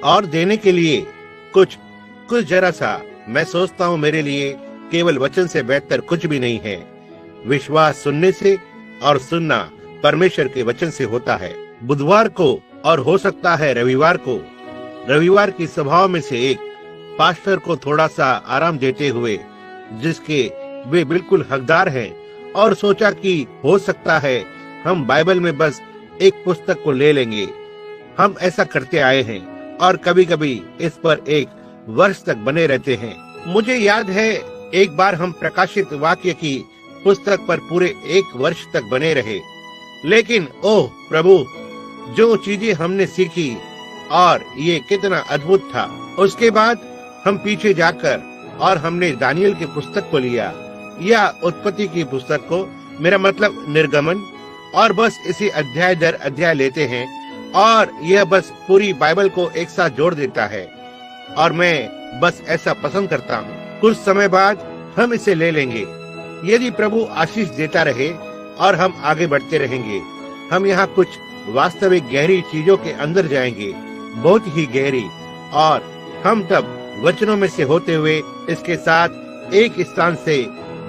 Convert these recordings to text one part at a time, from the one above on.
और देने के लिए कुछ कुछ जरा सा। मैं सोचता हूँ मेरे लिए केवल वचन से बेहतर कुछ भी नहीं है। विश्वास सुनने से और सुनना परमेश्वर के वचन से होता है। बुधवार को और हो सकता है रविवार की सभाओं में से एक पास्टर को थोड़ा सा आराम देते हुए, जिसके वे बिल्कुल हकदार हैं, और सोचा कि हो सकता है हम बाइबल में बस एक पुस्तक को ले लेंगे। हम ऐसा करते आए हैं और कभी-कभी इस पर एक वर्ष तक बने रहते हैं। मुझे याद है एक बार हम प्रकाशित वाक्य की पुस्तक पर पूरे 1 वर्ष तक बने रहे। लेकिन ओह प्रभु, जो चीजें हमने सीखी और ये कितना अद्भुत था। उसके बाद हम पीछे जाकर और हमने दानियल की पुस्तक को लिया या उत्पत्ति की पुस्तक को, मेरा मतलब निर्गमन, और बस इसे अध्याय दर अध्याय लेते हैं और यह बस पूरी बाइबल को एक साथ जोड़ देता है। और मैं बस ऐसा पसंद करता हूँ। कुछ समय बाद हम इसे ले लेंगे यदि प्रभु आशीष देता रहे और हम आगे बढ़ते रहेंगे। हम यहाँ कुछ वास्तविक गहरी चीजों के अंदर जाएंगे, बहुत ही गहरी, और हम तब वचनों में से होते हुए इसके साथ एक स्थान से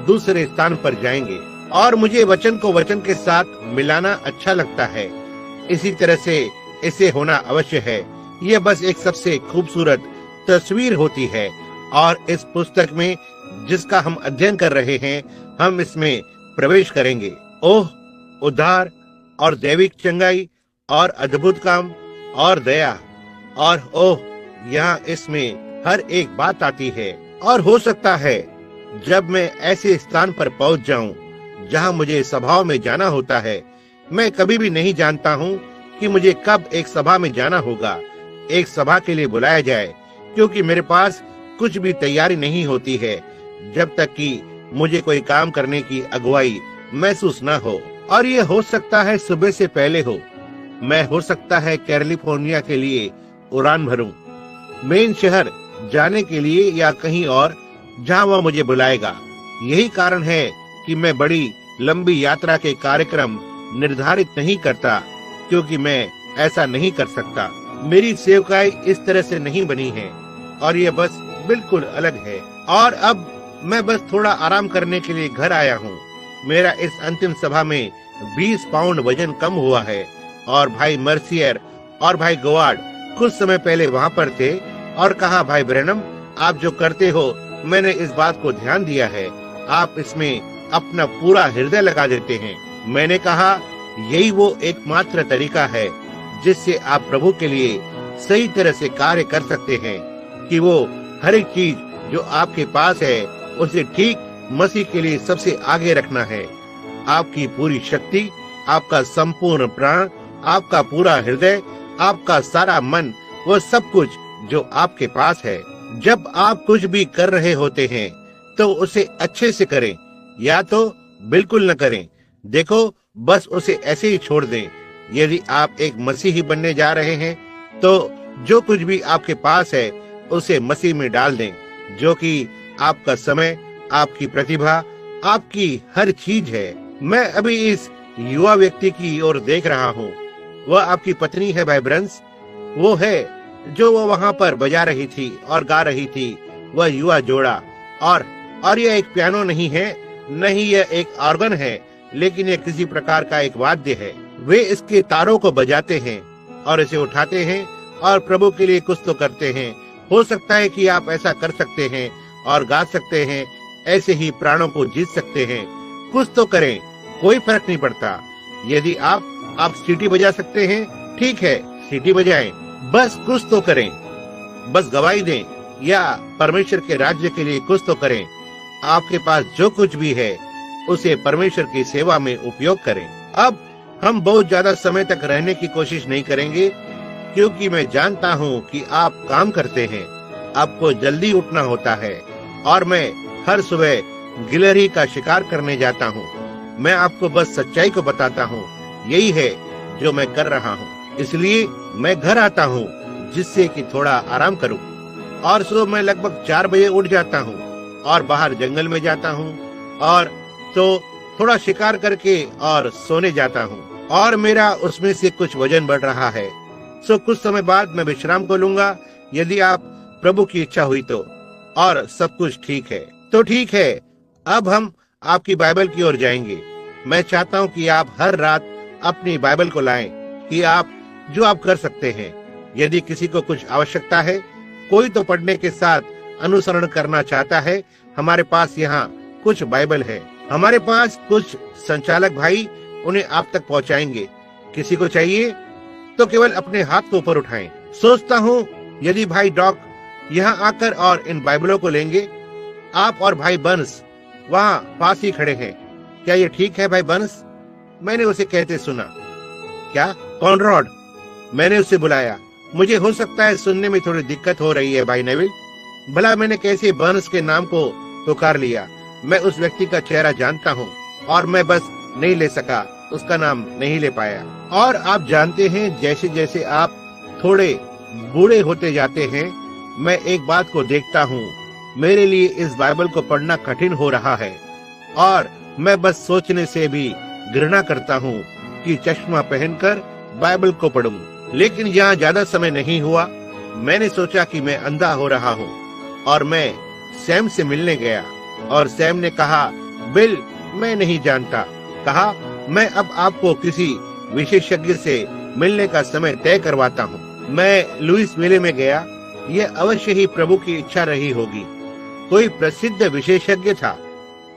दूसरे स्थान पर जाएंगे। और मुझे वचन को वचन के साथ मिलाना अच्छा लगता है। इसी तरह से इसे होना अवश्य है। यह बस एक सबसे खूबसूरत तस्वीर होती है। और इस पुस्तक में जिसका हम अध्ययन कर रहे हैं, हम इसमें प्रवेश करेंगे। ओह, उद्धार और दैविक चंगाई और अद्भुत काम और दया, और ओह, यहाँ इसमें हर एक बात आती है। और हो सकता है जब मैं ऐसे स्थान पर पहुंच जाऊं जहां मुझे सभाओं में जाना होता है, मैं कभी भी नहीं जानता हूं कि मुझे कब एक सभा में जाना होगा, एक सभा के लिए बुलाया जाए, क्योंकि मेरे पास कुछ भी तैयारी नहीं होती है जब तक कि मुझे कोई काम करने की अगुवाई महसूस न हो। और ये हो सकता है सुबह से पहले हो। मैं हो सकता है कैलिफोर्निया के लिए उड़ान भरूं, मेन शहर जाने के लिए या कहीं और जहां वह मुझे बुलाएगा। यही कारण है कि मैं बड़ी लंबी यात्रा के कार्यक्रम निर्धारित नहीं करता, क्योंकि मैं ऐसा नहीं कर सकता। मेरी सेवकाई इस तरह से नहीं बनी है और ये बस बिल्कुल अलग है। और अब मैं बस थोड़ा आराम करने के लिए घर आया हूँ। मेरा इस अंतिम सभा में 20 पाउंड वजन कम हुआ है और भाई मर्सियर और भाई गोवार्ड कुछ समय पहले वहाँ पर थे और कहा, भाई ब्रैनम, आप जो करते हो, मैंने इस बात को ध्यान दिया है, आप इसमें अपना पूरा हृदय लगा देते हैं। मैंने कहा, यही वो एकमात्र तरीका है जिससे आप प्रभु के लिए सही तरह से कार्य कर सकते हैं, कि वो हर एक चीज जो आपके पास है उसे ठीक मसीह के लिए सबसे आगे रखना है। आपकी पूरी शक्ति, आपका संपूर्ण प्राण, आपका पूरा हृदय, आपका सारा मन, वो सब कुछ जो आपके पास है। जब आप कुछ भी कर रहे होते हैं तो उसे अच्छे से करें या तो बिल्कुल न करें। देखो, बस उसे ऐसे ही छोड़ दें। यदि आप एक मसीही बनने जा रहे हैं तो जो कुछ भी आपके पास है उसे मसीह में डाल दें, जो कि आपका समय, आपकी प्रतिभा, आपकी हर चीज है। मैं अभी इस युवा व्यक्ति की ओर देख रहा हूँ। वह आपकी पत्नी है भाई ब्रंस। वो है जो वो वहाँ पर बजा रही थी और गा रही थी, वह युवा जोड़ा। और यह एक पियानो नहीं है, नहीं यह एक ऑर्गन है, लेकिन यह किसी प्रकार का एक वाद्य है। वे इसके तारों को बजाते हैं और इसे उठाते हैं और प्रभु के लिए कुछ तो करते हैं। हो सकता है कि आप ऐसा कर सकते हैं और गा सकते हैं, ऐसे ही प्राणों को जीत सकते हैं। कुछ तो करें, कोई फर्क नहीं पड़ता। यदि आप सीटी बजा सकते हैं, ठीक है, सीटी बजाएं। बस कुछ तो करें, बस गवाही दें या परमेश्वर के राज्य के लिए कुछ तो करें। आपके पास जो कुछ भी है उसे परमेश्वर की सेवा में उपयोग करें। अब हम बहुत ज्यादा समय तक रहने की कोशिश नहीं करेंगे, क्योंकि मैं जानता हूँ कि आप काम करते हैं, आपको जल्दी उठना होता है, और मैं हर सुबह गिलहरी का शिकार करने जाता हूँ। मैं आपको बस सच्चाई को बताता हूँ, यही है जो मैं कर रहा हूँ। इसलिए मैं घर आता हूँ जिससे कि थोड़ा आराम करूँ। और सुबह मैं लगभग 4 बजे उठ जाता हूँ और बाहर जंगल में जाता हूँ और तो थोड़ा शिकार करके और सोने जाता हूँ। और मेरा उसमें से कुछ वजन बढ़ रहा है। सो कुछ समय बाद मैं विश्राम को लूंगा, यदि आप प्रभु की इच्छा हुई तो, और सब कुछ ठीक है तो ठीक है। अब हम आपकी बाइबल की ओर जाएंगे। मैं चाहता हूं कि आप हर रात अपनी बाइबल को लाएं, कि आप जो आप कर सकते हैं। यदि किसी को कुछ आवश्यकता है, कोई तो पढ़ने के साथ अनुसरण करना चाहता है, हमारे पास यहाँ कुछ बाइबल है। हमारे पास कुछ संचालक भाई उन्हें आप तक पहुँचाएंगे। किसी को चाहिए तो केवल अपने हाथ को ऊपर उठाएं। सोचता हूँ यदि भाई डॉक यहाँ आकर और इन बाइबलों को लेंगे। आप और भाई बंस वहाँ पास ही खड़े हैं। क्या ये ठीक है भाई बंस? मैंने उसे कहते सुना। क्या कॉनरॉड? मैंने उसे बुलाया। मुझे हो सकता है सुनने में थोड़ी दिक्कत हो रही है भाई नेविल। भला मैंने कैसे बर्न्स के नाम को पुकार लिया? मैं उस व्यक्ति का चेहरा जानता हूँ और मैं बस नहीं ले सका, उसका नाम नहीं ले पाया। और आप जानते हैं, जैसे जैसे आप थोड़े बूढ़े होते जाते हैं, मैं एक बात को देखता हूँ, मेरे लिए इस बाइबल को पढ़ना कठिन हो रहा है और मैं बस सोचने से भी घृणा करता हूँ कि चश्मा पहनकर बाइबल को पढूं। लेकिन यहाँ ज्यादा समय नहीं हुआ, मैंने सोचा कि मैं अंधा हो रहा हूँ और मैं सैम से मिलने गया और सैम ने कहा, बिल मैं नहीं जानता। कहा, मैं अब आपको किसी विशेषज्ञ से मिलने का समय तय करवाता हूँ। मैं लुइस मेले में गया। यह अवश्य ही प्रभु की इच्छा रही होगी। कोई प्रसिद्ध विशेषज्ञ था,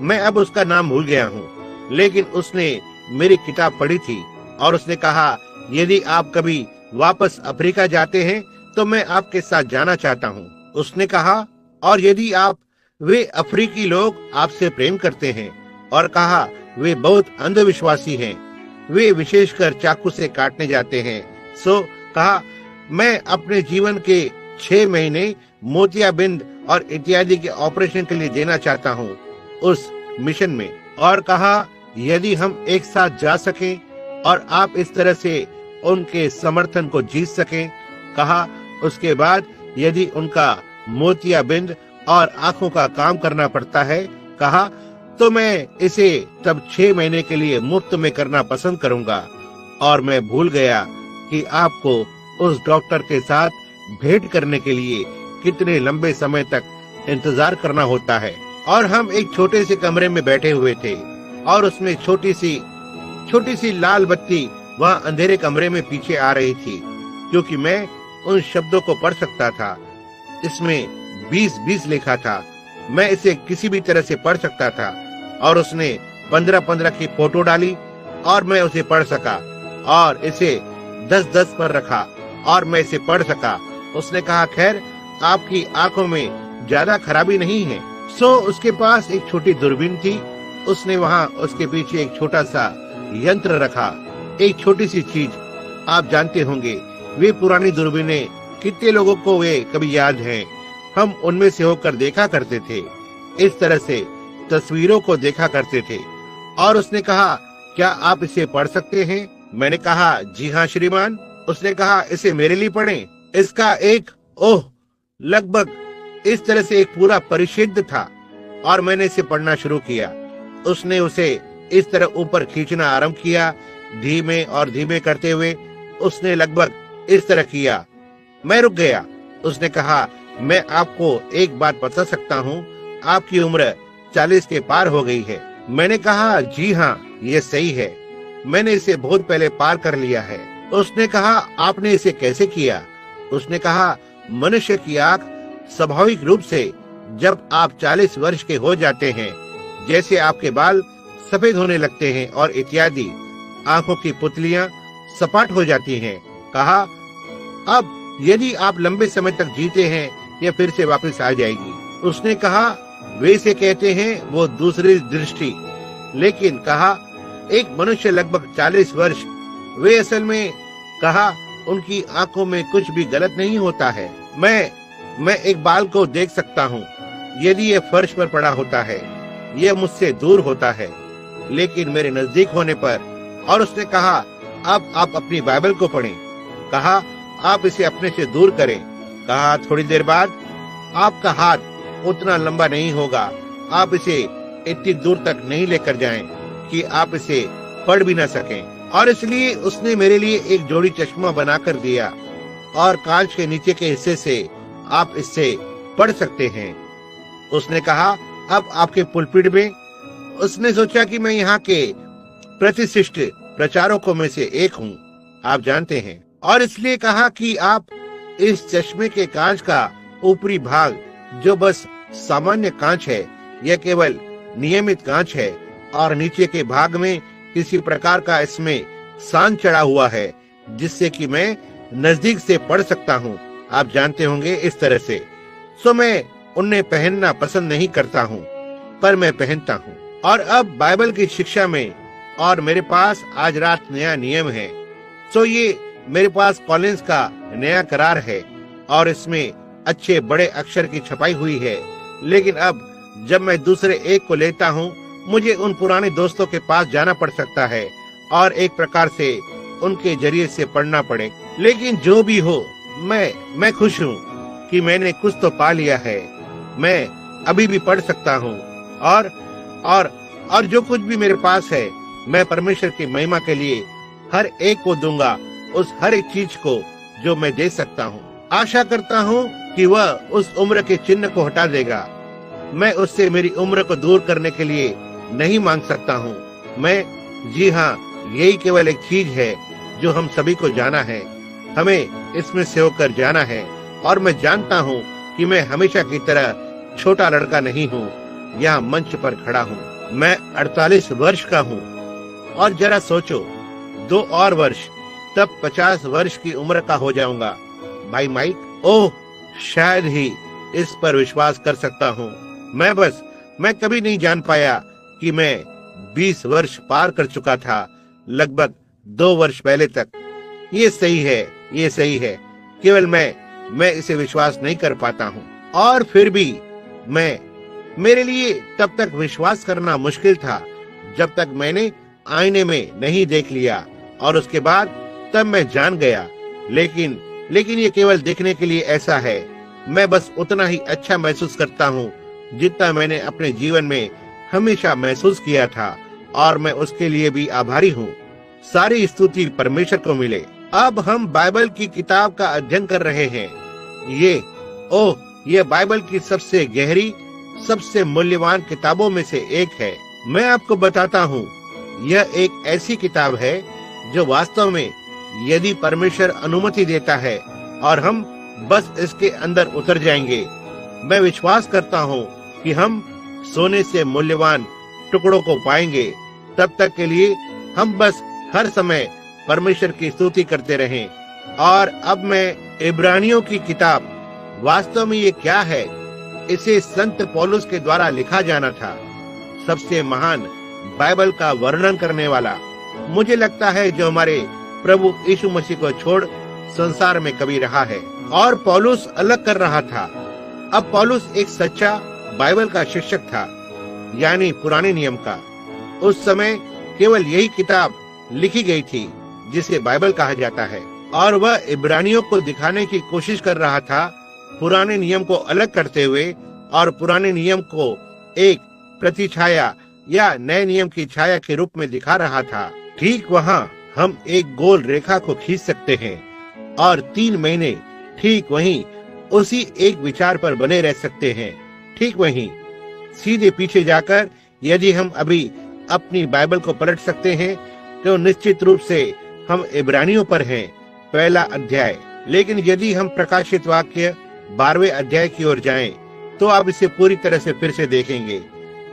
मैं अब उसका नाम भूल गया हूँ, लेकिन उसने मेरी किताब पढ़ी थी और उसने कहा, यदि आप कभी वापस अफ्रीका जाते हैं तो मैं आपके साथ जाना चाहता हूँ। उसने कहा, और यदि आप वे अफ्रीकी लोग आपसे प्रेम करते हैं, और कहा वे बहुत अंधविश्वासी हैं, वे विशेषकर चाकू से काटने जाते हैं। सो कहा, मैं अपने जीवन के 6 महीने मोतियाबिंद और इत्यादि के ऑपरेशन के लिए देना चाहता हूँ उस मिशन में। और कहा, यदि हम एक साथ जा सकें और आप इस तरह से उनके समर्थन को जीत सकें। कहा, उसके बाद यदि उनका मोतियाबिंद और आंखों का काम करना पड़ता है, कहा, तो मैं इसे तब 6 महीने के लिए मुफ्त में करना पसंद करूंगा। और मैं भूल गया कि आपको उस डॉक्टर के साथ भेंट करने के लिए कितने लंबे समय तक इंतजार करना होता है। और हम एक छोटे से कमरे में बैठे हुए थे और उसमें छोटी सी लाल बत्ती वहाँ अंधेरे कमरे में पीछे आ रही थी, क्योंकि मैं उन शब्दों को पढ़ सकता था। इसमें 20-20 लिखा था। मैं इसे किसी भी तरह से पढ़ सकता था और उसने 15-15 की फोटो डाली और मैं उसे पढ़ सका और इसे 10-10 पर रखा और मैं इसे पढ़ सका। उसने कहा, खैर आपकी आंखों में ज्यादा खराबी नहीं है। सो उसके पास एक छोटी दूरबीन थी। उसने वहाँ उसके पीछे एक छोटा सा यंत्र रखा, एक छोटी सी चीज। आप जानते होंगे वे पुरानी दूरबीनें कितने लोगों को वे कभी याद हैं। हम उनमें से होकर देखा करते थे, इस तरह से तस्वीरों को देखा करते थे। और उसने कहा, क्या आप इसे पढ़ सकते हैं? मैंने कहा, जी हाँ श्रीमान। उसने कहा, इसे मेरे लिए पढ़ें। इसका एक लगभग इस तरह से एक पूरा परिच्छेद था और मैंने इसे पढ़ना शुरू किया। उसने उसे इस तरह ऊपर खींचना आरंभ किया, धीमे और धीमे करते हुए उसने लगभग इस तरह किया। मैं रुक गया। उसने कहा, मैं आपको एक बात बता सकता हूँ, आपकी उम्र 40 के पार हो गई है। मैंने कहा, जी हाँ ये सही है, मैंने इसे बहुत पहले पार कर लिया है। उसने कहा, आपने इसे कैसे किया? उसने कहा, मनुष्य की आंख स्वाभाविक रूप से जब आप 40 वर्ष के हो जाते हैं, जैसे आपके बाल सफेद होने लगते हैं और इत्यादि, आंखों की पुतलियां सपाट हो जाती हैं। कहा, अब यदि आप लंबे समय तक जीते हैं, यह फिर से वापस आ जाएगी। उसने कहा, वे इसे कहते हैं वो दूसरी दृष्टि। लेकिन कहा, एक मनुष्य लगभग 40 वर्ष, वे असल में कहा, उनकी आंखों में कुछ भी गलत नहीं होता है। मैं एक बाल को देख सकता हूँ, यदि यह फर्श पर पड़ा होता है, यह मुझसे दूर होता है, लेकिन मेरे नजदीक होने पर। और उसने कहा, अब आप अपनी बाइबल को पढ़ें। कहा, आप इसे अपने से दूर करें। कहा, थोड़ी देर बाद आपका हाथ उतना लंबा नहीं होगा, आप इसे इतनी दूर तक नहीं लेकर जाएं कि आप इसे पढ़ भी ना सकें। और इसलिए उसने मेरे लिए एक जोड़ी चश्मा बनाकर दिया और कांच के नीचे के हिस्से से आप इससे पढ़ सकते हैं। उसने कहा, अब आपके पुलपिट में। उसने सोचा कि मैं यहाँ के प्रतिष्ठित प्रचारकों में से एक हूँ, आप जानते हैं, और इसलिए कहा कि आप इस चश्मे के कांच का ऊपरी भाग, जो बस सामान्य कांच है, यह केवल नियमित कांच है, और नीचे के भाग में किसी प्रकार का इसमें सांच चढ़ा हुआ है, जिससे कि मैं नजदीक से पढ़ सकता हूँ, आप जानते होंगे, इस तरह से। सो मैं उन्हें पहनना पसंद नहीं करता हूँ, पर मैं पहनता हूँ। और अब बाइबल की शिक्षा में, और मेरे पास आज रात नया नियम है। सो ये मेरे पास कॉलिंस का नया करार है, और इसमें अच्छे बड़े अक्षर की छपाई हुई है। लेकिन अब जब मैं दूसरे एक को लेता हूँ, मुझे उन पुराने दोस्तों के पास जाना पड़ सकता है और एक प्रकार से उनके जरिए से पढ़ना पड़े। लेकिन जो भी हो, मैं खुश हूँ कि मैंने कुछ तो पा लिया है। मैं अभी भी पढ़ सकता हूँ, और जो कुछ भी मेरे पास है, मैं परमेश्वर की महिमा के लिए हर एक को दूंगा, उस हर एक चीज को जो मैं दे सकता हूँ। आशा करता हूँ कि वह उस उम्र के चिन्ह को हटा देगा। मैं उससे मेरी उम्र को दूर करने के लिए नहीं मांग सकता हूँ। जी हाँ, यही केवल एक चीज है जो हम सभी को जाना है। हमें इसमें से होकर जाना है, और मैं जानता हूँ कि मैं हमेशा की तरह छोटा लड़का नहीं हूँ, यहाँ मंच पर खड़ा हूँ। मैं 48 वर्ष का हूँ, और जरा सोचो, 2 और वर्ष, तब 50 वर्ष की उम्र का हो जाऊंगा। भाई माइक, ओह, शायद ही इस पर विश्वास कर सकता हूँ। मैं कभी नहीं जान पाया कि मैं 20 वर्ष पार कर चुका था, लगभग 2 वर्ष पहले तक। ये सही है, केवल मैं इसे विश्वास नहीं कर पाता हूँ। और फिर भी मेरे लिए तब तक विश्वास करना मुश्किल था, जब तक मैंने आईने में नहीं देख लिया, और उसके बाद तब मैं जान गया। लेकिन ये केवल देखने के लिए ऐसा है। मैं बस उतना ही अच्छा महसूस करता हूँ जितना मैंने अपने जीवन में हमेशा महसूस किया था, और मैं उसके लिए भी आभारी हूँ। सारी स्तुति परमेश्वर को मिले। अब हम बाइबल की किताब का अध्ययन कर रहे हैं। ये बाइबल की सबसे गहरी, सबसे मूल्यवान किताबों में से एक है। मैं आपको बताता हूँ, यह एक ऐसी किताब है जो वास्तव में, यदि परमेश्वर अनुमति देता है और हम बस इसके अंदर उतर जाएंगे, मैं विश्वास करता हूँ कि हम सोने से मूल्यवान टुकड़ों को पाएंगे। तब तक के लिए हम बस हर समय परमेश्वर की स्तुति करते रहें। और अब मैं इब्रानियों की किताब, वास्तव में ये क्या है? इसे संत पौलुस के द्वारा लिखा जाना था, सबसे महान बाइबल का वर्णन करने वाला, मुझे लगता है, जो हमारे प्रभु यीशु मसीह को छोड़ संसार में कभी रहा है। और पौलुस अलग कर रहा था। अब पौलुस एक सच्चा बाइबल का शिक्षक था, यानी पुराने नियम का। उस समय केवल यही किताब लिखी गई थी जिसे बाइबल कहा जाता है, और वह इब्रानियों को दिखाने की कोशिश कर रहा था, पुराने नियम को अलग करते हुए, और पुराने नियम को एक प्रतिछाया या नए नियम की छाया के रूप में दिखा रहा था। ठीक वहाँ हम एक गोल रेखा को खींच सकते हैं, और 3 महीने ठीक वहीं उसी एक विचार पर बने रह सकते हैं। ठीक वहीं सीधे पीछे जाकर यदि हम अभी अपनी बाइबल को पलट सकते हैं, तो निश्चित रूप से हम इब्रानियों पर हैं, 1 अध्याय। लेकिन यदि हम प्रकाशित वाक्य 12वें अध्याय की ओर जाएं, तो आप इसे पूरी तरह से फिर से देखेंगे,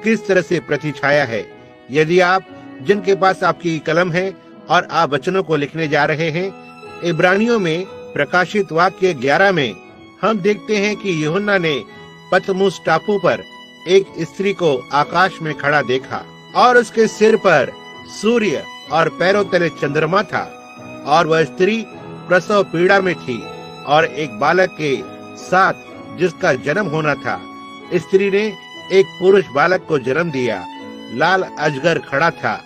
किस तरह से प्रतिछाया है। यदि आप, जिनके पास आपकी कलम है और आप वचनों को लिखने जा रहे हैं, इब्रानियों में प्रकाशित वाक्य 11 में हम देखते हैं कि यूहन्ना ने पतमुस टापू पर एक स्त्री को आकाश में खड़ा देखा, और उसके सिर पर सूर्य और पैरों तले चंद्रमा था, और वह स्त्री प्रसव पीड़ा में थी और एक बालक के साथ जिसका जन्म होना था। स्त्री ने एक पुरुष बालक को जन्म दिया। लाल अजगर खड़ा था,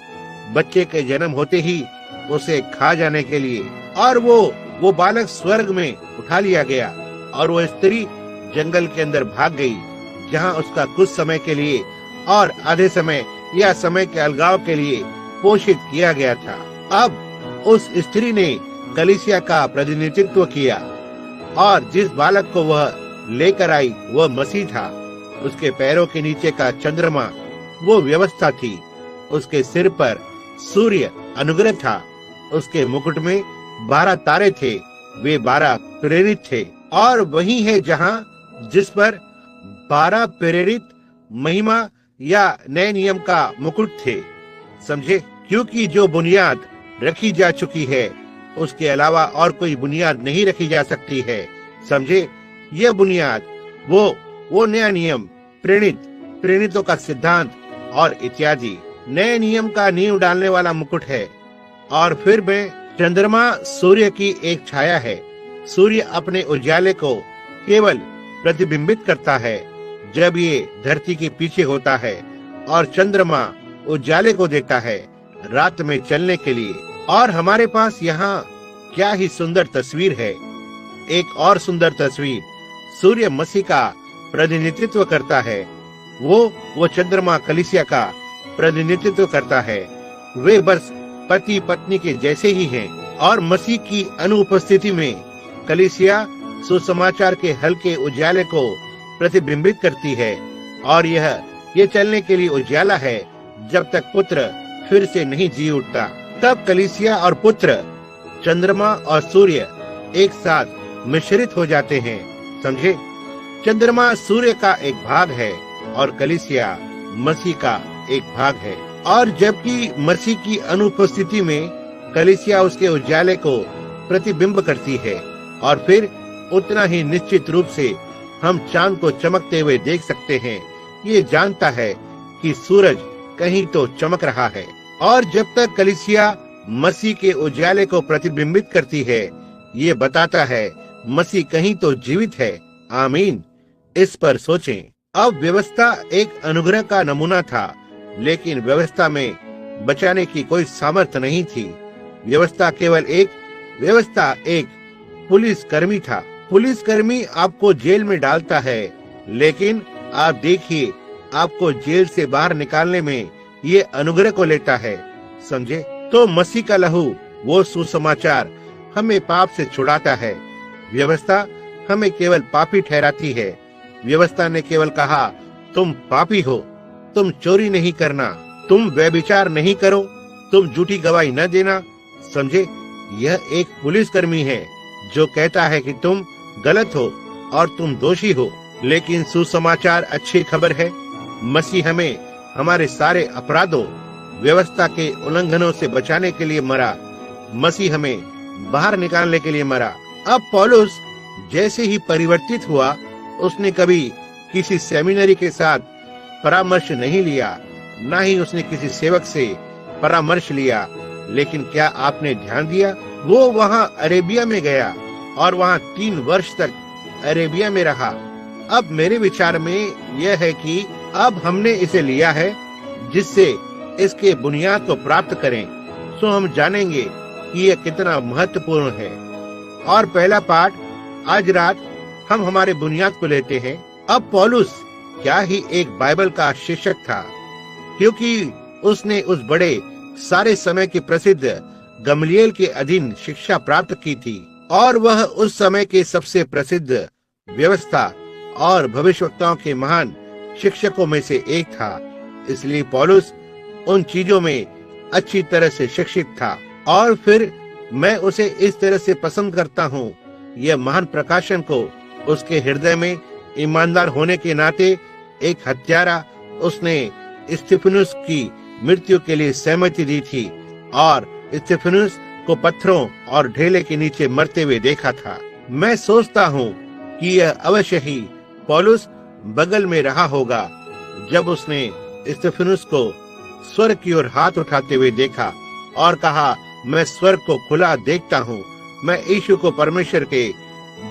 बच्चे के जन्म होते ही उसे खा जाने के लिए, और वो बालक स्वर्ग में उठा लिया गया, और वह स्त्री जंगल के अंदर भाग गई, जहां उसका कुछ समय के लिए और आधे समय या समय के अलगाव के लिए पोषित किया गया था। अब उस स्त्री ने कलीसिया का प्रतिनिधित्व किया, और जिस बालक को वह लेकर आई वह मसीह था। उसके पैरों के नीचे का चंद्रमा वो व्यवस्था थी। उसके सिर पर सूर्य अनुग्रह था। उसके मुकुट में 12 तारे थे, वे 12 प्रेरित थे। और वही है जहां जिस पर 12 प्रेरित महिमा या नए नियम का मुकुट थे। समझे? क्योंकि जो बुनियाद रखी जा चुकी है उसके अलावा और कोई बुनियाद नहीं रखी जा सकती है। समझे? यह बुनियाद वो नया नियम, प्रेरितों का सिद्धांत और इत्यादि नए नियम का नींव डालने वाला मुकुट है। और फिर में चंद्रमा सूर्य की एक छाया है। सूर्य अपने उजाले को केवल प्रतिबिंबित करता है जब ये धरती के पीछे होता है, और चंद्रमा उजाले को देता है रात में चलने के लिए। और हमारे पास यहाँ क्या ही सुंदर तस्वीर है। एक और सुंदर तस्वीर, सूर्य मसीह का प्रतिनिधित्व करता है। वो चंद्रमा कलीसिया का प्रतिनिधित्व करता है। वे बस पति पत्नी के जैसे ही हैं। और मसीह की अनुपस्थिति में कलीसिया सुसमाचार के हल्के उजाले को प्रतिबिंबित करती है। और यह चलने के लिए उजाला है जब तक पुत्र फिर से नहीं जी उठता। तब कलीसिया और पुत्र, चंद्रमा और सूर्य एक साथ मिश्रित हो जाते हैं। समझे? चंद्रमा सूर्य का एक भाग है और कलीसिया मसीह का एक भाग है। और जबकि मसीह की अनुपस्थिति में कलीसिया उसके उजाले को प्रतिबिंब करती है, और फिर उतना ही निश्चित रूप से हम चांद को चमकते हुए देख सकते हैं। ये जानता है कि सूरज कहीं तो चमक रहा है। और जब तक कलीसिया मसीह के उजाले को प्रतिबिंबित करती है, ये बताता है मसीह कहीं तो जीवित है। आमीन। इस पर सोचें। अब व्यवस्था एक अनुग्रह का नमूना था, लेकिन व्यवस्था में बचाने की कोई सामर्थ्य नहीं थी। व्यवस्था एक पुलिस कर्मी था। पुलिस कर्मी आपको जेल में डालता है, लेकिन आप देखिए, आपको जेल से बाहर निकालने में ये अनुग्रह को लेता है। समझे? तो मसीह का लहू, वो सुसमाचार, हमें पाप से छुड़ाता है। व्यवस्था हमें केवल पापी ठहराती है। व्यवस्था ने केवल कहा, तुम पापी हो, तुम चोरी नहीं करना, तुम व्यभिचार नहीं करो, तुम झूठी गवाही न देना। समझे? यह एक पुलिसकर्मी है जो कहता है कि तुम गलत हो और तुम दोषी हो। लेकिन सुसमाचार अच्छी खबर है, मसीह हमें हमारे सारे अपराधों, व्यवस्था के उल्लंघनों से बचाने के लिए मरा। मसीह हमें बाहर निकालने के लिए मरा। अब पौलुस जैसे ही परिवर्तित हुआ, उसने कभी किसी सेमिनरी के साथ परामर्श नहीं लिया, न ही उसने किसी सेवक से परामर्श लिया। लेकिन क्या आपने ध्यान दिया, वो वहाँ अरेबिया में गया और वहाँ 3 वर्ष तक अरेबिया में रहा। अब मेरे विचार में यह है कि अब हमने इसे लिया है जिससे इसके बुनियाद को प्राप्त करें, तो हम जानेंगे कि यह कितना महत्वपूर्ण है। और पहला पाठ, आज रात हम हमारे बुनियाद को लेते हैं। अब पौलुस क्या ही एक बाइबल का शिक्षक था, क्योंकि उसने उस बड़े सारे समय के प्रसिद्ध गमलीएल के अधीन शिक्षा प्राप्त की थी, और वह उस समय के सबसे प्रसिद्ध व्यवस्था और भविष्यवक्ताओं के महान शिक्षकों में से एक था। इसलिए पौलुस उन चीजों में अच्छी तरह से शिक्षित था। और फिर मैं उसे इस तरह से पसंद करता हूँ, यह महान प्रकाशन को उसके हृदय में ईमानदार होने के नाते एक हत्यारा, उसने स्तिफनुस की मृत्यु के लिए सहमति दी थी और स्तिफनुस को पत्थरों और ढेले के नीचे मरते हुए देखा था। मैं सोचता हूँ कि यह अवश्य ही पौलुस बगल में रहा होगा जब उसने स्तिफनुस को स्वर्ग की ओर हाथ उठाते हुए देखा और कहा, मैं स्वर्ग को खुला देखता हूँ, मैं यीशु को परमेश्वर के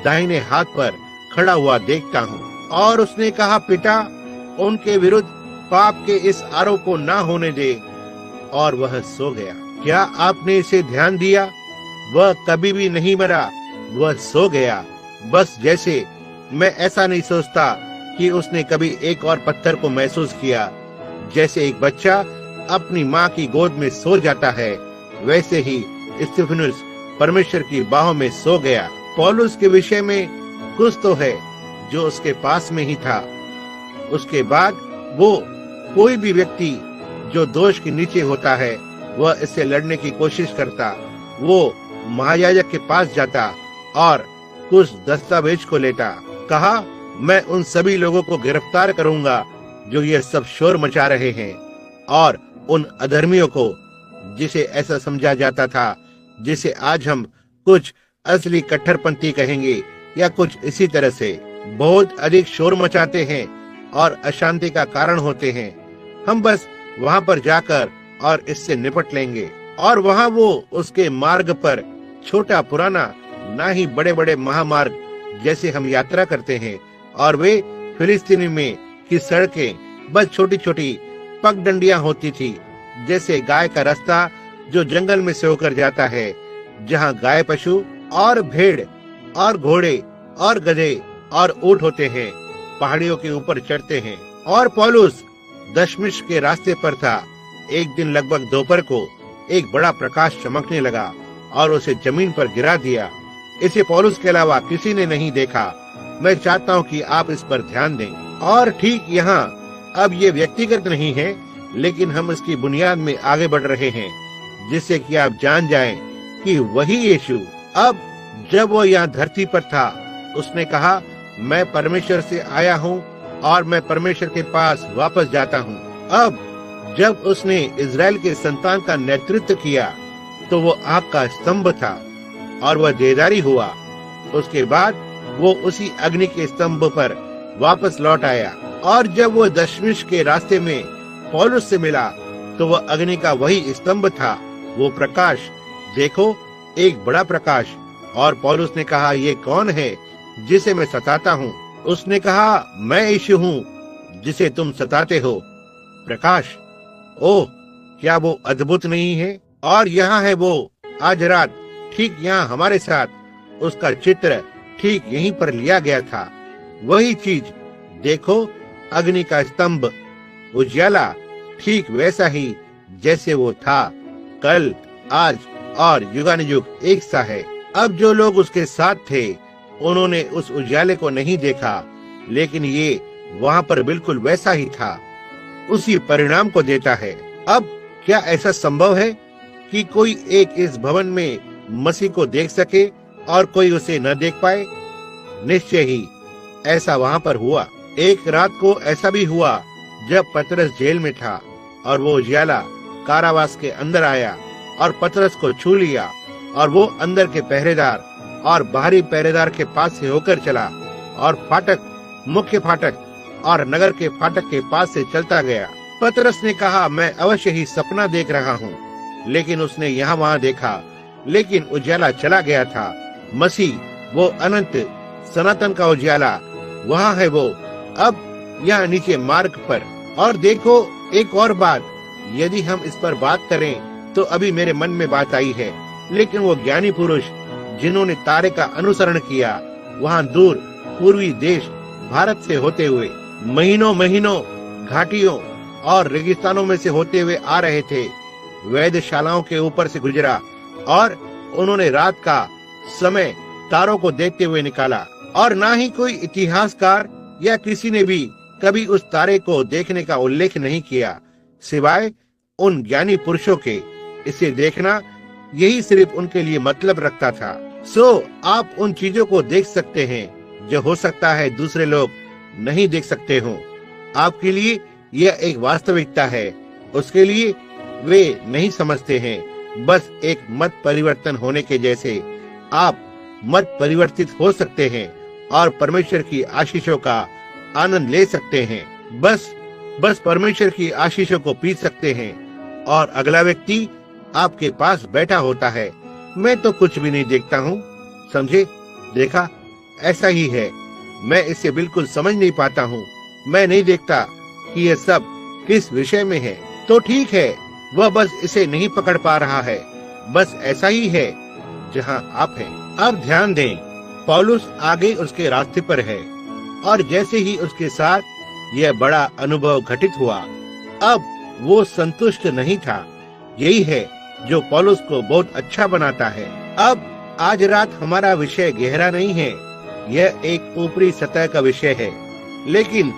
दाहिने हाथ पर खड़ा हुआ देखता हूँ। और उसने कहा, पिता, उनके विरुद्ध पाप के इस आरोप को ना होने दे। और वह सो गया। क्या आपने इसे ध्यान दिया? वह कभी भी नहीं मरा, वह सो गया। बस जैसे मैं ऐसा नहीं सोचता कि उसने कभी एक और पत्थर को महसूस किया। जैसे एक बच्चा अपनी माँ की गोद में सो जाता है, वैसे ही स्तिफनुस परमेश्वर की बाहों में सो गया। पौलुस के विषय में कुछ तो है जो उसके पास में ही था। उसके बाद वो कोई भी व्यक्ति जो दोष के नीचे होता है वह इससे लड़ने की कोशिश करता। वो महायाजक के पास जाता और कुछ दस्तावेज को लेता। कहा, मैं उन सभी लोगों को गिरफ्तार करूंगा जो ये सब शोर मचा रहे हैं, और उन अधर्मियों को, जिसे ऐसा समझा जाता था, जिसे आज हम कुछ असली कट्टरपंथी कहेंगे या कुछ इसी तरह से, बहुत अधिक शोर मचाते हैं और अशांति का कारण होते हैं। हम बस वहां पर जाकर और इससे निपट लेंगे। और वहां वो उसके मार्ग पर छोटा पुराना, ना ही बड़े बड़े महामार्ग जैसे हम यात्रा करते हैं, और वे फिलिस्तीनी में की सड़कें बस छोटी छोटी पगडंडियां होती थी, जैसे गाय का रास्ता जो जंगल में से होकर जाता है, जहां गाय पशु और भेड़ और घोड़े और गधे और ऊंट होते हैं, पहाड़ियों के ऊपर चढ़ते हैं। और पौलुस दशमिश के रास्ते पर था। एक दिन लगभग दोपहर को एक बड़ा प्रकाश चमकने लगा और उसे जमीन पर गिरा दिया। इसे पौलुस के अलावा किसी ने नहीं देखा। मैं चाहता हूँ कि आप इस पर ध्यान दें। और ठीक यहाँ, अब ये व्यक्तिगत नहीं है, लेकिन हम इसकी बुनियाद में आगे बढ़ रहे हैं, जिससे कि आप जान जाएं कि वही यीशु, अब जब वो यहाँ धरती पर था, उसने कहा, मैं परमेश्वर से आया हूँ और मैं परमेश्वर के पास वापस जाता हूँ। अब जब उसने इजराइल के संतान का नेतृत्व किया तो वो आग का स्तंभ था और वह देदारी हुआ। उसके बाद वो उसी अग्नि के स्तंभ पर वापस लौट आया। और जब वो दशमिश के रास्ते में पौलुस से मिला तो वह अग्नि का वही स्तंभ था, वो प्रकाश, देखो एक बड़ा प्रकाश। और पौलुस ने कहा, ये कौन है जिसे मैं सताता हूँ? उसने कहा, मैं यीशु हूँ जिसे तुम सताते हो। प्रकाश, ओह क्या वो अद्भुत नहीं है? और यहाँ है वो आज रात, ठीक यहाँ हमारे साथ। उसका चित्र ठीक यहीं पर लिया गया था। वही चीज, देखो अग्नि का स्तंभ, उजियाला, ठीक वैसा ही जैसे वो था, कल, आज और युगानुयुग एक सा है। अब जो लोग उसके साथ थे उन्होंने उस उजाले को नहीं देखा, लेकिन ये वहां पर बिल्कुल वैसा ही था, उसी परिणाम को देता है। अब क्या ऐसा संभव है कि कोई एक इस भवन में मसीह को देख सके और कोई उसे न देख पाए? निश्चय ही ऐसा वहां पर हुआ। एक रात को ऐसा भी हुआ जब पतरस जेल में था और वो उजियाला कारावास के अंदर आया और पतरस को छू लिया, और वो अंदर के पहरेदार और बाहरी पहरेदार के पास से होकर चला और फाटक, मुख्य फाटक और नगर के फाटक के पास से चलता गया। पतरस ने कहा, मैं अवश्य ही सपना देख रहा हूँ। लेकिन उसने यहाँ वहाँ देखा, लेकिन उजियाला चला गया था। मसीह, वो अनंत सनातन का उजियाला, वहाँ है वो, अब यहाँ नीचे मार्ग पर। और देखो एक और बात, यदि हम इस पर बात करें तो अभी मेरे मन में बात आई है, लेकिन वो ज्ञानी पुरुष जिन्होंने तारे का अनुसरण किया, वहाँ दूर पूर्वी देश भारत से होते हुए महीनों महीनों घाटियों और रेगिस्तानों में से होते हुए आ रहे थे, वेधशालाओं के ऊपर से गुजरा और उन्होंने रात का समय तारों को देखते हुए निकाला। और ना ही कोई इतिहासकार या किसी ने भी कभी उस तारे को देखने का उल्लेख नहीं किया, सिवाय उन ज्ञानी पुरुषों के। इसे देखना यही सिर्फ उनके लिए मतलब रखता था। आप उन चीजों को देख सकते हैं जो हो सकता है दूसरे लोग नहीं देख सकते हो। आपके लिए यह एक वास्तविकता है, उसके लिए वे नहीं समझते हैं। बस एक मत परिवर्तन होने के जैसे आप मत परिवर्तित हो सकते हैं और परमेश्वर की आशीषों का आनंद ले सकते हैं। बस परमेश्वर की आशीषों को पी सकते हैं। और अगला व्यक्ति आपके पास बैठा होता है, मैं तो कुछ भी नहीं देखता हूँ, समझे? देखा, ऐसा ही है। मैं इसे बिल्कुल समझ नहीं पाता हूँ। मैं नहीं देखता कि यह सब किस विषय में है। तो ठीक है, वह बस इसे नहीं पकड़ पा रहा है। बस ऐसा ही है जहाँ आप हैं। अब ध्यान दें, पौलुस आगे उसके रास्ते पर है और जैसे ही उसके साथ यह बड़ा अनुभव घटित हुआ, अब वो संतुष्ट नहीं था। यही है जो पौलुस को बहुत अच्छा बनाता है। अब आज रात हमारा विषय गहरा नहीं है, यह एक ऊपरी सतह का विषय है, लेकिन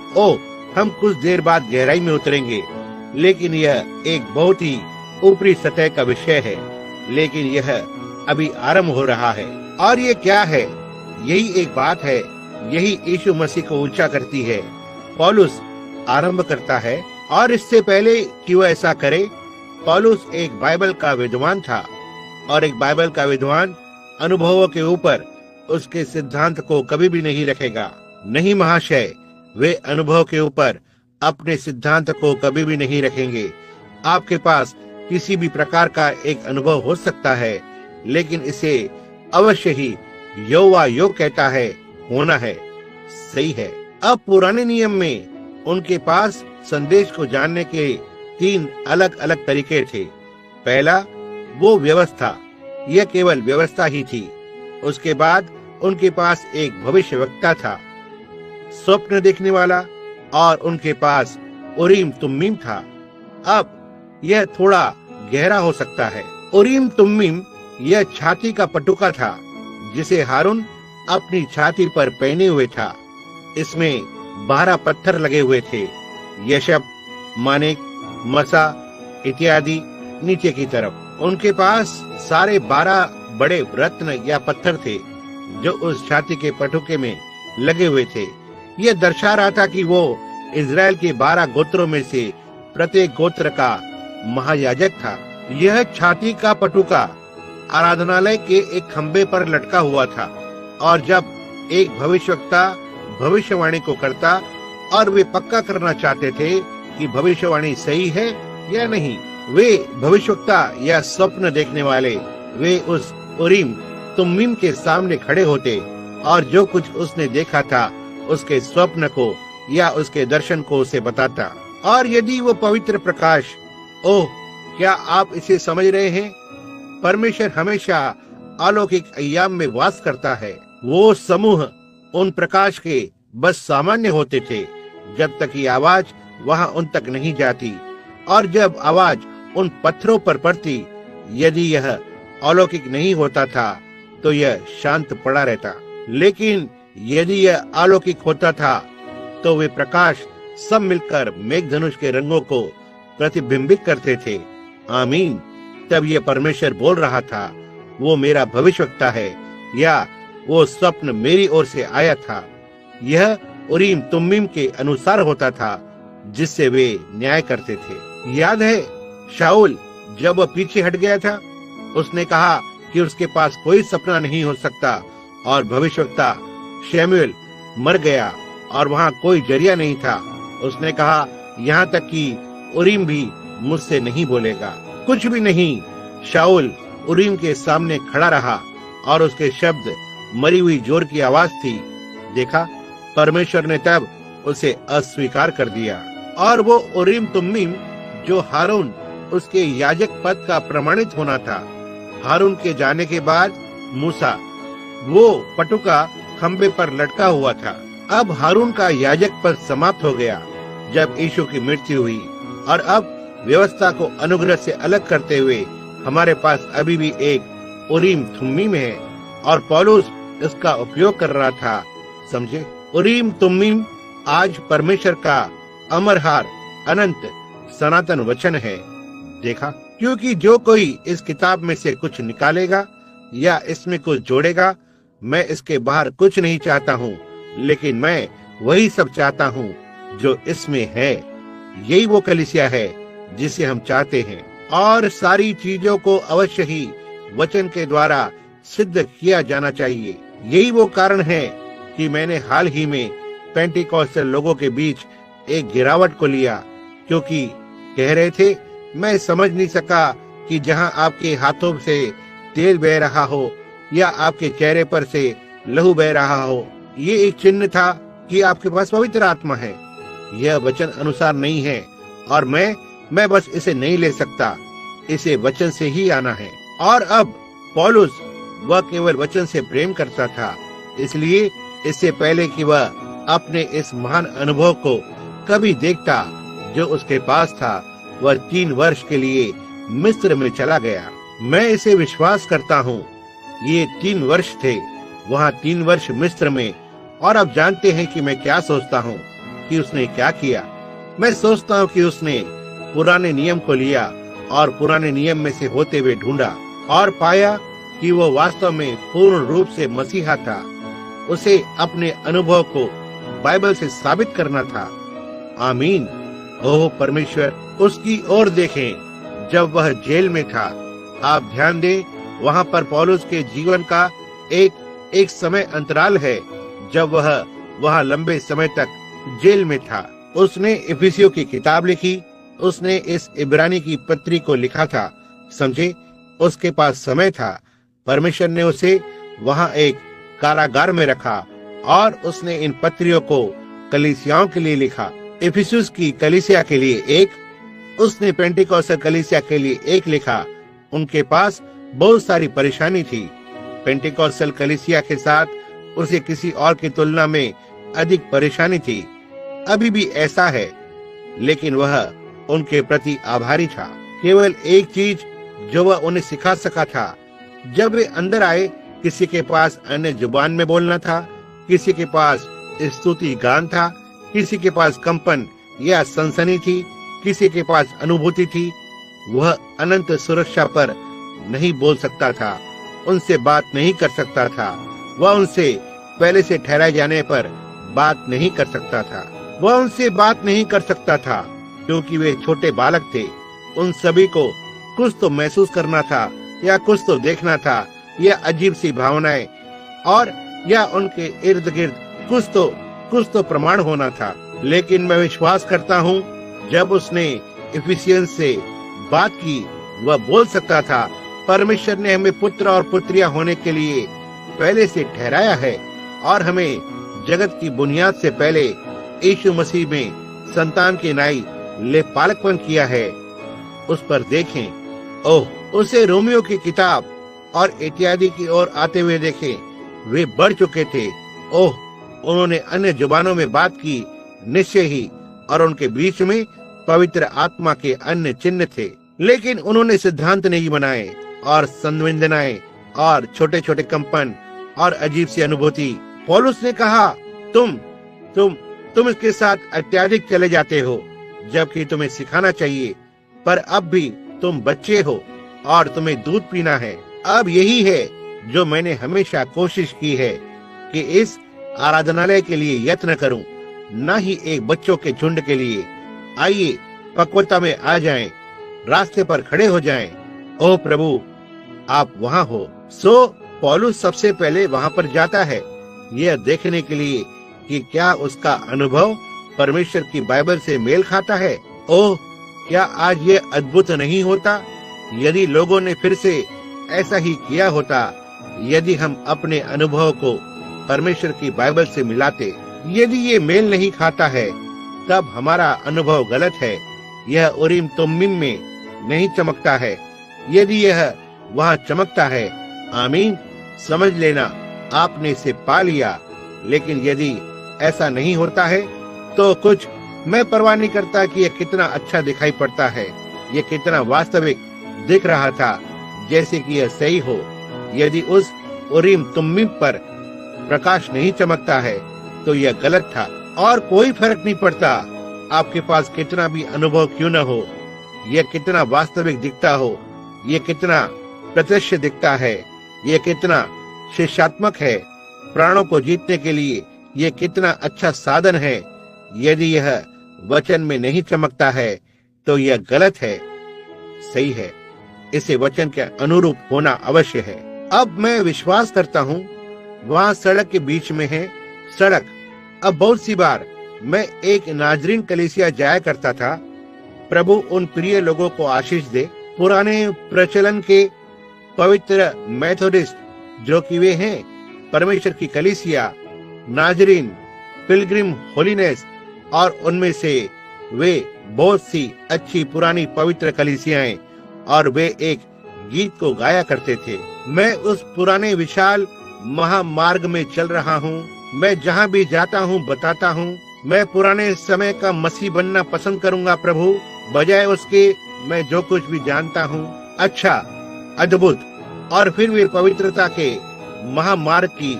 हम कुछ देर बाद गहराई में उतरेंगे। लेकिन यह एक बहुत ही ऊपरी सतह का विषय है, लेकिन यह अभी आरंभ हो रहा है। और ये क्या है? यही एक बात है, यही यीशु मसीह को ऊंचा करती है। पौलुस आरंभ करता है, और इससे पहले कि वह ऐसा करे, पौलुस एक बाइबल का विद्वान था, और एक बाइबल का विद्वान अनुभवों के ऊपर उसके सिद्धांत को कभी भी नहीं रखेगा। नहीं महाशय, वे अनुभव के ऊपर अपने सिद्धांत को कभी भी नहीं रखेंगे। आपके पास किसी भी प्रकार का एक अनुभव हो सकता है, लेकिन इसे अवश्य ही यहोवा यो कहता है होना है। सही है। अब पुराने नियम में उनके पास संदेश को जानने के 3 अलग अलग तरीके थे। पहला, वो व्यवस्था, यह केवल व्यवस्था ही थी। उसके बाद उनके पास एक भविष्यवक्ता था, स्वप्न देखने वाला, और उनके पास उरीम तुम्मीम था। अब यह थोड़ा गहरा हो सकता है। उरीम तुम्मीम यह छाती का पटुका था जिसे हारून अपनी छाती पर पहने हुए था। इसमें 12 पत्थर लगे हुए थे, यशब, मानिक, मसा इत्यादि नीचे की तरफ। उनके पास सारे 12 बड़े रत्न या पत्थर थे जो उस छाती के पटुके में लगे हुए थे। यह दर्शा रहा था कि वो इज़राइल के 12 गोत्रों में से प्रत्येक गोत्र का महायाजक था। यह छाती का पटुका आराधनालय के एक खंबे पर लटका हुआ था, और जब एक भविष्यवक्ता भविष्यवाणी को करता और वे पक्का करना चाहते थे कि भविष्यवाणी सही है या नहीं, वे भविष्यवक्ता या स्वप्न देखने वाले वे उस उरीम तुम्मीम के सामने खड़े होते और जो कुछ उसने देखा था उसके स्वप्न को या उसके दर्शन को उसे बताता। और यदि वो पवित्र प्रकाश, क्या आप इसे समझ रहे हैं? परमेश्वर हमेशा अलौकिक अय्याम में वास करता है। वो समूह उन प्रकाश के बस सामान्य होते थे जब तक ये आवाज वहां उन तक नहीं जाती, और जब आवाज उन पत्थरों पर पड़ती, यदि यह अलौकिक नहीं होता था तो यह शांत पड़ा रहता। लेकिन यदि यह अलौकिक होता था तो वे प्रकाश सब मिलकर मेघधनुष के रंगों को प्रतिबिंबित करते थे। आमीन। तब यह परमेश्वर बोल रहा था, वो मेरा भविष्यवक्ता है, या वो स्वप्न मेरी ओर से आया था। यह उरीम तुम्मीम के अनुसार होता था जिससे वे न्याय करते थे। याद है शाऊल जब वह पीछे हट गया था, उसने कहा कि उसके पास कोई सपना नहीं हो सकता, और भविष्यवक्ता शमूएल मर गया और वहाँ कोई जरिया नहीं था। उसने कहा यहाँ तक कि उरीम भी मुझसे नहीं बोलेगा। कुछ भी नहीं। शाऊल उरीम के सामने खड़ा रहा और उसके शब्द मरी हुई जोर की आवाज थी। देखा, परमेश्वर ने तब उसे अस्वीकार कर दिया, और वो उरीम तुम्मीम जो हारून उसके याजक पद का प्रमाणित होना था। हारून के जाने के बाद मूसा, वो पटुका खंबे पर लटका हुआ था। अब हारून का याजक पद समाप्त हो गया जब यीशु की मृत्यु हुई, और अब व्यवस्था को अनुग्रह से अलग करते हुए हमारे पास अभी भी एक उरीम तुम्मीम है, और पौलुस इसका उपयोग कर रहा था। समझे? उरीम तुम्मीम आज परमेश्वर का अमरहार अनंत सनातन वचन है। देखा, क्योंकि जो कोई इस किताब में से कुछ निकालेगा या इसमें कुछ जोड़ेगा, मैं इसके बाहर कुछ नहीं चाहता हूँ, लेकिन मैं वही सब चाहता हूँ जो इसमें है। यही वो कलीसिया है जिसे हम चाहते हैं, और सारी चीजों को अवश्य ही वचन के द्वारा सिद्ध किया जाना चाहिए। यही वो कारण है कि मैंने हाल ही में पेंटिकॉस्टल लोगों के बीच एक गिरावट को लिया, क्योंकि कह रहे थे, मैं समझ नहीं सका कि जहां आपके हाथों से तेल बह रहा हो या आपके चेहरे पर से लहू बह रहा हो, ये एक चिन्ह था कि आपके पास पवित्र आत्मा है। यह वचन अनुसार नहीं है, और मैं बस इसे नहीं ले सकता, इसे वचन से ही आना है। और अब पौलुस, वह केवल वचन से प्रेम करता था, इसलिए इससे पहले कि वह अपने इस महान अनुभव को कभी देखता जो उसके पास था, वह 3 वर्ष के लिए मिस्र में चला गया। मैं इसे विश्वास करता हूँ ये 3 वर्ष थे, वहाँ 3 वर्ष मिस्र में। और अब जानते हैं कि मैं क्या सोचता हूँ कि उसने क्या किया। मैं सोचता हूँ कि उसने पुराने नियम को लिया और पुराने नियम में से होते हुए ढूंढा और पाया कि वो वास्तव में पूर्ण रूप से मसीहा था। उसे अपने अनुभव को बाइबल से साबित करना था। आमीन। ओह परमेश्वर, उसकी ओर देखें जब वह जेल में था। आप ध्यान दें, वहाँ पर पौलुस के जीवन का एक समय अंतराल है जब वह वहाँ लंबे समय तक जेल में था। उसने इफिसियों की किताब लिखी, उसने इस इब्रानी की पत्री को लिखा था। समझे, उसके पास समय था। परमेश्वर ने उसे वहाँ एक कारागार में रखा और उसने इन पत्रियों को कलीसियाओं के लिए लिखा। इफिसुस की कलीसिया के लिए एक, उसने पेंटिकोस्टल कलीसिया के लिए एक लिखा। उनके पास बहुत सारी परेशानी थी। पेंटिकोस्टल कलीसिया के साथ उसे किसी और की तुलना में अधिक परेशानी थी। अभी भी ऐसा है, लेकिन वह उनके प्रति आभारी था। केवल एक चीज जो वह उन्हें सिखा सका था। जब वे अंदर आए, किसी के पास अन्य जुबान में बोलना था, किसी के पास स्तुति गान था, किसी के पास कंपन या सनसनी थी, किसी के पास अनुभूति थी। वह अनंत सुरक्षा पर नहीं बोल सकता था, उनसे बात नहीं कर सकता था। वह उनसे पहले से ठहराए जाने पर बात नहीं कर सकता था। वह उनसे बात नहीं कर सकता था क्योंकि वे छोटे बालक थे। उन सभी को कुछ तो महसूस करना था या कुछ तो देखना था, या अजीब सी भावनाएं और या उनके इर्द गिर्द कुछ तो प्रमाण होना था। लेकिन मैं विश्वास करता हूँ जब उसने इफिसियंस से बात की, वह बोल सकता था, परमेश्वर ने हमें पुत्र और पुत्रियां होने के लिए पहले से ठहराया है और हमें जगत की बुनियाद से पहले यीशु मसीह में संतान के नाई लेपालकपन किया है। उस पर देखें। ओह, उसे रोमियो की किताब और इत्यादि की ओर आते हुए देखें। वे बढ़ चुके थे। ओह, उन्होंने अन्य जुबानों में बात की, निश्चय ही, और उनके बीच में पवित्र आत्मा के अन्य चिन्ह थे। लेकिन उन्होंने सिद्धांत नहीं बनाए और संवेदनाएं और छोटे छोटे कंपन और अजीब सी अनुभूति। पौलुस ने कहा, तुम इसके साथ अत्यधिक चले जाते हो, जबकि तुम्हें सिखाना चाहिए, पर अब भी तुम बच्चे हो और तुम्हें दूध पीना है। अब यही है जो मैंने हमेशा कोशिश की है कि इस आराधनालय के लिए यत्न करूं, न ही एक बच्चों के झुंड के लिए। आइए पक्वता में आ जाएं, रास्ते पर खड़े हो जाएं। ओह प्रभु, आप वहां हो। सो पौलुस सबसे पहले वहां पर जाता है, यह देखने के लिए कि क्या उसका अनुभव परमेश्वर की बाइबल से मेल खाता है। ओह, क्या आज ये अद्भुत नहीं होता यदि लोगों ने फिर से ऐसा ही किया होता, यदि हम अपने अनुभव को परमेश्वर की बाइबल से मिलाते। यदि ये मेल नहीं खाता है, तब हमारा अनुभव गलत है। यह उरीम तुम्मीम में नहीं चमकता है। यदि यह वहाँ चमकता है, आमीन, समझ लेना आपने इसे पा लिया। लेकिन यदि ऐसा नहीं होता है तो कुछ मैं परवाह नहीं करता कि यह कितना अच्छा दिखाई पड़ता है, यह कितना वास्तविक दिख रहा था, जैसे कि यह सही हो। यदि उस उरीम तुम्मीम पर प्रकाश नहीं चमकता है तो यह गलत था। और कोई फर्क नहीं पड़ता आपके पास कितना भी अनुभव क्यों न हो, यह कितना वास्तविक दिखता हो, यह कितना प्रत्यक्ष दिखता है, यह कितना शिक्षात्मक है, प्राणों को जीतने के लिए यह कितना अच्छा साधन है। यदि यह वचन में नहीं चमकता है तो यह गलत है। सही है, इसे वचन के अनुरूप होना अवश्य है। अब मैं विश्वास करता हूँ वहाँ सड़क के बीच में है सड़क। अब बहुत सी बार मैं एक नाजरीन कलीसिया जाया करता था। प्रभु उन प्रिय लोगों को आशीष दे। पुराने प्रचलन के पवित्र मेथोडिस्ट जो कि वे हैं परमेश्वर की कलीसिया, नाजरीन, पिलग्रिम होलीनेस, और उनमें से वे बहुत सी अच्छी पुरानी पवित्र कलीसियाएं, और वे एक गीत को गाया करते थे। मैं उस पुराने विशाल महामार्ग में चल रहा हूँ, मैं जहाँ भी जाता हूँ बताता हूँ, मैं पुराने समय का मसीह बनना पसंद करूंगा प्रभु, बजाय उसके मैं जो कुछ भी जानता हूँ अच्छा, अद्भुत, और फिर वे पवित्रता के महामार्ग की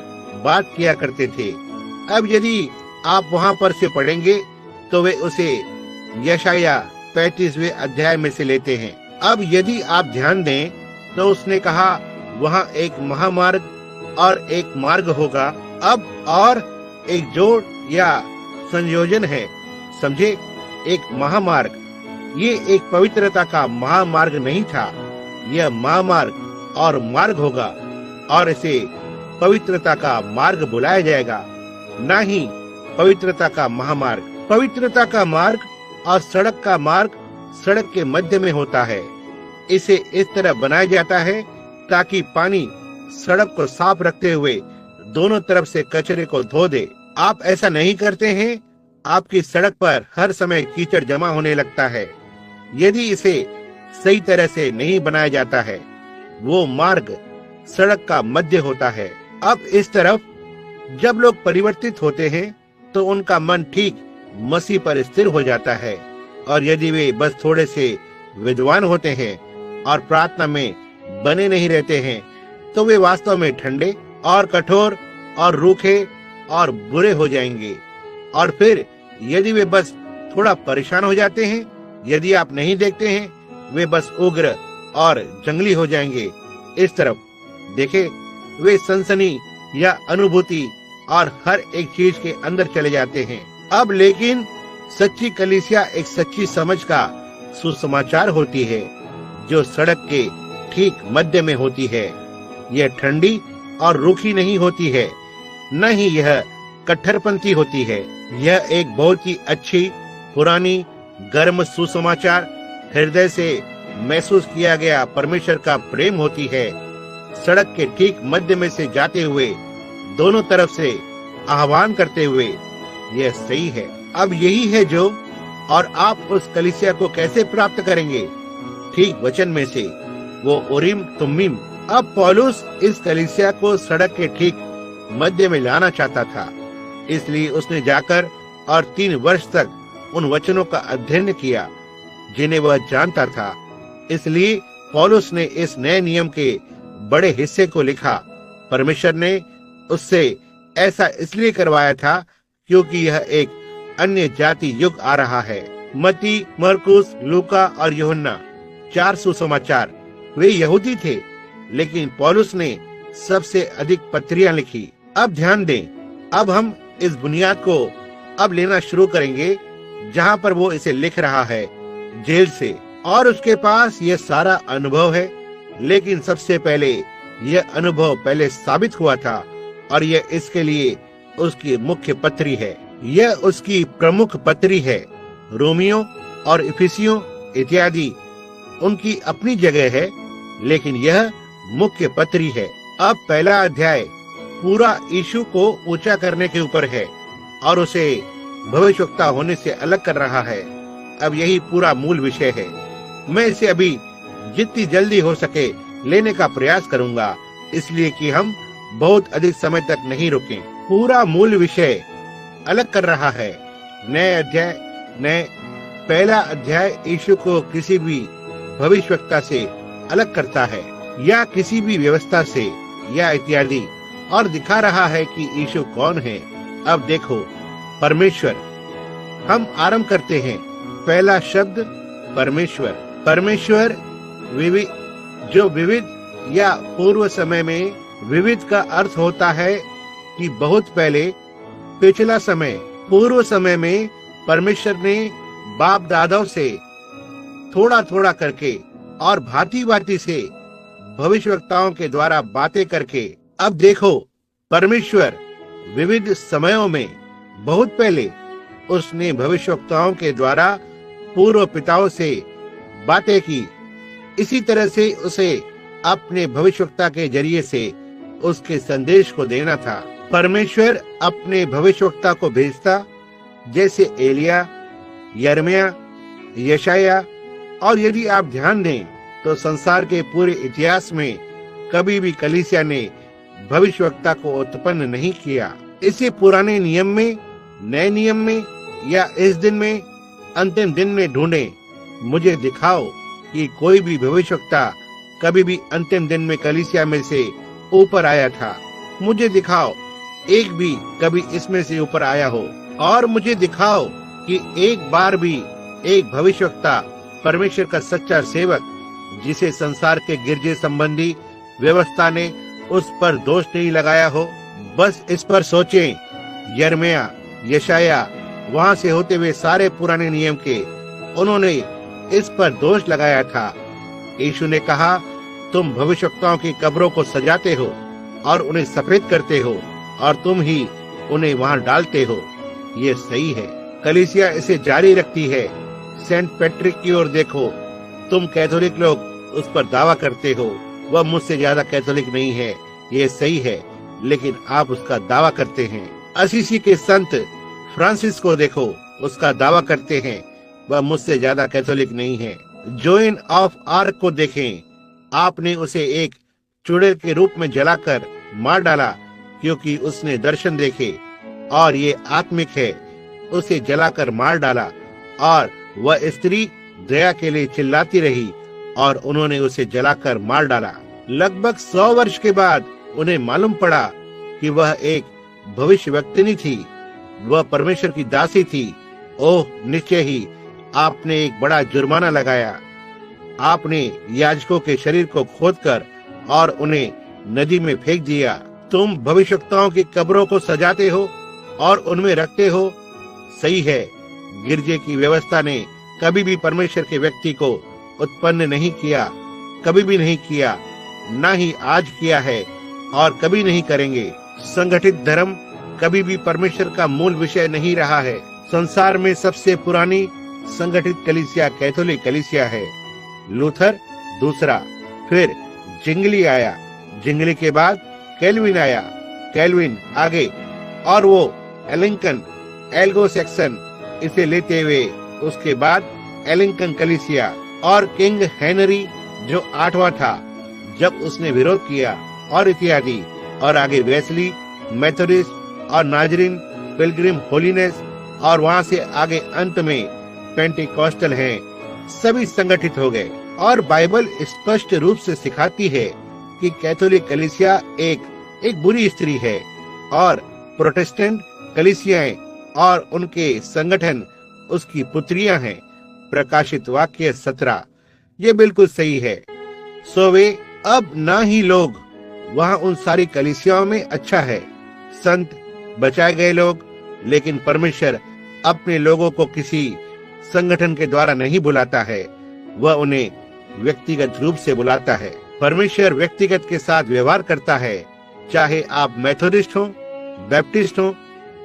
बात किया करते थे। अब यदि आप वहां पर से पढ़ेंगे तो वे उसे यशाया 35वें अध्याय में से लेते हैं। अब यदि आप ध्यान दें तो उसने कहा वहां एक महामार्ग और एक मार्ग होगा। अब और एक जोड़ या संयोजन है, समझे। एक महामार्ग, ये एक पवित्रता का महामार्ग नहीं था, यह महामार्ग और मार्ग होगा और इसे पवित्रता का मार्ग बुलाया जाएगा, ना ही पवित्रता का महामार्ग। पवित्रता का मार्ग और सड़क का मार्ग सड़क के मध्य में होता है। इसे इस तरह बनाया जाता है ताकि पानी सड़क को साफ रखते हुए दोनों तरफ से कचरे को धो दे। आप ऐसा नहीं करते हैं, आपकी सड़क पर हर समय कीचड़ जमा होने लगता है। यदि इसे सही तरह से नहीं बनाया जाता है, वो मार्ग सड़क का मध्य होता है। अब इस तरफ जब लोग परिवर्तित होते हैं तो उनका मन ठीक मसीह पर स्थिर हो जाता है, और यदि वे बस थोड़े से विद्वान होते हैं और प्रार्थना में बने नहीं रहते हैं तो वे वास्तव में ठंडे और कठोर और रूखे और बुरे हो जाएंगे। और फिर यदि वे बस थोड़ा परेशान हो जाते हैं, यदि आप नहीं देखते हैं, वे बस उग्र और जंगली हो जाएंगे। इस तरफ देखे, वे सनसनी या अनुभूति और हर एक चीज के अंदर चले जाते हैं। अब लेकिन सच्ची कलीसिया एक सच्ची समझ का सुसमाचार होती है जो सड़क के ठीक मध्य में होती है। यह ठंडी और रूखी नहीं होती है, न ही यह कट्टरपंथी होती है। यह एक बहुत ही अच्छी, पुरानी, गर्म सुसमाचार, हृदय से महसूस किया गया परमेश्वर का प्रेम होती है। सड़क के ठीक मध्य में से जाते हुए दोनों तरफ से आह्वान करते हुए, यह सही है। अब यही है जो, और आप उस कलीसिया को कैसे प्राप्त करेंगे? ठीक वचन में से, वो उरीम तुम्मीम। अब पौलुस इस कलीसिया को सड़क के ठीक मध्य में लाना चाहता था, इसलिए उसने जाकर और 3 वर्ष तक उन वचनों का अध्ययन किया जिन्हें वह जानता था। इसलिए पौलुस ने इस नए नियम के बड़े हिस्से को लिखा। परमेश्वर ने उससे ऐसा इसलिए करवाया था क्योंकि यह एक अन्य जाति युग आ रहा है। मत्ती, मरकुस, लूका और यूहन्ना 4 सुसमाचार, वे यहूदी थे, लेकिन पौलुस ने सबसे अधिक पत्रियां लिखी। अब ध्यान दें, अब हम इस बुनियाद को अब लेना शुरू करेंगे जहां पर वो इसे लिख रहा है, जेल से, और उसके पास यह सारा अनुभव है। लेकिन सबसे पहले यह अनुभव पहले साबित हुआ था और यह इसके लिए उसकी मुख्य पत्री है। यह उसकी प्रमुख पत्री है। रोमियो और इफिसियों इत्यादि उनकी अपनी जगह है, लेकिन यह मुख्य पत्री है। अब पहला अध्याय पूरा यीशु को ऊंचा करने के ऊपर है और उसे भविष्यवक्ता होने से अलग कर रहा है। अब यही पूरा मूल विषय है। मैं इसे अभी जितनी जल्दी हो सके लेने का प्रयास करूंगा, इसलिए कि हम बहुत अधिक समय तक नहीं रुकें। पूरा मूल विषय अलग कर रहा है। पहला अध्याय यीशु को किसी भी भविष्यवक्ता से अलग करता है या किसी भी व्यवस्था से या इत्यादि, और दिखा रहा है कि यीशु कौन है। अब देखो, परमेश्वर। हम आरंभ करते हैं। पहला शब्द परमेश्वर। परमेश्वर जो विविध या पूर्व समय में, विविध का अर्थ होता है कि बहुत पहले, पिछला समय। पूर्व समय में परमेश्वर ने बाप दादाओं से थोड़ा थोड़ा करके और भांति भांति से भविष्यवक्ताओं के द्वारा बातें करके। अब देखो, परमेश्वर विविध समयों में बहुत पहले उसने भविष्यवक्ताओं के द्वारा पूर्व पिताओं से बातें की। इसी तरह से उसे अपने भविष्यवक्ता के जरिए से उसके संदेश को देना था। परमेश्वर अपने भविष्यवक्ता को भेजता, जैसे एलिया, यर्मिया, यशाया। और यदि आप ध्यान दें तो संसार के पूरे इतिहास में कभी भी कलीसिया ने भविष्यवक्ता को उत्पन्न नहीं किया। इसे पुराने नियम में, नए नियम में या इस दिन में, अंतिम दिन में ढूंढें। मुझे दिखाओ कि कोई भी भविष्यवक्ता कभी भी अंतिम दिन में कलीसिया में से ऊपर आया था। मुझे दिखाओ एक भी कभी इसमें से ऊपर आया हो, और मुझे दिखाओ कि एक बार भी एक भविष्यवक्ता, परमेश्वर का सच्चा सेवक, जिसे संसार के गिरजे संबंधी व्यवस्था ने उस पर दोष नहीं लगाया हो। बस इस पर सोचें। यिर्मयाह, यशायाह, वहां से होते हुए सारे पुराने नियम के, उन्होंने इस पर दोष लगाया था। यीशु ने कहा, तुम भविष्यवक्ताओं की कब्रों को सजाते हो और उन्हें सफेद करते हो, और तुम ही उन्हें वहां डालते हो। ये सही है। कलीसिया इसे जारी रखती है। सेंट पैट्रिक की ओर देखो। तुम कैथोलिक लोग उस पर दावा करते हो, वह मुझसे ज्यादा कैथोलिक नहीं है। ये सही है, लेकिन आप उसका दावा करते हैं। असीसी के संत फ्रांसिस को देखो, उसका दावा करते हैं, वह मुझसे ज्यादा कैथोलिक नहीं है। जोइन ऑफ आर्क को देखें, आपने उसे एक चुड़ैल के रूप में जलाकर मार डाला क्योंकि उसने दर्शन देखे, और ये आत्मिक है। उसे जलाकर मार डाला, और वह स्त्री दया के लिए चिल्लाती रही, और उन्होंने उसे जलाकर मार डाला। लगभग 100 वर्ष के बाद उन्हें मालूम पड़ा कि वह एक भविष्यवक्तिनी थी, वह परमेश्वर की दासी थी। ओह, निश्चय ही आपने एक बड़ा जुर्माना लगाया। आपने याजकों के शरीर को खोदकर और उन्हें नदी में फेंक दिया। तुम भविष्यवक्ताओं की कब्रों को सजाते हो और उनमें रखते हो। सही है, गिरजे की व्यवस्था ने कभी भी परमेश्वर के व्यक्ति को उत्पन्न नहीं किया, कभी भी नहीं किया, ना ही आज किया है और कभी नहीं करेंगे। संगठित धर्म कभी भी परमेश्वर का मूल विषय नहीं रहा है। संसार में सबसे पुरानी संगठित कलीसिया कैथोलिक कलीसिया है। लूथर दूसरा, फिर जिंगली आया, जिंगली के बाद कैल्विन आया, कैल्विन आगे, और वो एलिंकन, एल्गो सेक्शन इसे लेते हुए उसके बाद एलिंकन कलीसिया, और किंग हेनरी जो 8वां था जब उसने विरोध किया, और इत्यादि, और आगे वेस्ली, मेथोडिस्ट और नाजरीन, पिलग्रिम होलीनेस, और वहां से आगे अंत में पेंटिकॉस्टल हैं। सभी संगठित हो गए। और बाइबल स्पष्ट रूप से सिखाती है कि कैथोलिक कलीसिया एक बुरी स्त्री है, और प्रोटेस्टेंट कलीसियाएं और उनके संगठन उसकी पुत्रियां हैं। प्रकाशित वाक्य 17। ये बिल्कुल सही है। सो वे अब ना ही लोग वहां उन सारी कलीसियाओं में अच्छा है, संत, बचाए गए लोग, लेकिन परमेश्वर अपने लोगों को किसी संगठन के द्वारा नहीं बुलाता है, वह उन्हें व्यक्तिगत रूप से बुलाता है। परमेश्वर व्यक्तिगत के साथ व्यवहार करता है, चाहे आप मेथोडिस्ट हो, बैप्टिस्ट हो,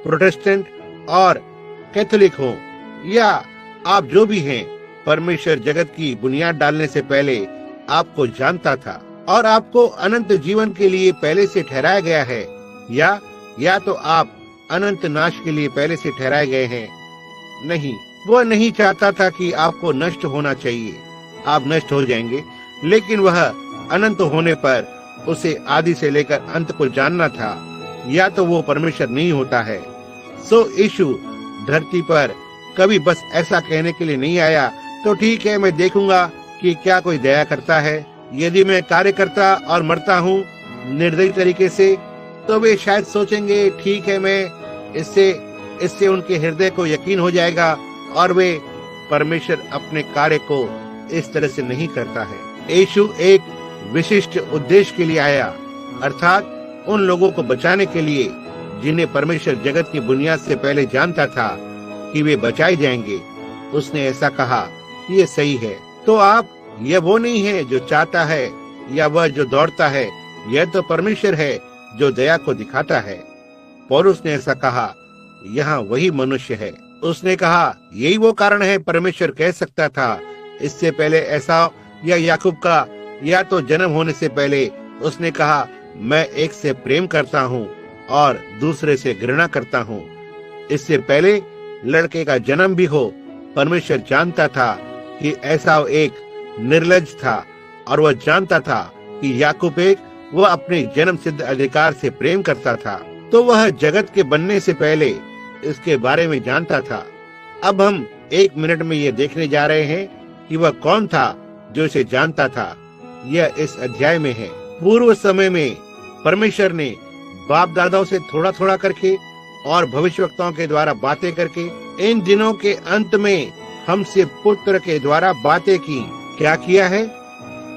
प्रोटेस्टेंट और कैथोलिक हो, या आप जो भी हैं। परमेश्वर जगत की बुनियाद डालने से पहले आपको जानता था, और आपको अनंत जीवन के लिए पहले से ठहराया गया है, या तो आप अनंत नाश के लिए पहले से ठहराए गए हैं। नहीं, वह नहीं चाहता था कि आपको नष्ट होना चाहिए। आप नष्ट हो जाएंगे, लेकिन वह अनंत होने पर उसे आदि से लेकर अंत को जानना था, या तो वो परमेश्वर नहीं होता है। सो यीशु धरती पर कभी बस ऐसा कहने के लिए नहीं आया, तो ठीक है, मैं देखूंगा कि क्या कोई दया करता है। यदि मैं कार्य करता और मरता हूँ निर्दयी तरीके से, तो वे शायद सोचेंगे ठीक है, मैं इससे उनके हृदय को यकीन हो जाएगा, और वे परमेश्वर अपने कार्य को इस तरह से नहीं करता है। यीशु एक विशिष्ट उद्देश्य के लिए आया, अर्थात उन लोगों को बचाने के लिए जिन्हें परमेश्वर जगत की बुनियाद से पहले जानता था कि वे बचाए जाएंगे। उसने ऐसा कहा, ये सही है। तो आप, यह वो नहीं है जो चाहता है या वह जो दौड़ता है, यह तो परमेश्वर है जो दया को दिखाता है। पौलुस ने ऐसा कहा, यहाँ वही मनुष्य है। उसने कहा, यही वो कारण है परमेश्वर कह सकता था इससे पहले एसाव या याकूब का या तो जन्म होने से पहले उसने कहा, मैं एक से प्रेम करता हूँ और दूसरे से घृणा करता हूँ। इससे पहले लड़के का जन्म भी हो, परमेश्वर जानता था कि एसाव एक निर्लज था, और वह जानता था कि याकूब वह अपने जन्म सिद्ध अधिकार से प्रेम करता था। तो वह जगत के बनने से पहले इसके बारे में जानता था। अब हम 1 मिनट में ये देखने जा रहे हैं कि वह कौन था जो इसे जानता था। यह इस अध्याय में है। पूर्व समय में परमेश्वर ने बाप दादाओं से थोड़ा थोड़ा करके और भविष्यवक्ताओं के द्वारा बातें करके इन दिनों के अंत में हमसे पुत्र के द्वारा बातें की। क्या किया है?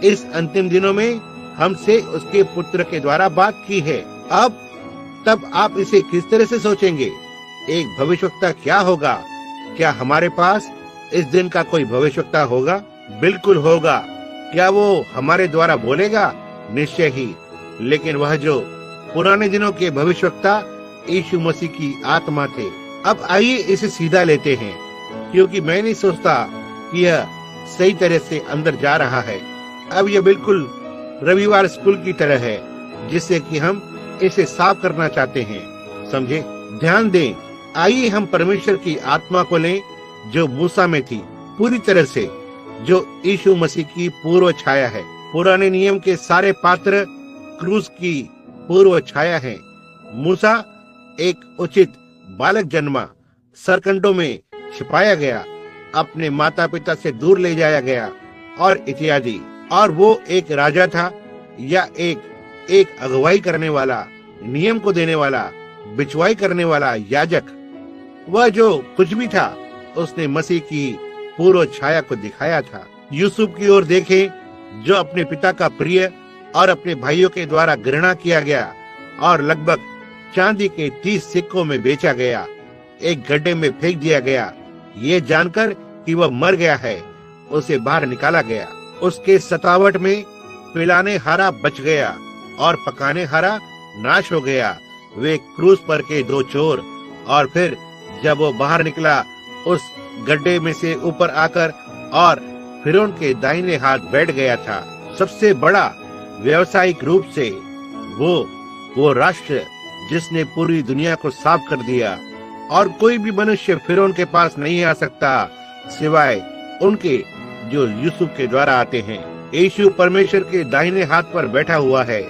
इस अंतिम दिनों में हमसे उसके पुत्र के द्वारा बात की है। अब तब आप इसे किस तरह से सोचेंगे? एक भविष्यवक्ता क्या होगा? क्या हमारे पास इस दिन का कोई भविष्यवक्ता होगा? बिल्कुल होगा। क्या वो हमारे द्वारा बोलेगा? निश्चय ही। लेकिन वह जो पुराने दिनों के भविष्यवक्ता यीशु मसीह की आत्मा थे। अब आइए इसे सीधा लेते हैं, क्योंकि मैं नहीं सोचता कि यह सही तरह से अंदर जा रहा है। अब यह बिल्कुल रविवार स्कूल की तरह है, जिससे कि हम इसे साफ करना चाहते हैं। समझे? ध्यान दें। आइए हम परमेश्वर की आत्मा को लें, जो मूसा में थी, पूरी तरह से, जो यीशु मसीह की पूर्व छाया है। पुराने नियम के सारे पात्र क्रूस की पूर्व छाया है। मूसा एक उचित बालक जन्मा, सरकंडों में छिपाया गया, अपने माता पिता से दूर ले जाया गया और इत्यादि। और वो एक राजा था या एक अगुवाई करने वाला, नियम को देने वाला, बिचवाई करने वाला याजक। वह जो कुछ भी था, उसने मसीह की पूर्व छाया को दिखाया था। यूसुफ की ओर देखें, जो अपने पिता का प्रिय और अपने भाइयों के द्वारा घृणा किया गया और लगभग चांदी के 30 सिक्कों में बेचा गया, एक गड्ढे में फेंक दिया गया। ये जानकर कि वह मर गया है, उसे बाहर निकाला गया। उसके सतावट में पिलाने हारा बच गया और पकाने हारा नाश हो गया। वे क्रूस पर के दो चोर। और फिर जब वो बाहर निकला, उस गड्ढे में से ऊपर आकर और फिरौन के दाहिने हाथ बैठ गया था। सबसे बड़ा व्यवसायिक रूप से वो राष्ट्र जिसने पूरी दुनिया को साफ कर दिया। और कोई भी मनुष्य फिरौन के पास नहीं आ सकता सिवाय उनके जो यूसुफ के द्वारा आते हैं। यीशु परमेश्वर के दाहिने हाथ पर बैठा हुआ है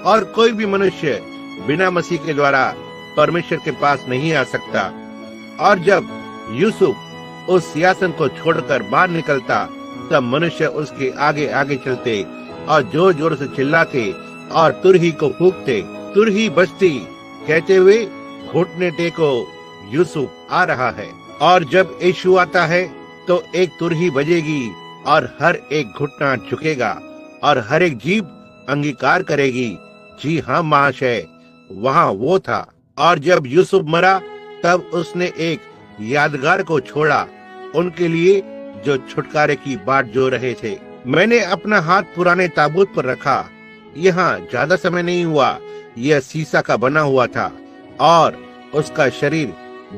और कोई भी मनुष्य बिना मसीह के द्वारा परमेश्वर के पास नहीं आ सकता। और जब यूसुफ उस सिंहासन को छोड़कर बाहर निकलता, तब मनुष्य उसके आगे आगे चलते और जोर जोर से चिल्लाते और तुरही को फूंकते। तुरही बजती, कहते हुए, घुटने टेको, यूसुफ आ रहा है। और जब यीशु आता है तो एक तुरही बजेगी और हर एक घुटना झुकेगा और हर एक जीभ अंगीकार करेगी, जी हाँ महाशय, वहाँ वो था। और जब यूसुफ मरा, तब उसने एक यादगार को छोड़ा उनके लिए जो छुटकारे की बाट जो रहे थे। मैंने अपना हाथ पुराने ताबूत पर रखा। यहाँ ज्यादा समय नहीं हुआ। यह शीशा का बना हुआ था और उसका शरीर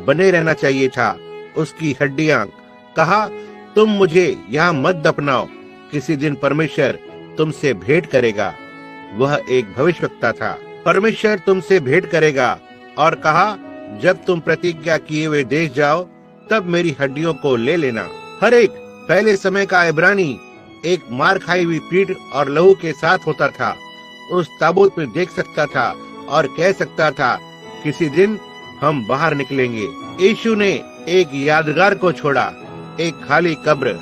बने रहना चाहिए था। उसकी हड्डियां। कहा, तुम मुझे यहाँ मत दफनाओ, किसी दिन परमेश्वर तुमसे भेंट करेगा। वह एक भविष्यवक्ता था। परमेश्वर तुमसे भेंट करेगा। और कहा, जब तुम प्रतिज्ञा किए हुए देश जाओ, तब मेरी हड्डियों को ले लेना। हर एक पहले समय का इब्रानी एक मार खाई हुई पीठ और लहू के साथ होता था। उस ताबूत में देख सकता था और कह सकता था, किसी दिन हम बाहर निकलेंगे। यीशु ने एक यादगार को छोड़ा, एक खाली कब्र।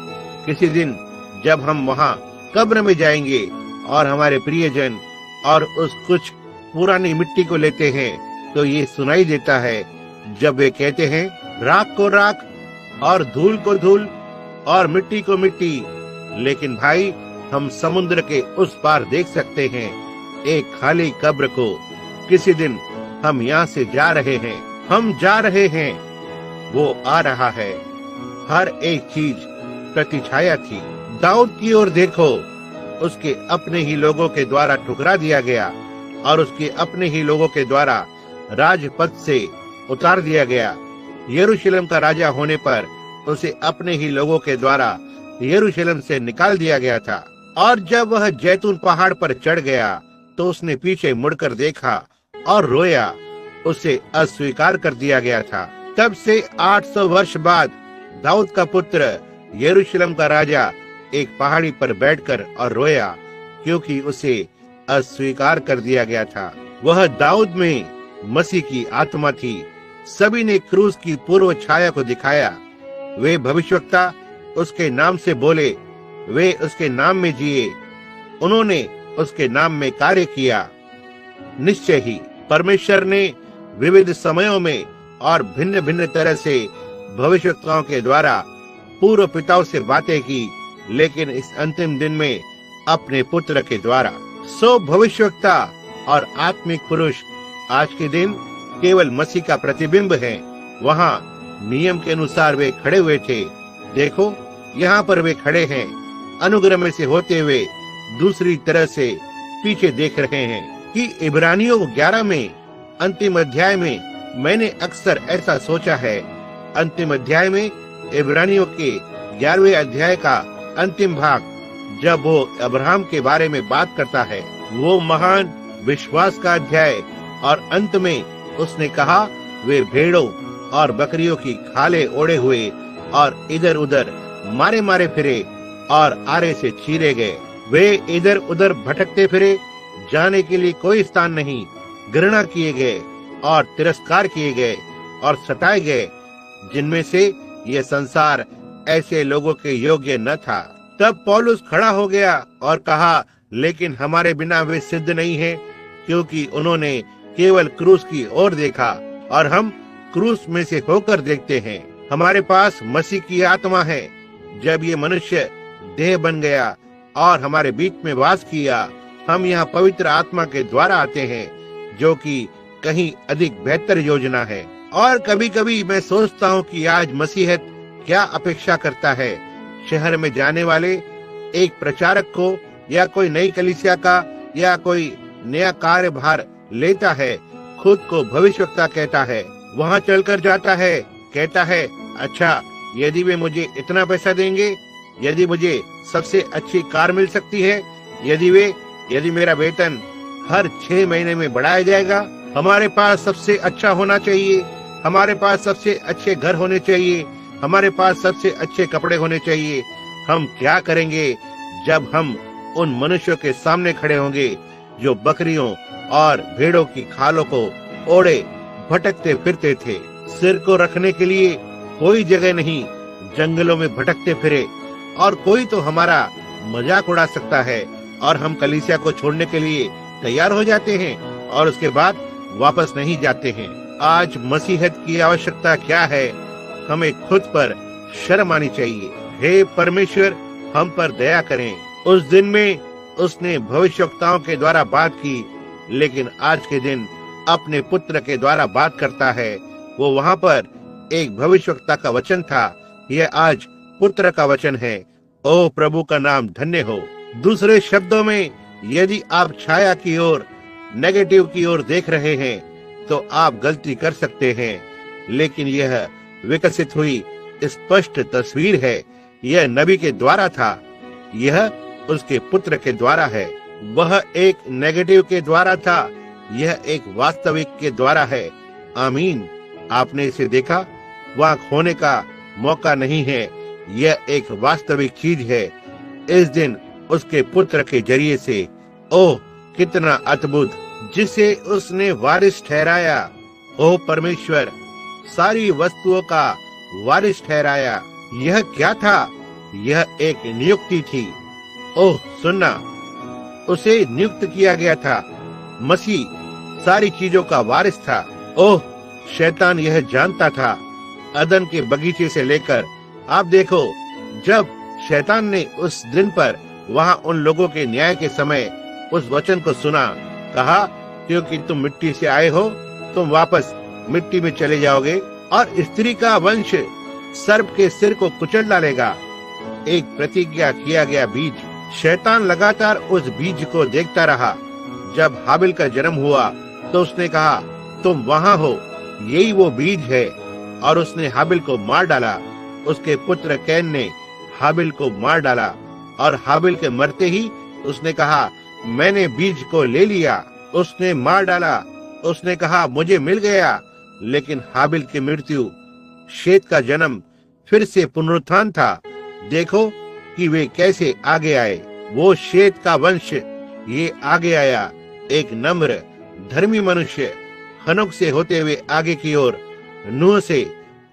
किसी दिन जब हम वहाँ कब्र में जाएंगे और हमारे प्रियजन और उस कुछ पुरानी मिट्टी को लेते हैं, तो ये सुनाई देता है जब वे कहते हैं, राख को राख और धूल को धूल और मिट्टी को मिट्टी। लेकिन भाई, हम समुद्र के उस पार देख सकते हैं एक खाली कब्र को। किसी दिन हम यहाँ से जा रहे हैं, हम जा रहे हैं, वो आ रहा है। हर एक चीज प्रतिछाया थी। दाऊद की ओर देखो, उसके अपने ही लोगों के द्वारा ठुकरा दिया गया और उसके अपने ही लोगों के द्वारा राजपद से उतार दिया गया। यरूशलेम का राजा होने पर उसे अपने ही लोगों के द्वारा यरूशलेम से निकाल दिया गया था। और जब वह जैतून पहाड़ पर चढ़ गया, तो उसने पीछे मुड़कर देखा और रोया। उसे अस्वीकार कर दिया गया था। तब से 800 वर्ष बाद दाऊद का पुत्र यरूशलेम का राजा एक पहाड़ी पर बैठकर और रोया, क्योंकि उसे अस्वीकार कर दिया गया था। वह दाऊद में मसीह की आत्मा थी। सभी ने क्रूस की पूर्व छाया को दिखाया। वे भविष्यवक्ता उसके नाम से बोले, वे उसके नाम में जिए। उन्होंने उसके नाम में कार्य किया। निश्चय ही परमेश्वर ने विविध समयों में और भिन्न भिन्न तरह से भविष्यवक्ताओं के द्वारा पूर्व पिताओं से बातें की, लेकिन इस अंतिम दिन में अपने पुत्र के द्वारा। सो भविष्यवक्ता और आत्मिक पुरुष आज के दिन केवल मसीह का प्रतिबिंब है। वहाँ नियम के अनुसार वे खड़े हुए थे। देखो, यहाँ पर वे खड़े हैं, अनुग्रह में से होते हुए दूसरी तरह से पीछे देख रहे हैं। कि इब्रानियों 11 में अंतिम अध्याय में मैंने अक्सर ऐसा सोचा है। अंतिम अध्याय में इब्रानियों के 11वें अध्याय का अंतिम भाग, जब वो अब्राहम के बारे में बात करता है, वो महान विश्वास का अध्याय, और अंत में उसने कहा वे भेड़ों और बकरियों की खाले ओढ़े हुए और इधर उधर मारे मारे फिरे और आरे से चीरे गए। वे इधर उधर भटकते फिरे, जाने के लिए कोई स्थान नहीं, घृणा किए गए और तिरस्कार किए गए और सताए गए, जिनमें से यह संसार ऐसे लोगों के योग्य न था। तब पौलुस खड़ा हो गया और कहा, लेकिन हमारे बिना वे सिद्ध नहीं है, क्योंकि उन्होंने केवल क्रूस की ओर देखा और हम क्रूस में से होकर देखते हैं। हमारे पास मसीह की आत्मा है। जब ये मनुष्य देह बन गया और हमारे बीच में वास किया, हम यहाँ पवित्र आत्मा के द्वारा आते हैं, जो कि कहीं अधिक बेहतर योजना है। और कभी कभी मैं सोचता हूँ कि आज मसीहत क्या अपेक्षा करता है। शहर में जाने वाले एक प्रचारक को या कोई नई कलीसिया का या कोई नया कार्यभार लेता है, खुद को भविष्यवक्ता कहता है, वहाँ चलकर जाता है, कहता है, अच्छा यदि वे मुझे इतना पैसा देंगे, यदि मुझे सबसे अच्छी कार मिल सकती है, यदि मेरा वेतन हर 6 महीने में बढ़ाया जाएगा, हमारे पास सबसे अच्छा होना चाहिए, हमारे पास सबसे अच्छे घर होने चाहिए, हमारे पास सबसे अच्छे कपड़े होने चाहिए। हम क्या करेंगे जब हम उन मनुष्यों के सामने खड़े होंगे जो बकरियों और भेड़ों की खालों को ओढ़े भटकते फिरते थे। सिर को रखने के लिए कोई जगह नहीं, जंगलों में भटकते फिरे, और कोई तो हमारा मजाक उड़ा सकता है और हम कलीसिया को छोड़ने के लिए तैयार हो जाते हैं और उसके बाद वापस नहीं जाते हैं। आज मसीहत की आवश्यकता क्या है? हमें खुद पर शर्म आनी चाहिए। हे परमेश्वर, हम पर दया करें। उस दिन में उसने भविष्यवक्ताओं के द्वारा बात की, लेकिन आज के दिन अपने पुत्र के द्वारा बात करता है। वो वहाँ पर एक भविष्यवक्ता का वचन था, यह आज पुत्र का वचन है। ओ प्रभु का नाम धन्य हो। दूसरे शब्दों में, यदि आप छाया की ओर, नेगेटिव की ओर देख रहे हैं तो आप गलती कर सकते हैं, लेकिन यह विकसित हुई स्पष्ट तस्वीर है। यह नबी के द्वारा था, यह उसके पुत्र के द्वारा है। वह एक नेगेटिव के द्वारा था, यह एक वास्तविक के द्वारा है। आमीन। आपने इसे देखा? वहाँ खोने का मौका नहीं है, यह एक वास्तविक चीज है। इस दिन उसके पुत्र के जरिए से, ओह कितना अद्भुत, जिसे उसने वारिस ठहराया। ओह परमेश्वर, सारी वस्तुओं का वारिस ठहराया। यह क्या था? यह एक नियुक्ति थी। ओह सुनना, उसे नियुक्त किया गया था। मसीह सारी चीजों का वारिस था। ओह शैतान यह जानता था, अदन के बगीचे से लेकर। आप देखो, जब शैतान ने उस दिन पर वहाँ उन लोगों के न्याय के समय उस वचन को सुना, कहा, क्योंकि तुम मिट्टी से आए हो, तुम वापस मिट्टी में चले जाओगे, और स्त्री का वंश सर्प के सिर को कुचल डालेगा। एक प्रतिज्ञा किया गया बीज। शैतान लगातार उस बीज को देखता रहा। जब हाबिल का जन्म हुआ तो उसने कहा, तुम वहाँ हो, यही वो बीज है, और उसने हाबिल को मार डाला। उसके पुत्र कैन ने हाबिल को मार डाला, और हाबिल के मरते ही उसने कहा, मैंने बीज को ले लिया। उसने मार डाला, उसने कहा, मुझे मिल गया। लेकिन हाबिल की मृत्यु, शेत का जन्म, फिर से पुनरुत्थान था। देखो कि वे कैसे आगे आए। वो शेत का वंश ये आगे आया, एक नम्र धर्मी मनुष्य, हनोक से होते हुए आगे की ओर, नूह से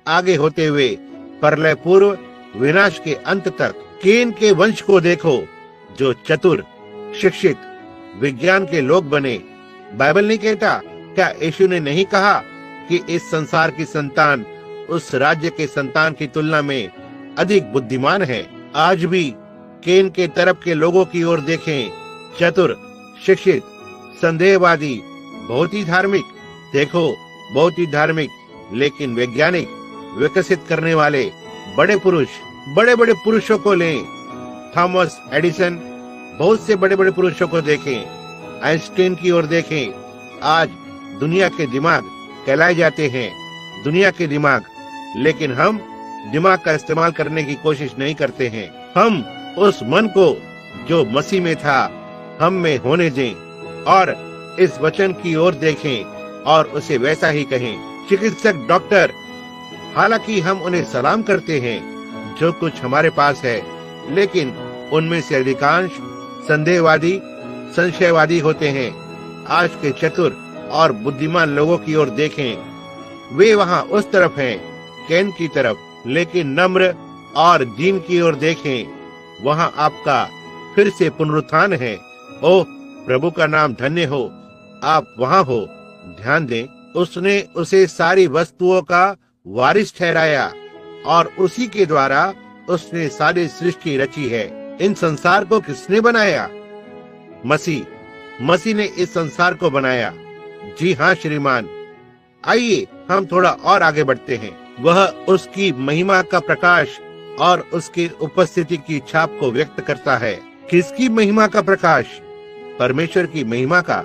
आगे होते हुए प्रलय पूर्व विनाश के अंत तक। केन के वंश को देखो, जो चतुर, शिक्षित, विज्ञान के लोग बने। बाइबल नहीं कहता, क्या यीशु ने नहीं कहा कि इस संसार की संतान उस राज्य के संतान की तुलना में अधिक बुद्धिमान है? आज भी केन के तरफ के लोगों की ओर देखें, चतुर, शिक्षित, संदेहवादी, बहुत ही धार्मिक, देखो बहुत ही धार्मिक, लेकिन वैज्ञानिक, विकसित करने वाले बड़े पुरुष, बड़े बड़े पुरुषों को लें, थॉमस एडिसन, बहुत से बड़े बड़े पुरुषों को देखें, आइंस्टीन की ओर देखें। आज दुनिया के दिमाग कहलाए जाते हैं, दुनिया के दिमाग, लेकिन हम दिमाग का इस्तेमाल करने की कोशिश नहीं करते हैं। हम उस मन को जो मसीह में था हम में होने दें और इस वचन की ओर देखें और उसे वैसा ही कहें। चिकित्सक, डॉक्टर, हालांकि हम उन्हें सलाम करते हैं जो कुछ हमारे पास है, लेकिन उनमें से अधिकांश संदेहवादी, संशयवादी होते हैं। आज के चतुर और बुद्धिमान लोगों की ओर देखें, वे वहां उस तरफ हैं, कैन की तरफ, लेकिन नम्र और दीन की ओर देखें, वहां आपका फिर से पुनरुत्थान है। ओह, प्रभु का नाम धन्य हो, आप वहां हो। ध्यान दें, उसने उसे सारी वस्तुओं का वारिस ठहराया और उसी के द्वारा उसने सारी सृष्टि रची है। इन संसार को किसने बनाया? मसीह। मसीह ने इस संसार को बनाया। जी हाँ श्रीमान। आइए हम थोड़ा और आगे बढ़ते हैं। वह उसकी महिमा का प्रकाश और उसकी उपस्थिति की छाप को व्यक्त करता है। किसकी महिमा का प्रकाश? परमेश्वर की महिमा का।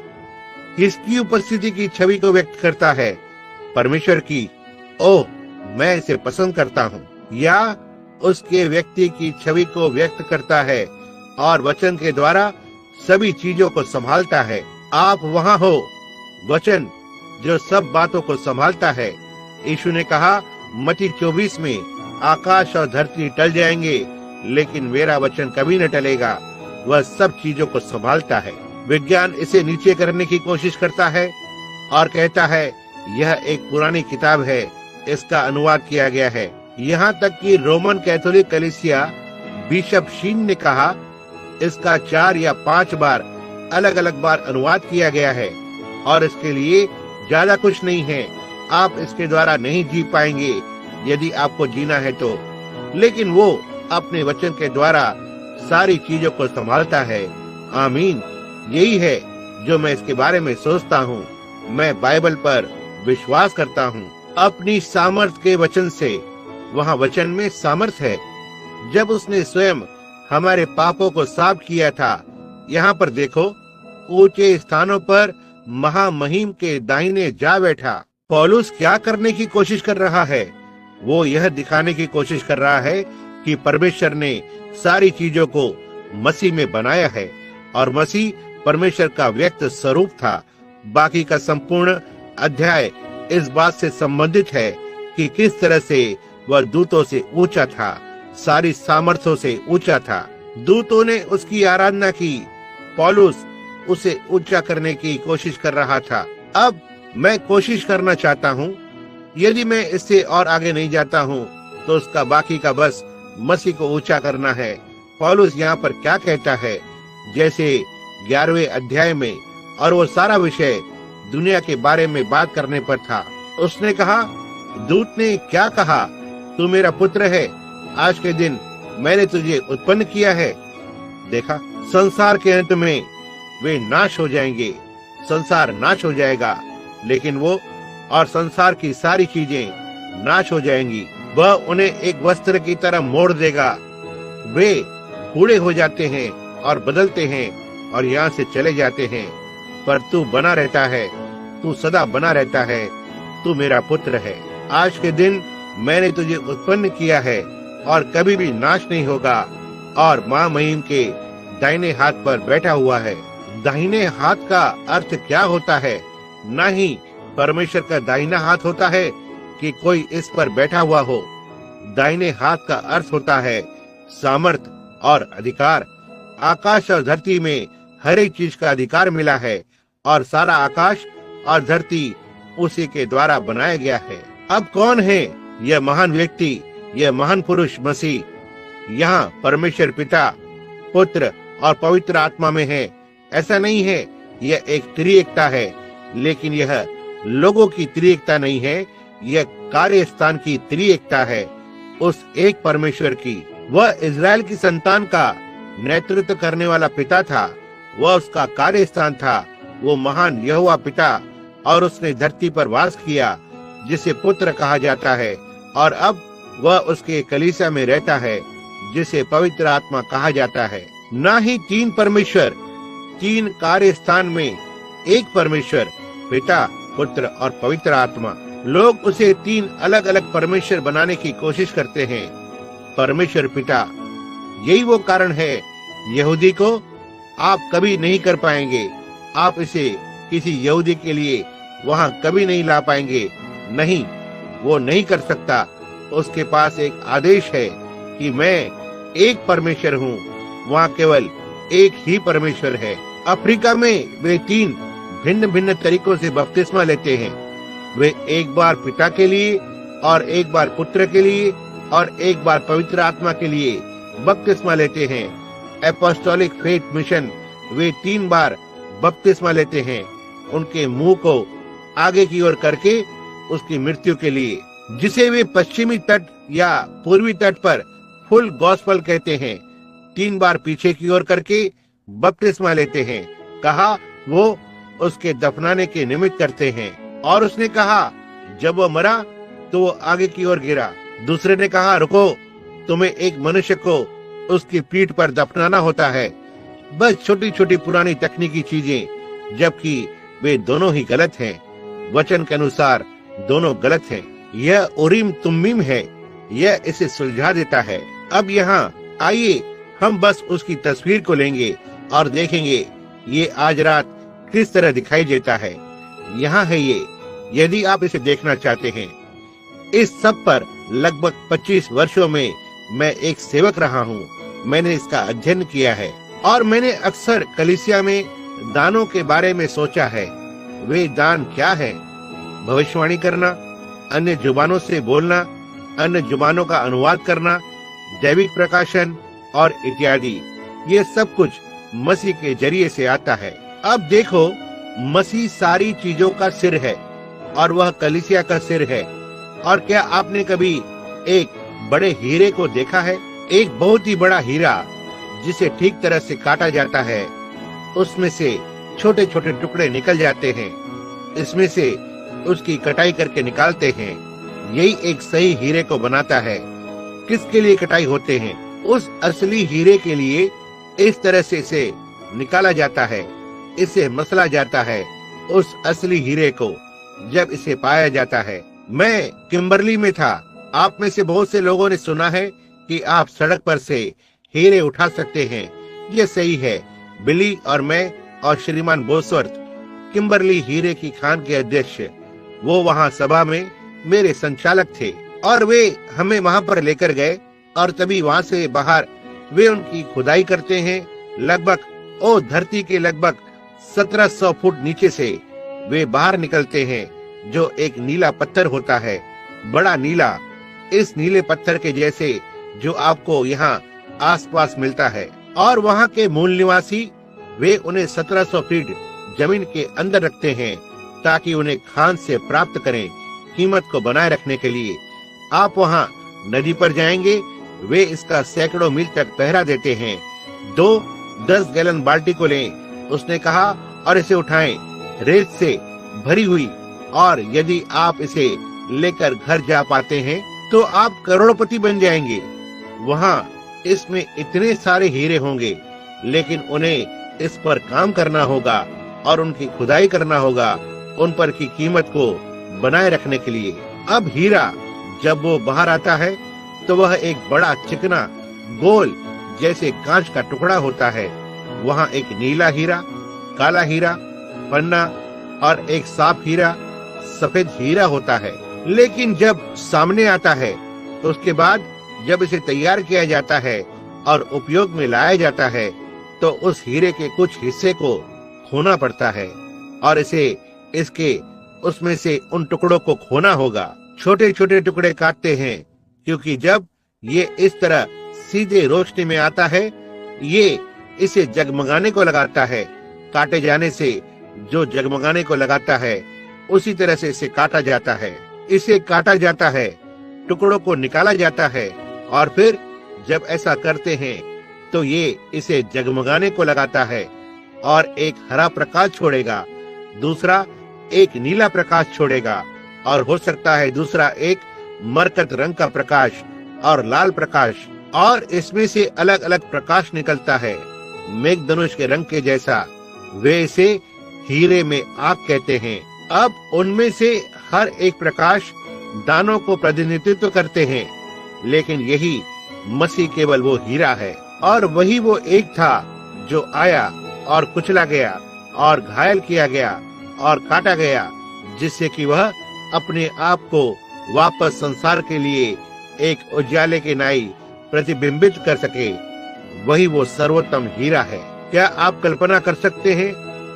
किसकी उपस्थिति की छवि को व्यक्त करता है? परमेश्वर की। ओह, मैं इसे पसंद करता हूँ। या उसके व्यक्ति की छवि को व्यक्त करता है और वचन के द्वारा सभी चीजों को संभालता है। आप वहां हो, वचन जो सब बातों को संभालता है। यीशु ने कहा मत्ती 24 में, आकाश और धरती टल जाएंगे लेकिन मेरा वचन कभी न टलेगा। वह सब चीजों को संभालता है। विज्ञान इसे नीचे करने की कोशिश करता है और कहता है यह एक पुरानी किताब है, इसका अनुवाद किया गया है। यहाँ तक कि रोमन कैथोलिक कलीसिया बिशप शीन ने कहा इसका 4 या 5 बार अलग अलग बार अनुवाद किया गया है और इसके लिए ज्यादा कुछ नहीं है। आप इसके द्वारा नहीं जी पाएंगे यदि आपको जीना है तो, लेकिन वो अपने वचन के द्वारा सारी चीजों को संभालता है। आमीन। यही है जो मैं इसके बारे में सोचता हूँ। मैं बाइबल पर विश्वास करता हूँ, अपनी सामर्थ के वचन से। वहाँ वचन में सामर्थ है। जब उसने स्वयं हमारे पापों को साफ किया था, यहाँ पर देखो, ऊंचे स्थानों पर महामहिम के दाहिने जा बैठा। पौलुस क्या करने की कोशिश कर रहा है? वो यह दिखाने की कोशिश कर रहा है कि परमेश्वर ने सारी चीजों को मसीह में बनाया है और मसीह परमेश्वर का व्यक्त स्वरूप था। बाकी का संपूर्ण अध्याय इस बात से संबंधित है कि किस तरह से वह दूतों से ऊंचा था, सारी सामर्थ्यों से ऊंचा था। दूतों ने उसकी आराधना की, पौलुस उसे ऊंचा करने की कोशिश कर रहा था। अब मैं कोशिश करना चाहता हूँ, यदि मैं इससे और आगे नहीं जाता हूँ तो उसका बाकी का बस मसीह को ऊंचा करना है। पौलुस यहाँ पर क्या कहता है, जैसे 11वें अध्याय में, और वो सारा विषय दुनिया के बारे में बात करने पर था। उसने कहा, दूत ने क्या कहा, तू मेरा पुत्र है, आज के दिन मैंने तुझे उत्पन्न किया है। देखा, संसार के अंत में वे नाश हो जाएंगे, संसार नाश हो जाएगा, लेकिन वो और संसार की सारी चीजें नाश हो जाएंगी। वह उन्हें एक वस्त्र की तरह मोड़ देगा। वे कूड़े हो जाते हैं और बदलते हैं और यहाँ से चले जाते हैं, पर तू बना रहता है, तू सदा बना रहता है, तू मेरा पुत्र है। आज के दिन मैंने तुझे उत्पन्न किया है और कभी भी नाश नहीं होगा, और महामहिम के दाहिने हाथ पर बैठा हुआ है। दाहिने हाथ का अर्थ क्या होता है? ना ही परमेश्वर का दाहिना हाथ होता है कि कोई इस पर बैठा हुआ हो। दाहिने हाथ का अर्थ होता है सामर्थ और अधिकार। आकाश और धरती में हर एक चीज का अधिकार मिला है और सारा आकाश और धरती उसी के द्वारा बनाया गया है। अब कौन है यह महान व्यक्ति, यह महान पुरुष मसीह? यहाँ परमेश्वर पिता, पुत्र और पवित्र आत्मा में है। ऐसा नहीं है, यह एक त्रिएकता है, लेकिन यह लोगों की त्रिएकता नहीं है, यह कार्य स्थान की त्रिएकता है, उस एक परमेश्वर की। वह इज़राइल की संतान का नेतृत्व करने वाला पिता था, वह उसका कार्य स्थान था, वो महान यहोवा पिता, और उसने धरती पर वास किया, जिसे पुत्र कहा जाता है, और अब वह उसके कलीसिया में रहता है, जिसे पवित्र आत्मा कहा जाता है। ना ही तीन परमेश्वर, तीन कार्य स्थान में एक परमेश्वर, पिता, पुत्र और पवित्र आत्मा। लोग उसे तीन अलग अलग परमेश्वर बनाने की कोशिश करते हैं। परमेश्वर पिता, यही वो कारण है यहूदी को आप कभी नहीं कर पाएंगे। आप इसे किसी यहूदी के लिए वहां कभी नहीं ला पाएंगे। नहीं, वो नहीं कर सकता। उसके पास एक आदेश है कि मैं एक परमेश्वर हूँ। वहाँ केवल एक ही परमेश्वर है। अफ्रीका में वे तीन भिन्न भिन्न तरीकों से बपतिस्मा लेते हैं। वे एक बार पिता के लिए, और एक बार पुत्र के लिए, और एक बार पवित्र आत्मा के लिए बपतिस्मा लेते हैं। एपोस्टोलिक फेथ मिशन वे 3 बार बपतिस्मा लेते हैं, उनके मुंह को आगे की ओर करके उसकी मृत्यु के लिए, जिसे वे पश्चिमी तट या पूर्वी तट पर फुल गॉस्पेल कहते हैं। 3 बार पीछे की ओर करके बपतिस्मा लेते हैं। कहा वो उसके दफनाने के निमित्त करते हैं। और उसने कहा जब वो मरा तो वो आगे की ओर गिरा। दूसरे ने कहा रुको, तुम्हें एक मनुष्य को उसकी पीठ पर दफनाना होता है। बस छोटी छोटी पुरानी तकनीकी चीजें, जबकि वे दोनों ही गलत हैं। वचन के अनुसार दोनों गलत हैं। यह उरीम तुम्मीम है, यह इसे सुलझा देता है। अब यहाँ आइए हम बस उसकी तस्वीर को लेंगे और देखेंगे ये आज रात किस तरह दिखाई देता है। यहाँ है ये, यदि आप इसे देखना चाहते हैं। इस सब पर लगभग 25 वर्षों में मैं एक सेवक रहा हूँ। मैंने इसका अध्ययन किया है और मैंने अक्सर कलीसिया में दानों के बारे में सोचा है। वे दान क्या है? भविष्यवाणी करना, अन्य जुबानों से बोलना, अन्य जुबानों का अनुवाद करना, दैविक प्रकाशन और इत्यादि। ये सब कुछ मसीह के जरिए से आता है। अब देखो, मसीह सारी चीजों का सिर है और वह कलीसिया का सिर है। और क्या आपने कभी एक बड़े हीरे को देखा है? एक बहुत ही बड़ा हीरा जिसे ठीक तरह से काटा जाता है, उसमें से छोटे छोटे टुकड़े निकल जाते हैं। इसमें से उसकी कटाई करके निकालते हैं। यही एक सही हीरे को बनाता है। किसके लिए कटाई होते हैं? उस असली हीरे के लिए। इस तरह से इसे निकाला जाता है, इसे मसला जाता है उस असली हीरे को। जब इसे पाया जाता है। मैं किम्बरली में था। आप में से बहुत से लोगों ने सुना है कि आप सड़क पर से हीरे उठा सकते हैं। ये सही है। बिली और मैं और श्रीमान बोसवर्थ, किम्बरली हीरे की खान के अध्यक्ष, वो वहाँ सभा में मेरे संचालक थे और वे हमें वहाँ पर लेकर गए। और तभी वहाँ से बाहर वे उनकी खुदाई करते हैं। लगभग धरती के लगभग 1700 फुट नीचे से वे बाहर निकलते हैं, जो एक नीला पत्थर होता है, बड़ा नीला, इस नीले पत्थर के जैसे जो आपको यहाँ आसपास मिलता है। और वहाँ के मूल निवासी वे उन्हें 1700 फीट जमीन के अंदर रखते हैं ताकि उन्हें खान से प्राप्त करें, कीमत को बनाए रखने के लिए। आप वहाँ नदी पर जाएंगे, वे इसका सैकड़ों मील तक पहरा देते हैं। 10 गैलन बाल्टी को लें, उसने कहा, और इसे उठाएं, रेत से भरी हुई। और यदि आप इसे लेकर घर जा पाते हैं तो आप करोड़पति बन जाएंगे। वहाँ इसमें इतने सारे हीरे होंगे, लेकिन उन्हें इस पर काम करना होगा और उनकी खुदाई करना होगा, उन पर की कीमत को बनाए रखने के लिए। अब हीरा जब वो बाहर आता है तो वह एक बड़ा चिकना गोल जैसे कांच का टुकड़ा होता है। वहाँ एक नीला हीरा, काला हीरा, पन्ना और एक साफ हीरा, सफेद हीरा होता है। लेकिन जब सामने आता है तो उसके बाद जब इसे तैयार किया जाता है और उपयोग में लाया जाता है तो उस हीरे के कुछ हिस्से को खोना पड़ता है और इसे इसके उसमें से उन टुकड़ों को खोना होगा। छोटे छोटे टुकड़े काटते हैं, क्योंकि जब ये इस तरह सीधे रोशनी में आता है, ये इसे जगमगाने को लगाता है। काटे जाने से जो जगमगाने को लगाता है, उसी तरह से इसे काटा जाता है। इसे काटा जाता है, टुकड़ों को निकाला जाता है, और फिर जब ऐसा करते हैं तो ये इसे जगमगाने को लगाता है और एक हरा प्रकाश छोड़ेगा, दूसरा एक नीला प्रकाश छोड़ेगा, और हो सकता है दूसरा एक मरकत रंग का प्रकाश और लाल प्रकाश, और इसमें से अलग अलग प्रकाश निकलता है मेघधनुष के रंग के जैसा। वे इसे हीरे में आग कहते हैं। अब उनमें से हर एक प्रकाश दानों को प्रतिनिधित्व करते हैं, लेकिन यही मसीह केवल वो हीरा है, और वही वो एक था जो आया और कुचला गया और घायल किया गया और काटा गया, जिससे कि वह अपने आप को वापस संसार के लिए एक उजाले के नाई प्रतिबिंबित कर सके। वही वो सर्वोत्तम हीरा है। क्या आप कल्पना कर सकते हैं,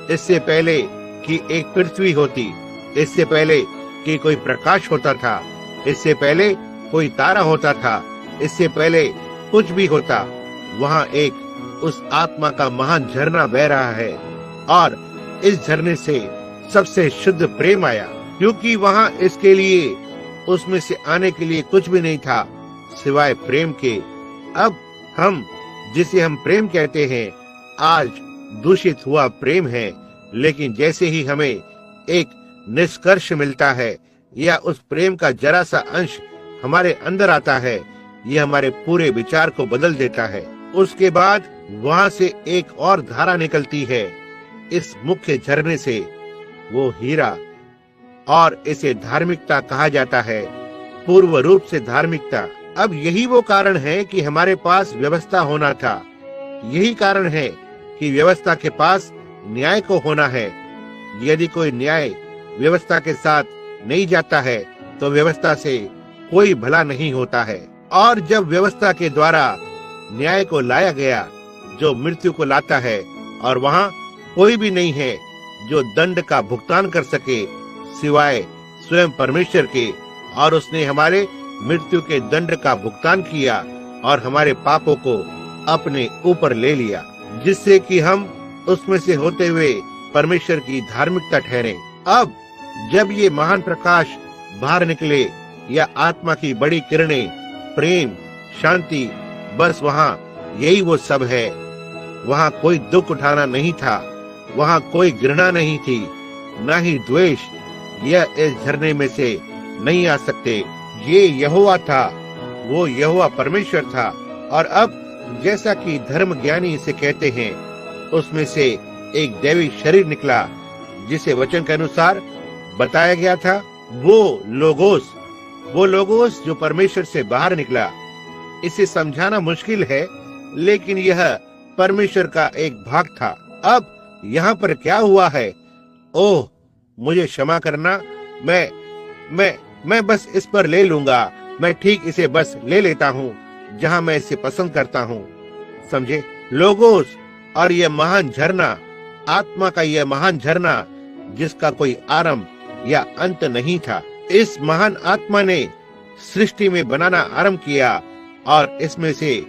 इससे पहले कि एक पृथ्वी होती, इससे पहले कि कोई प्रकाश होता था, इससे पहले कोई तारा होता था, इससे पहले कुछ भी होता, वहाँ एक उस आत्मा का महान झरना बह रहा है, और इस झरने से सबसे शुद्ध प्रेम आया, क्योंकि वहाँ इसके लिए, उसमें से आने के लिए कुछ भी नहीं था सिवाय प्रेम के। अब हम जिसे हम प्रेम कहते हैं, आज दूषित हुआ प्रेम है, लेकिन जैसे ही हमें एक निष्कर्ष मिलता है या उस प्रेम का जरा सा अंश हमारे अंदर आता है, यह हमारे पूरे विचार को बदल देता है। उसके बाद वहां से एक और धारा निकलती है इस मुख्य झरने से, वो हीरा, और इसे धार्मिकता कहा जाता है, पूर्व रूप से धार्मिकता। अब यही वो कारण है कि हमारे पास व्यवस्था होना था, यही कारण है कि व्यवस्था के पास न्याय को होना है। यदि कोई न्याय व्यवस्था के साथ नहीं जाता है तो व्यवस्था से कोई भला नहीं होता है। और जब व्यवस्था के द्वारा न्याय को लाया गया, जो मृत्यु को लाता है, और वहाँ कोई भी नहीं है जो दंड का भुगतान कर सके सिवाय स्वयं परमेश्वर के, और उसने हमारे मृत्यु के दंड का भुगतान किया और हमारे पापों को अपने ऊपर ले लिया, जिससे कि हम उसमें से होते हुए परमेश्वर की धार्मिकता ठहरे। अब जब ये महान प्रकाश बाहर निकले, या आत्मा की बड़ी किरणें, प्रेम, शांति, बस वहाँ यही वो सब है। वहाँ कोई दुख उठाना नहीं था, वहाँ कोई घृणा नहीं थी, न ही द्वेष। यह इस झरने में से नहीं आ सकते। ये यहोवा था, वो यहोवा परमेश्वर था। और अब जैसा कि धर्म ज्ञानी इसे कहते हैं, उसमें से एक दैवी शरीर निकला, जिसे वचन के अनुसार बताया गया था, वो लोगोस जो परमेश्वर से बाहर निकला। इसे समझाना मुश्किल है, लेकिन यह परमेश्वर का एक भाग था। अब यहाँ पर क्या हुआ है? ओह, मुझे क्षमा करना, मैं बस इस पर ले लूंगा। मैं ठीक इसे बस ले लेता हूँ जहाँ मैं इसे पसंद करता हूँ। समझे? लोगोस और यह महान झरना, आत्मा का यह महान झरना, जिसका कोई आरंभ या अंत नहीं था। इस महान आत्मा ने सृष्टि में बनाना आरंभ किया, और इसमें से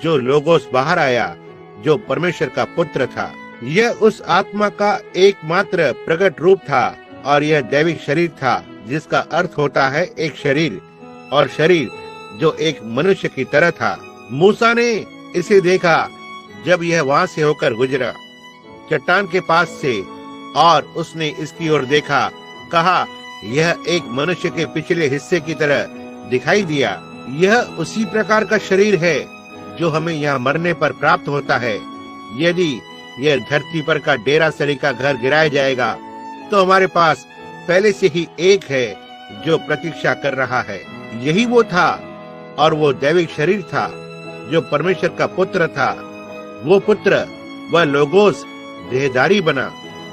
जो लोगोस बाहर आया, जो परमेश्वर का पुत्र था, यह उस आत्मा का एकमात्र प्रकट रूप था। और यह दैविक शरीर था, जिसका अर्थ होता है एक शरीर, और शरीर जो एक मनुष्य की तरह था। मूसा ने इसे देखा जब यह वहां से होकर गुजरा, चट्टान के पास से, और उसने इसकी ओर देखा, कहा, यह एक मनुष्य के पिछले हिस्से की तरह दिखाई दिया। यह उसी प्रकार का शरीर है जो हमें यहाँ मरने पर प्राप्त होता है। यदि यह धरती पर का डेरा सरी का घर गिराया जाएगा, तो हमारे पास पहले से ही एक है जो प्रतीक्षा कर रहा है। यही वो था, और वो दैविक शरीर था जो परमेश्वर का पुत्र था। वो पुत्र, वह लोगोस, देहधारी बना,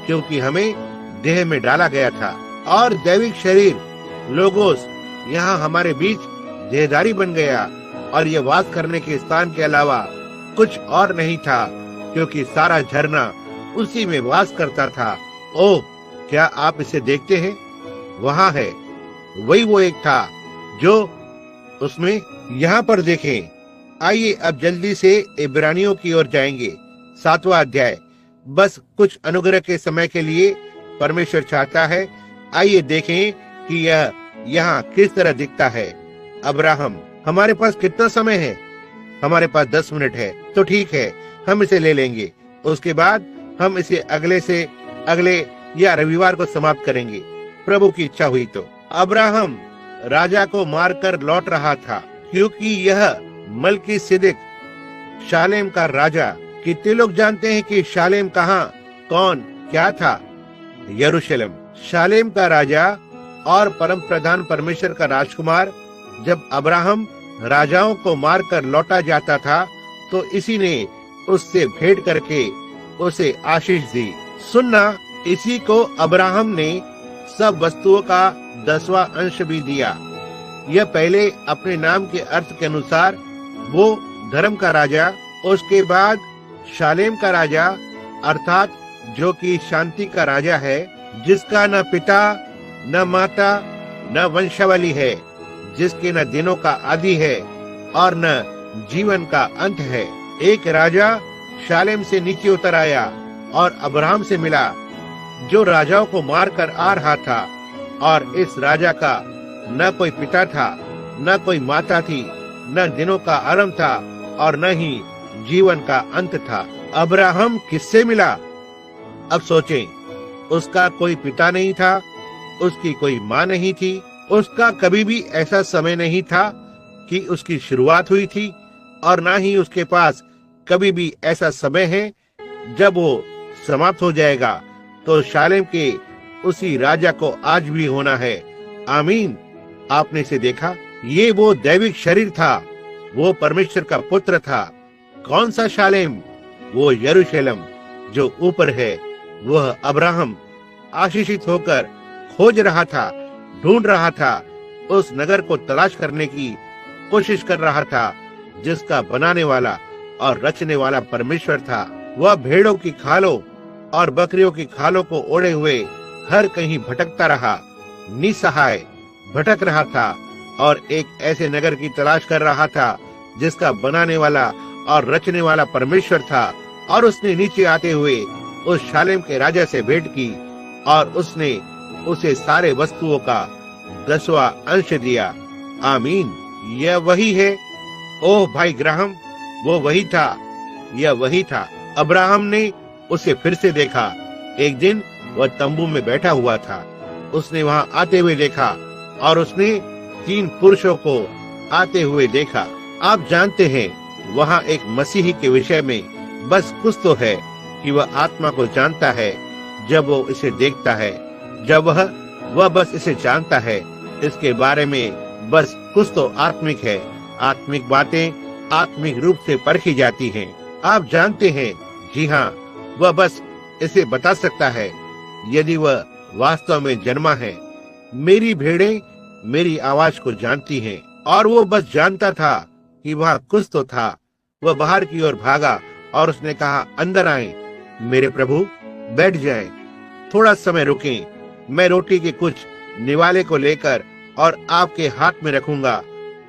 क्योंकि हमें देह में डाला गया था। और दैविक शरीर लोगोस यहाँ हमारे बीच देहधारी बन गया, और यह वास करने के स्थान के अलावा कुछ और नहीं था, क्योंकि सारा झरना उसी में वास करता था। ओह, क्या आप इसे देखते हैं? वहाँ है, वही वो एक था जो उसमें। यहाँ पर देखें। आइए अब जल्दी से इब्रानियों की ओर जाएंगे। 7वां अध्याय। बस कुछ अनुग्रह के समय के लिए परमेश्वर चाहता है। आइए देखें कि यह यहाँ किस तरह दिखता है। अब्राहम, हमारे पास कितना समय है? हमारे पास 10 मिनट है। तो ठीक है, हम इसे ले लेंगे। उसके बाद हम इसे अगले या रविवार को समाप्त करेंगे, प्रभु की इच्छा हुई तो। अब्राहम राजा को मारकर लौट रहा था, क्योंकि यह मल्कीसिदक शालेम का राजा। कितने लोग जानते हैं कि शालेम कहाँ, कौन, क्या था? यरूशलेम। शालेम का राजा और परम प्रधान परमेश्वर का राजकुमार। जब अब्राहम राजाओं को मारकर लौटा जाता था तो इसी ने उससे भेंट करके उसे आशीष दी। सुनना, इसी को अब्राहम ने सब वस्तुओं का 10वां अंश भी दिया। यह पहले अपने नाम के अर्थ के अनुसार वो धर्म का राजा, उसके बाद शालेम का राजा अर्थात जो कि शांति का राजा है, जिसका न पिता न माता न वंशावली है, जिसके न दिनों का आदि है और न जीवन का अंत है। एक राजा शालेम से नीचे उतर आया और अब्राहम से मिला, जो राजाओं को मार कर आ रहा था। और इस राजा का न कोई पिता था, न कोई माता थी, न दिनों का आरंभ था और न ही जीवन का अंत था। अब्राहम किससे मिला? अब सोचें, उसका कोई पिता नहीं था, उसकी कोई माँ नहीं थी, उसका कभी भी ऐसा समय नहीं था कि उसकी शुरुआत हुई थी, और ना ही उसके पास कभी भी ऐसा समय है जब वो समाप्त हो जाएगा। तो शालेम के उसी राजा को आज भी होना है। आमीन। आपने इसे देखा, ये वो दैविक शरीर था, वो परमेश्वर का पुत्र था। कौन सा शालेम? वो यरूशलेम जो ऊपर है। वह अब्राहम आशीषित होकर खोज रहा था, ढूंढ रहा था, उस नगर को तलाश करने की कोशिश कर रहा था, जिसका बनाने वाला और रचने वाला परमेश्वर था। वह भेड़ों की खालों और बकरियों की खालों को ओढ़े हुए हर कहीं भटकता रहा, निसहाय भटक रहा था और एक ऐसे नगर की तलाश कर रहा था जिसका बनाने वाला और रचने वाला परमेश्वर था। और उसने नीचे आते हुए उस शालेम के राजा से भेंट की और उसने उसे सारे वस्तुओं का 10वां अंश दिया। आमीन। यह वही है। ओह भाई ग्राहम, वो वही था, यह वही था। अब्राहम ने उसे फिर से देखा। एक दिन वह तंबू में बैठा हुआ था। उसने वहां आते हुए देखा और उसने 3 पुरुषों को आते हुए देखा। आप जानते हैं, वहां एक मसीही के विषय में बस कुछ तो है कि वह आत्मा को जानता है जब वो इसे देखता है। जब वह बस इसे जानता है, इसके बारे में बस कुछ तो आत्मिक है। आत्मिक बातें आत्मिक रूप से परखी जाती हैं। आप जानते हैं, जी हाँ, वह बस इसे बता सकता है यदि वह वास्तव में जन्मा है। मेरी भेड़ें मेरी आवाज को जानती हैं। और वो बस जानता था कि वहाँ कुछ तो था। वह बाहर की ओर भागा और उसने कहा, अंदर आए मेरे प्रभु, बैठ जाएं, थोड़ा समय रुकें। मैं रोटी के कुछ निवाले को लेकर और आपके हाथ में रखूंगा।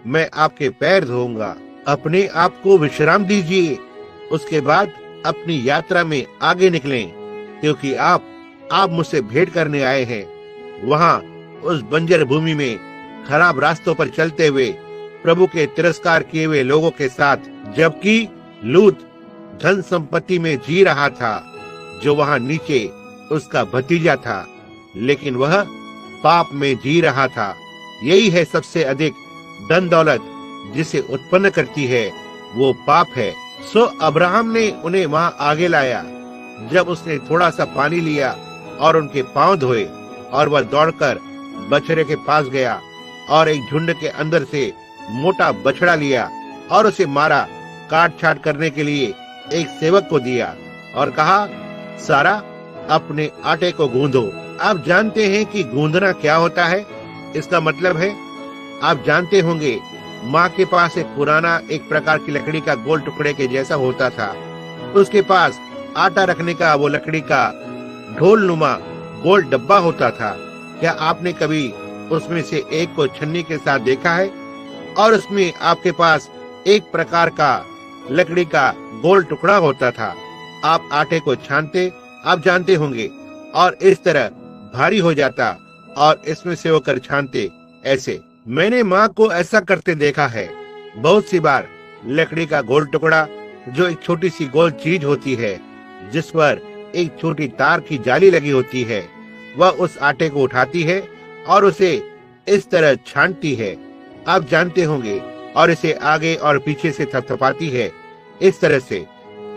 मैं आपके पैर धोऊंगा। अपने आप को विश्राम दीजिए। उसके बाद अपनी यात्रा में आगे निकलें, क्योंकि आप मुझसे भेंट करने आए हैं। वहां उस बंजर भूमि में खराब रास्तों पर चलते हुए प्रभु के तिरस्कार किए हुए लोगों के साथ, जबकि लूत धन संपत्ति में जी रहा था, जो वहां नीचे उसका भतीजा था, लेकिन वह पाप में जी रहा था। यही है सबसे अधिक धन दौलत जिसे उत्पन्न करती है, वो पाप है। सो अब्राहम ने उन्हें वहां आगे लाया। जब उसने थोड़ा सा पानी लिया और उनके पांव धोए, और वह दौड़कर बछड़े के पास गया और एक झुंड के अंदर से मोटा बछड़ा लिया और उसे मारा। काट छाट करने के लिए एक सेवक को दिया और कहा, सारा अपने आटे को गूंदो। आप जानते हैं कि गूंदना क्या होता है? इसका मतलब है, आप जानते होंगे, माँ के पास एक पुराना एक प्रकार की लकड़ी का गोल टुकड़े के जैसा होता था। उसके पास आटा रखने का वो लकड़ी का ढोल नुमा गोल डब्बा होता था। क्या आपने कभी उसमें से एक को छन्नी के साथ देखा है? और उसमें आपके पास एक प्रकार का लकड़ी का गोल टुकड़ा होता था। आप आटे को छानते, आप जानते होंगे, और इस तरह भारी हो जाता और इसमें से होकर छानते। ऐसे मैंने माँ को ऐसा करते देखा है। बहुत सी बार लकड़ी का गोल टुकड़ा, जो एक छोटी सी गोल चीज होती है जिस पर एक छोटी तार की जाली लगी होती है, वह उस आटे को उठाती है और उसे इस तरह छानती है, आप जानते होंगे, और इसे आगे और पीछे से थपथपाती है इस तरह से।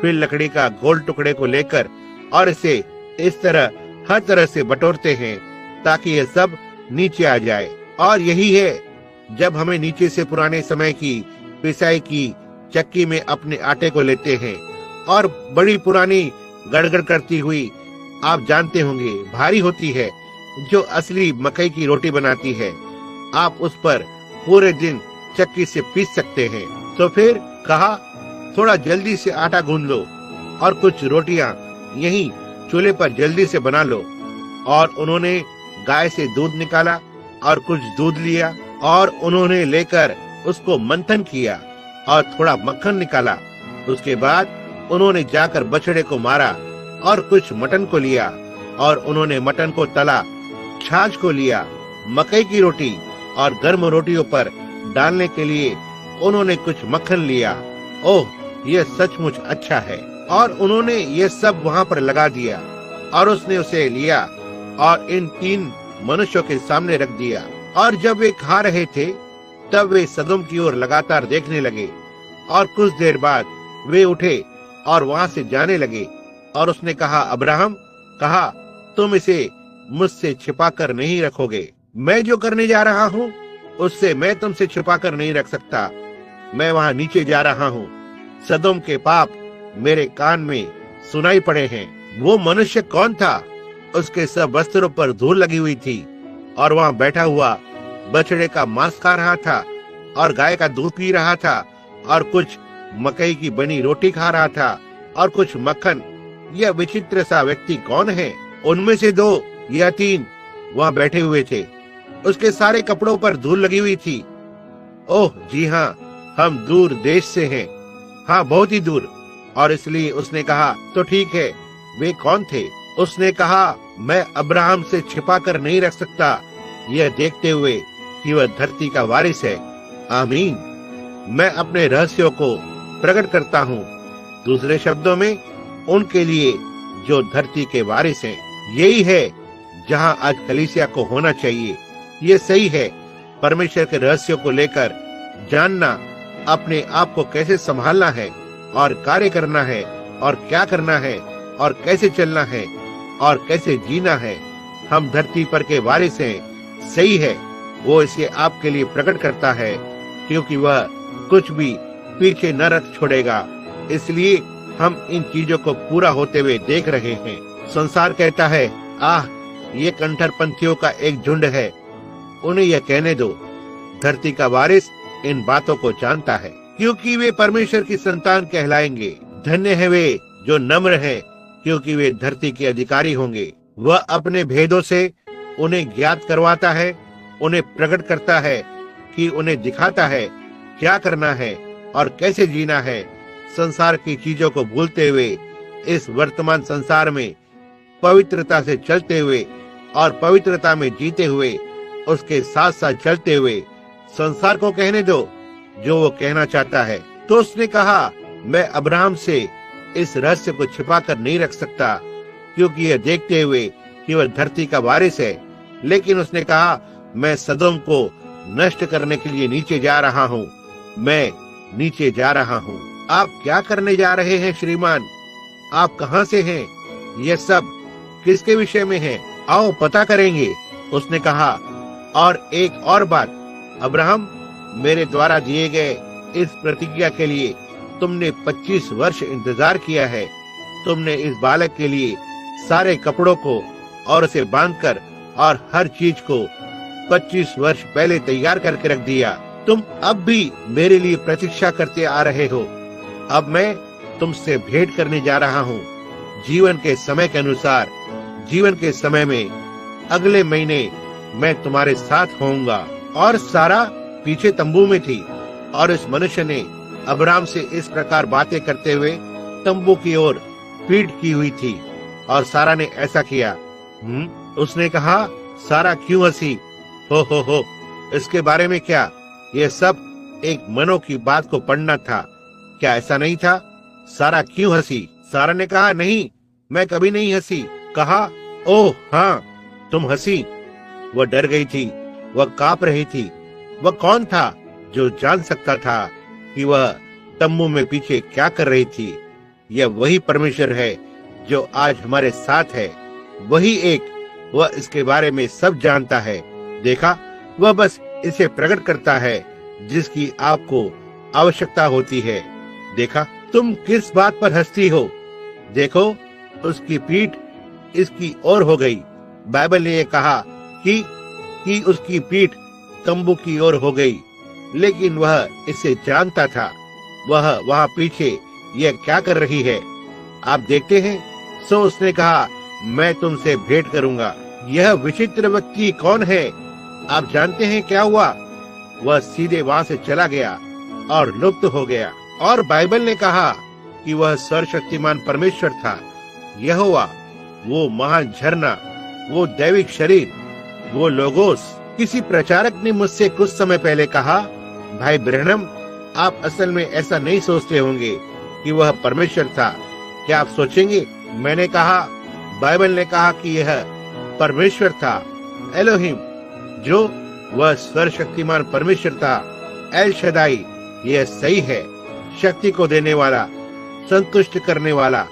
फिर लकड़ी का गोल टुकड़े को लेकर और इसे इस तरह हर तरह से बटोरते हैं ताकि यह सब नीचे आ जाए। और यही है जब हमें नीचे से पुराने समय की पिसाई की चक्की में अपने आटे को लेते हैं और बड़ी पुरानी गड़गड़ करती हुई, आप जानते होंगे, भारी होती है, जो असली मकई की रोटी बनाती है। आप उस पर पूरे दिन चक्की से पीस सकते हैं। तो फिर कहा, थोड़ा जल्दी से आटा गूंद लो और कुछ रोटियां यहीं चूल्हे पर जल्दी से बना लो। और उन्होंने गाय से दूध निकाला और कुछ दूध लिया और उन्होंने लेकर उसको मंथन किया और थोड़ा मक्खन निकाला। उसके बाद उन्होंने जाकर बछड़े को मारा और कुछ मटन को लिया और उन्होंने मटन को तला, छाछ को लिया, मकई की रोटी और गर्म रोटियों पर डालने के लिए उन्होंने कुछ मक्खन लिया। ओह, यह सचमुच अच्छा है। और उन्होंने ये सब वहां पर लगा दिया और उसने उसे लिया और इन 3 मनुष्यों के सामने रख दिया। और जब वे खा रहे थे तब वे सदोम की ओर लगातार देखने लगे। और कुछ देर बाद वे उठे और वहां से जाने लगे। और उसने कहा, अब्राहम, कहा, तुम इसे मुझसे छिपा कर नहीं रखोगे। मैं जो करने जा रहा हूँ उससे मैं तुमसे छिपा कर नहीं रख सकता। मैं वहां नीचे जा रहा हूँ। सदोम के पाप मेरे कान में सुनाई पड़े हैं। वो मनुष्य कौन था? उसके सब वस्त्रों पर धूल लगी हुई थी और वहां बैठा हुआ बछड़े का मांस खा रहा था और गाय का दूध पी रहा था और कुछ मकई की बनी रोटी खा रहा था और कुछ मक्खन। यह विचित्र सा व्यक्ति कौन है? उनमें से 2 या 3 वहां बैठे हुए थे। उसके सारे कपड़ों पर धूल लगी हुई थी। ओह जी हाँ, हम दूर देश से हैं, हाँ, बहुत ही दूर। और इसलिए उसने कहा, तो ठीक है, वे कौन थे? उसने कहा, मैं अब्राहम से छिपा कर नहीं रख सकता, यह देखते हुए कि वह धरती का वारिस है। आमीन। मैं अपने रहस्यों को प्रकट करता हूँ, दूसरे शब्दों में उनके लिए जो धरती के वारिस हैं। यही है जहाँ आज कलीसिया को होना चाहिए। ये सही है, परमेश्वर के रहस्यों को लेकर जानना, अपने आप को कैसे संभालना है और कार्य करना है और क्या करना है और कैसे चलना है और कैसे जीना है। हम धरती पर के वारिस हैं। सही है, वो इसे आपके लिए प्रकट करता है क्योंकि वह कुछ भी पीछे न रख छोड़ेगा। इसलिए हम इन चीजों को पूरा होते हुए देख रहे हैं। संसार कहता है, आह, ये कट्टरपंथियों का एक झुंड है, उन्हें यह कहने दो। धरती का वारिस इन बातों को जानता है क्योंकि वे परमेश्वर की संतान कहलाएंगे। धन्य है वे जो नम्र हैं क्योंकि वे धरती के अधिकारी होंगे। वह अपने भेदों से उन्हें ज्ञात करवाता है, उन्हें प्रकट करता है कि उन्हें दिखाता है क्या करना है और कैसे जीना है। संसार की चीजों को भूलते हुए इस वर्तमान संसार में पवित्रता से चलते हुए और पवित्रता में जीते हुए उसके साथ साथ चलते हुए संसार को कहने दो जो वो कहना चाहता है। तो उसने कहा, मैं अब्राहम से इस रहस्य को छिपा कर नहीं रख सकता क्योंकि यह देखते हुए कि वह धरती का वारिस है। लेकिन उसने कहा, मैं सदोम को नष्ट करने के लिए नीचे जा रहा हूँ। मैं नीचे जा रहा हूँ। आप क्या करने जा रहे हैं श्रीमान? आप कहाँ से हैं? यह सब किसके विषय में है? आओ पता करेंगे। उसने कहा, और एक और बात, अब्राहम, मेरे द्वारा दिए गए इस प्रतिज्ञा के लिए तुमने 25 वर्ष इंतजार किया है। तुमने इस बालक के लिए सारे कपड़ों को और उसे बांधकर और हर चीज को 25 वर्ष पहले तैयार करके रख दिया। तुम अब भी मेरे लिए प्रतीक्षा करते आ रहे हो। अब मैं तुमसे भेंट करने जा रहा हूँ। जीवन के समय के अनुसार, जीवन के समय में अगले महीने मैं तुम्हारे साथ होऊंगा। और सारा पीछे तंबू में थी और इस मनुष्य ने अब्राहम से इस प्रकार बातें करते हुए तंबू की ओर पीठ की हुई थी और सारा ने ऐसा किया। उसने कहा, सारा क्यों हंसी? हो, इसके बारे में क्या? ये सब एक मनो की बात को पढ़ना था, क्या ऐसा नहीं था? सारा क्यों हंसी? सारा ने कहा, नहीं, मैं कभी नहीं हंसी। कहा, ओह हाँ, तुम हंसी। वह डर गई थी, वह कांप रही थी। वह कौन था जो जान सकता था कि वह तम्बू में पीछे क्या कर रही थी? यह वही परमेश्वर है जो आज हमारे साथ है, वही एक, वह इसके बारे में सब जानता है। देखा, वह बस इसे प्रकट करता है जिसकी आपको आवश्यकता होती है। देखा, तुम किस बात पर हंसती हो? देखो, उसकी पीठ इसकी ओर हो गई। बाइबल ने यह कहा कि उसकी पीठ तंबू की ओर हो गई, लेकिन वह इसे जानता था। वह वहां पीछे यह क्या कर रही है, आप देखते हैं। सो उसने कहा, मैं तुमसे भेंट करूंगा। यह विचित्र व्यक्ति कौन है? आप जानते हैं क्या हुआ? वह सीधे वहां से चला गया और लुप्त हो गया। और बाइबल ने कहा कि वह सर्वशक्तिमान परमेश्वर था, यहोवा, वो महान झरना, वो दैविक शरीर, वो लोगोस। किसी प्रचारक ने मुझसे कुछ समय पहले कहा, भाई ब्रैनम, आप असल में ऐसा नहीं सोचते होंगे कि वह परमेश्वर था। क्या आप सोचेंगे? मैंने कहा, बाइबल ने कहा कि यह परमेश्वर था, एलोहिम, जो वह सर्वशक्तिमान परमेश्वर था, एल शदाई। यह सही है, शक्ति को देने वाला, संतुष्ट करने वाला।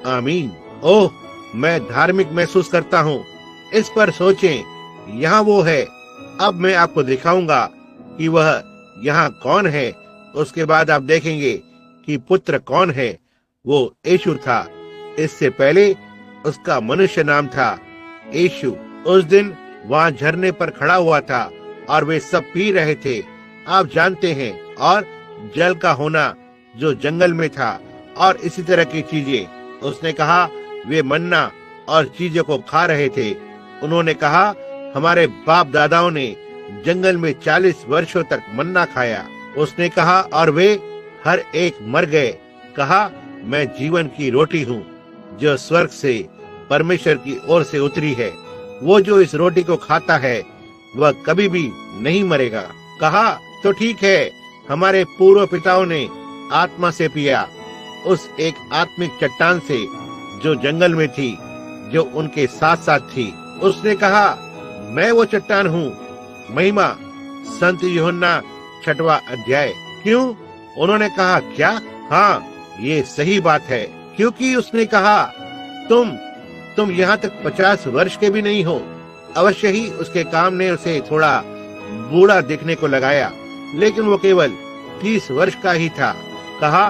आमीन। ओह, मैं धार्मिक महसूस करता हूँ। इस पर सोचें, यहाँ वो है। अब मैं आपको दिखाऊंगा कि वह यहाँ कौन है। उसके बाद आप देखेंगे कि पुत्र कौन है। वो यीशु था। इससे पहले उसका मनुष्य नाम था यीशु। उस दिन वहाँ झरने पर खड़ा हुआ था और वे सब पी रहे थे, आप जानते हैं, और जल का होना जो जंगल में था और इसी तरह की चीजें। उसने कहा, वे मन्ना और चीजों को खा रहे थे। उन्होंने कहा, हमारे बाप दादाओं ने जंगल में 40 वर्षों तक मन्ना खाया। उसने कहा, और वे हर एक मर गए। कहा, मैं जीवन की रोटी हूँ जो स्वर्ग से परमेश्वर की ओर से उतरी है। वो जो इस रोटी को खाता है वह कभी भी नहीं मरेगा। कहा, तो ठीक है, हमारे पूर्व पिताओं ने आत्मा से पिया, उस एक आत्मिक चट्टान से जो जंगल में थी, जो उनके साथ साथ थी। उसने कहा, मैं वो चट्टान हूँ। महिमा, संत यूहन्ना 6वां अध्याय। क्यों? उन्होंने कहा, क्या? हाँ, ये सही बात है, क्योंकि उसने कहा, तुम यहाँ तक 50 वर्ष के भी नहीं हो। अवश्य ही उसके काम ने उसे थोड़ा बूढ़ा दिखने को लगाया, लेकिन वो केवल 30 वर्ष का ही था। कहा,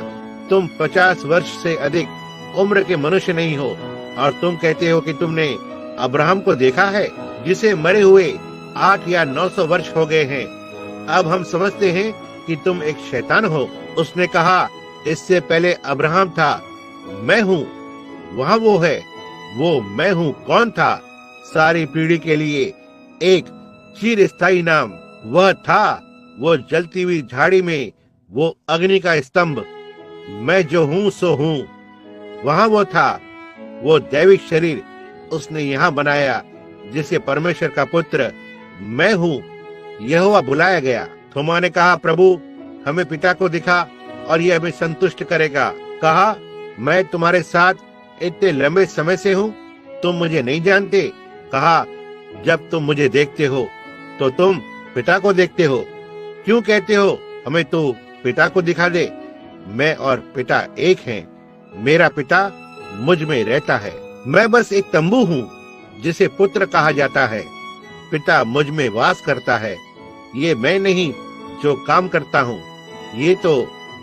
तुम 50 वर्ष से अधिक उम्र के मनुष्य नहीं हो और तुम कहते हो कि तुमने अब्राहम को देखा है, जिसे मरे हुए 8 या 900 वर्ष हो गए हैं। अब हम समझते हैं कि तुम एक शैतान हो। उसने कहा, इससे पहले अब्राहम था, मैं हूँ। वहाँ वो है, वो मैं हूँ कौन था? सारी पीढ़ी के लिए एक चिरस्थायी नाम। वह था वो जलती हुई झाड़ी में वो अग्नि का स्तंभ। मैं जो हूँ सो हूँ। वहाँ वो था, वो दैविक शरीर उसने यहाँ बनाया, जिसे परमेश्वर का पुत्र मैं हूँ यहोवा बुलाया गया। थोमा ने कहा, प्रभु, हमें पिता को दिखा और यह हमें संतुष्ट करेगा। कहा, मैं तुम्हारे साथ इतने लंबे समय से हूँ, तुम मुझे नहीं जानते? कहा, जब तुम मुझे देखते हो तो तुम पिता को देखते हो। क्यों कहते हो, हमें तो पिता को दिखा दे? मैं और पिता एक हैं। मेरा पिता मुझ में रहता है। मैं बस एक तंबू हूँ जिसे पुत्र कहा जाता है। पिता मुझ में वास करता है। ये मैं नहीं जो काम करता हूँ, ये तो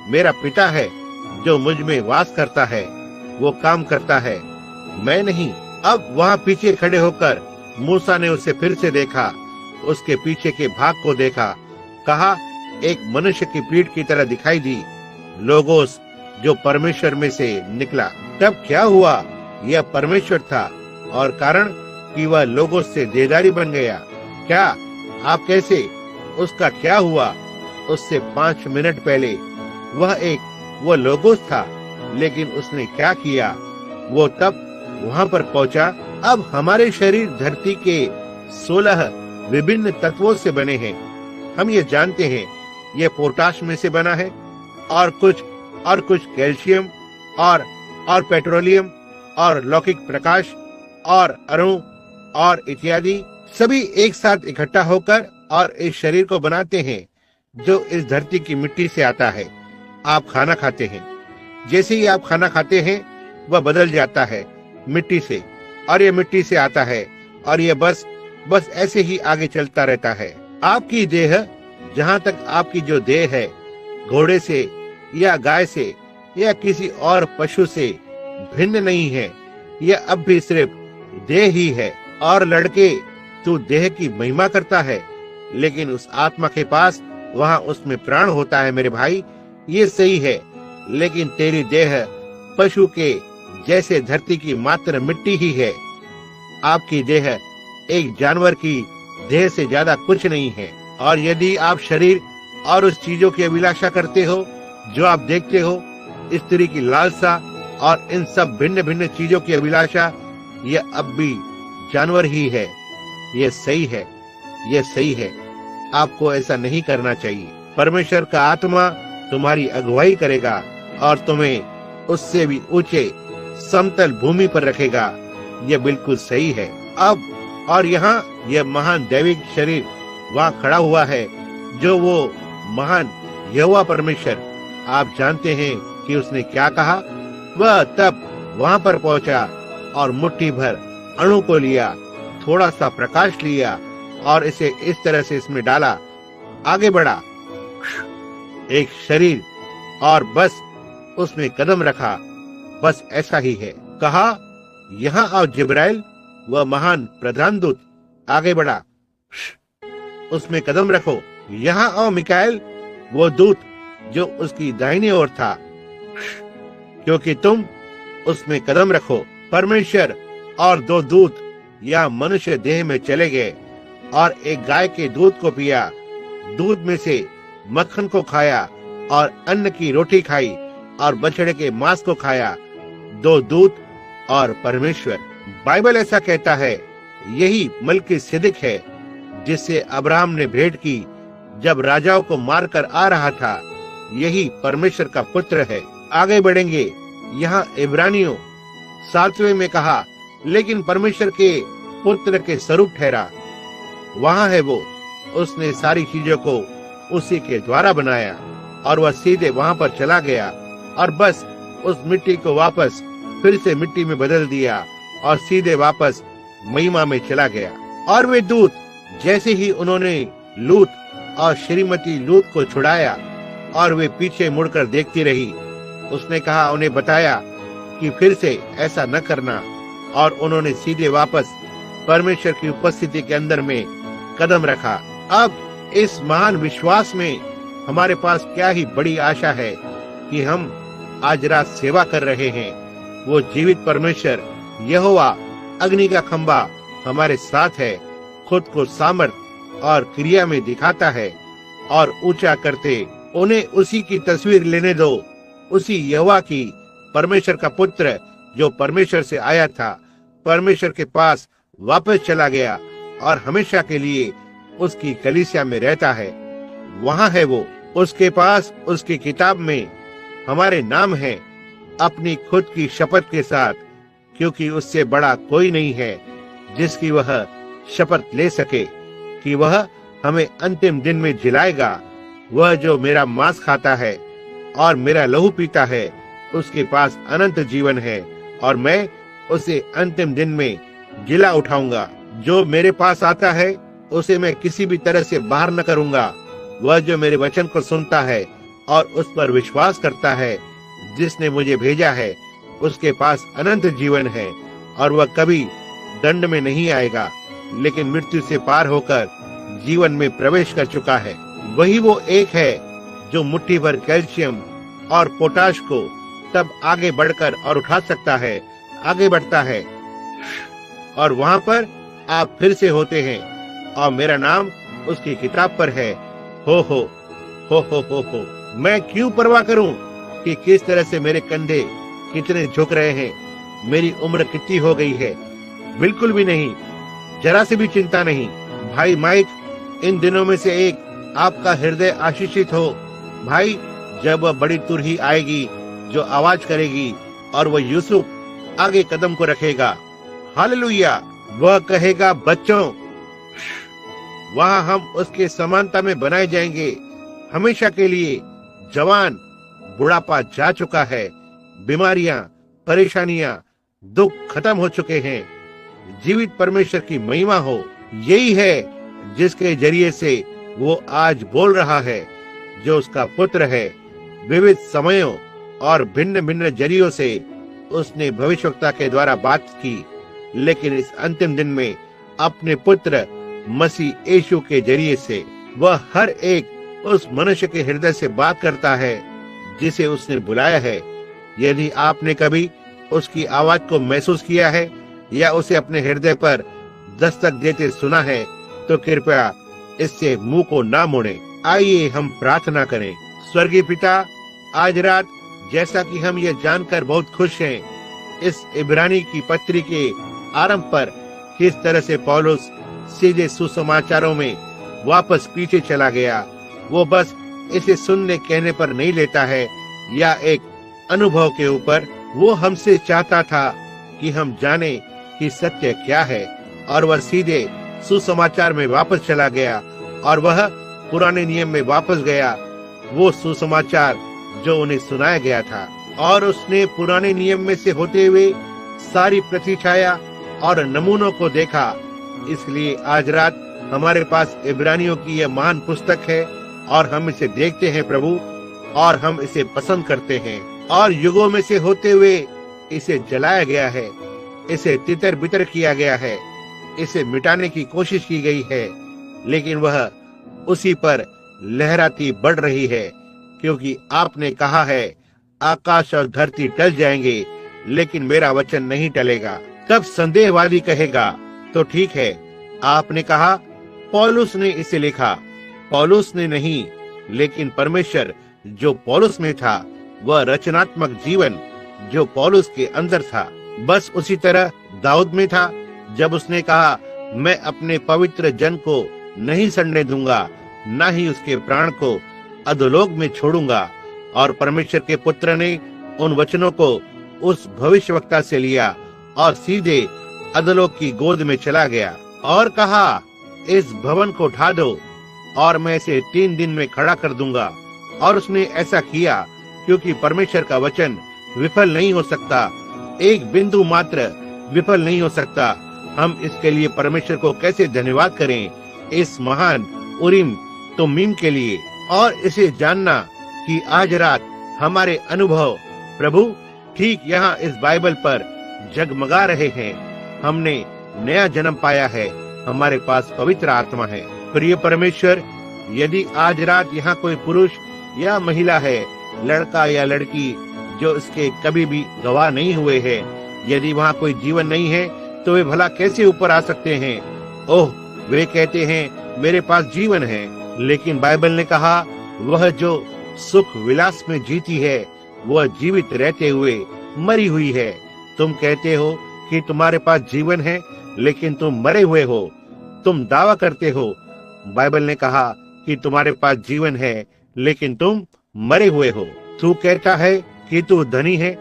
मेरा पिता है जो मुझ में वास करता है, वो काम करता है, मैं नहीं। अब वहाँ पीछे खड़े होकर मूसा ने उसे फिर से देखा, उसके पीछे के भाग को देखा। कहा, एक मनुष्य की पीठ की तरह दिखाई दी, लोगोस, जो परमेश्वर में से निकला। तब क्या हुआ? यह परमेश्वर था, और कारण कि वह लोगोस से देदारी बन गया। क्या आप कैसे? उसका क्या हुआ? उससे 5 मिनट पहले वो लोगोस था, लेकिन उसने क्या किया? वो तब वहां पर पहुंचा। अब हमारे शरीर धरती के 16 विभिन्न तत्वों से बने हैं। हम ये जानते हैं ये पोटाश में से बना है और कुछ कैल्शियम और पेट्रोलियम और लौकिक प्रकाश और अणु और इत्यादि सभी एक साथ इकट्ठा होकर और इस शरीर को बनाते हैं जो इस धरती की मिट्टी से आता है। आप खाना खाते हैं, जैसे ही आप खाना खाते हैं वह बदल जाता है मिट्टी से, और ये मिट्टी से आता है और ये बस ऐसे ही आगे चलता रहता है। आपकी देह, जहाँ तक आपकी जो देह है, घोड़े से या गाय से या किसी और पशु से भिन्न नहीं है। यह अब भी सिर्फ देह ही है। और लड़के, तू देह की महिमा करता है, लेकिन उस आत्मा के पास वहाँ उसमें प्राण होता है। मेरे भाई, ये सही है, लेकिन तेरी देह पशु के जैसे धरती की मात्र मिट्टी ही है। आपकी देह एक जानवर की देह से ज्यादा कुछ नहीं है। और यदि आप शरीर और उस चीजों की अभिलाषा करते हो जो आप देखते हो, स्त्री की लालसा और इन सब भिन्न भिन्न चीजों की अभिलाषा, यह अब भी जानवर ही है। यह सही है, यह सही है। आपको ऐसा नहीं करना चाहिए। परमेश्वर का आत्मा तुम्हारी अगुवाई करेगा और तुम्हें उससे भी ऊंचे समतल भूमि पर रखेगा। यह बिल्कुल सही है। अब और यहाँ यह महान दैविक शरीर वहाँ खड़ा हुआ है, जो वो महान यहोवा परमेश्वर। आप जानते हैं कि उसने क्या कहा। वह तब वहाँ पर पहुंचा और मुट्ठी भर अणु को लिया, थोड़ा सा प्रकाश लिया और इसे इस तरह से इसमें डाला, आगे बढ़ा, एक शरीर, और बस उसमें कदम रखा। बस ऐसा ही है। कहा, यहाँ आओ जिब्राइल, वह महान प्रधान दूत। आगे बढ़ा, उसमें कदम रखो। यहाँ आओ मिकाएल, वो दूत जो उसकी दाहिनी ओर था, क्योंकि तुम उसमें कदम रखो। परमेश्वर और दो दूत या मनुष्य देह में चले गए और एक गाय के दूध को पिया, दूध में से मक्खन को खाया और अन्न की रोटी खाई और बछड़े के मांस को खाया। दो दूत और परमेश्वर। बाइबल ऐसा कहता है। यही मलिकिसिदक है जिससे अब्राहम ने भेंट की जब राजाओं को मारकर आ रहा था। यही परमेश्वर का पुत्र है। आगे बढ़ेंगे। यहाँ इब्रानियों 7वें में कहा, लेकिन परमेश्वर के पुत्र के स्वरूप ठहरा। वहाँ है वो, उसने सारी चीजों को उसी के द्वारा बनाया और वह सीधे वहाँ पर चला गया और बस उस मिट्टी को वापस फिर से मिट्टी में बदल दिया और सीधे वापस महिमा में चला गया। और वे दूत, जैसे ही उन्होंने लूत और श्रीमती लूत को छुड़ाया और वे पीछे मुड़कर देखती रही, उसने कहा, उन्हें बताया कि फिर से ऐसा न करना, और उन्होंने सीधे वापस परमेश्वर की उपस्थिति के अंदर में कदम रखा। अब इस महान विश्वास में हमारे पास क्या ही बड़ी आशा है कि हम आज रात सेवा कर रहे हैं। वो जीवित परमेश्वर यहोवा अग्नि का खंभा हमारे साथ है, खुद को सामर्थ और क्रिया में दिखाता है और ऊंचा करते उन्हें उसी की तस्वीर लेने दो, उसी यहोवा की। परमेश्वर का पुत्र जो परमेश्वर से आया था, परमेश्वर के पास वापस चला गया और हमेशा के लिए उसकी कलीसिया में रहता है। वहाँ है वो, उसके पास उसकी किताब में हमारे नाम है, अपनी खुद की शपथ के साथ, क्योंकि उससे बड़ा कोई नहीं है जिसकी वह शपथ ले सके कि वह हमें अंतिम दिन में जिलाएगा। वह जो मेरा मांस खाता है और मेरा लहू पीता है, उसके पास अनंत जीवन है और मैं उसे अंतिम दिन में जिला उठाऊंगा। जो मेरे पास आता है उसे मैं किसी भी तरह से बाहर न करूंगा। वह जो मेरे वचन को सुनता है और उस पर विश्वास करता है जिसने मुझे भेजा है, उसके पास अनंत जीवन है और वह कभी दंड में नहीं आएगा, लेकिन मृत्यु से पार होकर जीवन में प्रवेश कर चुका है। वही वो एक है जो मुट्ठी भर कैल्शियम और पोटाश को तब आगे बढ़कर और उठा सकता है, आगे बढ़ता है, और वहां पर आप फिर से होते हैं और मेरा नाम उसकी किताब पर है। हो। मैं क्यों परवाह करूं कि किस तरह से मेरे कंधे कितने झुक रहे हैं मेरी उम्र कितनी हो गई है। बिल्कुल भी नहीं, जरा से भी चिंता नहीं। भाई माइक, इन दिनों में से एक आपका हृदय आशीषित हो। भाई, जब वह बड़ी तुरही आएगी जो आवाज करेगी और वह यूसुफ आगे कदम को रखेगा। हालेलुया। वह कहेगा, बच्चों, वहां हम उसके समानता में बनाए जाएंगे। हमेशा के लिए जवान, बुढ़ापा जा चुका है, बीमारियां, परेशानियां, दुख खत्म हो चुके हैं। जीवित परमेश्वर की महिमा हो। यही है जिसके जरिए से वो आज बोल रहा है, जो उसका पुत्र है। विविध समयों और भिन्न भिन्न जरियों से उसने भविष्यवक्ता के द्वारा बात की, लेकिन इस अंतिम दिन में अपने पुत्र मसीह यीशु के जरिए से वह हर एक उस मनुष्य के हृदय से बात करता है जिसे उसने बुलाया है। यदि आपने कभी उसकी आवाज को महसूस किया है या उसे अपने हृदय पर दस्तक देते सुना है, तो कृपया इससे मुंह को ना मोड़ें। आइए हम प्रार्थना करें। स्वर्गीय पिता, आज रात जैसा कि हम ये जानकर बहुत खुश हैं, इस इब्रानी की पत्री के आरंभ पर किस तरह से पौलुस सीधे सुसमाचारों में वापस पीछे चला गया। वो बस इसे सुनने कहने पर नहीं लेता है या एक अनुभव के ऊपर। वो हमसे चाहता था कि हम जाने कि सत्य क्या है, और वह सीधे सुसमाचार में वापस चला गया और वह पुराने नियम में वापस गया, वो सुसमाचार जो उन्हें सुनाया गया था। और उसने पुराने नियम में से होते हुए सारी प्रतिछाया और नमूनों को देखा। इसलिए आज रात हमारे पास इब्रानियों की यह महान पुस्तक है और हम इसे देखते हैं प्रभु, और हम इसे पसंद करते हैं। और युगों में से होते हुए इसे जलाया गया है, इसे तितर बितर किया गया है, इसे मिटाने की कोशिश की गई है, लेकिन वह उसी पर लहराती बढ़ रही है, क्योंकि आपने कहा है, आकाश और धरती टल जाएंगे लेकिन मेरा वचन नहीं टलेगा। तब संदेहवादी कहेगा, तो ठीक है, आपने कहा पौलुस ने इसे लिखा। पौलुस ने नहीं, लेकिन परमेश्वर जो पौलुस में था, वह रचनात्मक जीवन जो पौलुस के अंदर था, बस उसी तरह दाऊद में था, जब उसने कहा, मैं अपने पवित्र जन को नहीं सड़ने दूंगा, ना ही उसके प्राण को अधोलोक में छोड़ूंगा। और परमेश्वर के पुत्र ने उन वचनों को उस भविष्यवक्ता से लिया और सीधे अधोलोक की गोद में चला गया और कहा, इस भवन को ढा दो और मैं इसे 3 दिन में खड़ा कर दूंगा। और उसने ऐसा किया, क्योंकि परमेश्वर का वचन विफल नहीं हो सकता, एक बिंदु मात्र विफल नहीं हो सकता। हम इसके लिए परमेश्वर को कैसे धन्यवाद करें, इस महान उरीम तुमीम के लिए। और इसे जानना कि आज रात हमारे अनुभव प्रभु ठीक यहाँ इस बाइबल पर जगमगा रहे हैं। हमने नया जन्म पाया है, हमारे पास पवित्र आत्मा है। प्रिय परमेश्वर, यदि आज रात यहाँ कोई पुरुष या महिला है, लड़का या लड़की, जो इसके कभी भी गवाह नहीं हुए हैं, यदि वहाँ कोई जीवन नहीं है, तो वे भला कैसे ऊपर आ सकते हैं? ओह, वे कहते हैं मेरे पास जीवन है, लेकिन बाइबल ने कहा, वह जो सुख विलास में जीती है, वह जीवित रहते हुए मरी हुई है। तुम कहते हो कि तुम्हारे पास जीवन है, लेकिन तुम मरे हुए हो। तुम दावा करते हो, बाइबल ने कहा कि तुम्हारे पास जीवन है, लेकिन तुम मरे हुए हो। तू कहता है कि तू धनी है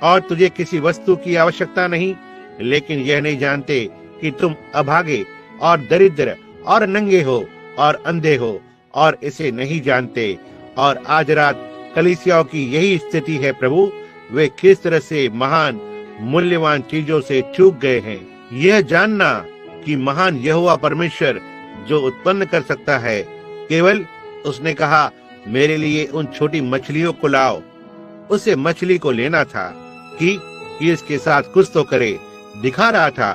और तुझे किसी वस्तु की आवश्यकता नहीं, लेकिन यह नहीं जानते कि तुम अभागे और दरिद्र और नंगे हो और अंधे हो और इसे नहीं जानते। और आज रात कलीसियाओं की यही स्थिति है प्रभु। वे किस तरह से महान मूल्यवान चीजों से चूक गए हैं। यह जानना कि महान यहोवा परमेश्वर जो उत्पन्न कर सकता है, केवल उसने कहा, मेरे लिए उन छोटी मछलियों को लाओ। उसे मछली को लेना था कि इसके साथ कुछ तो करे। दिखा रहा था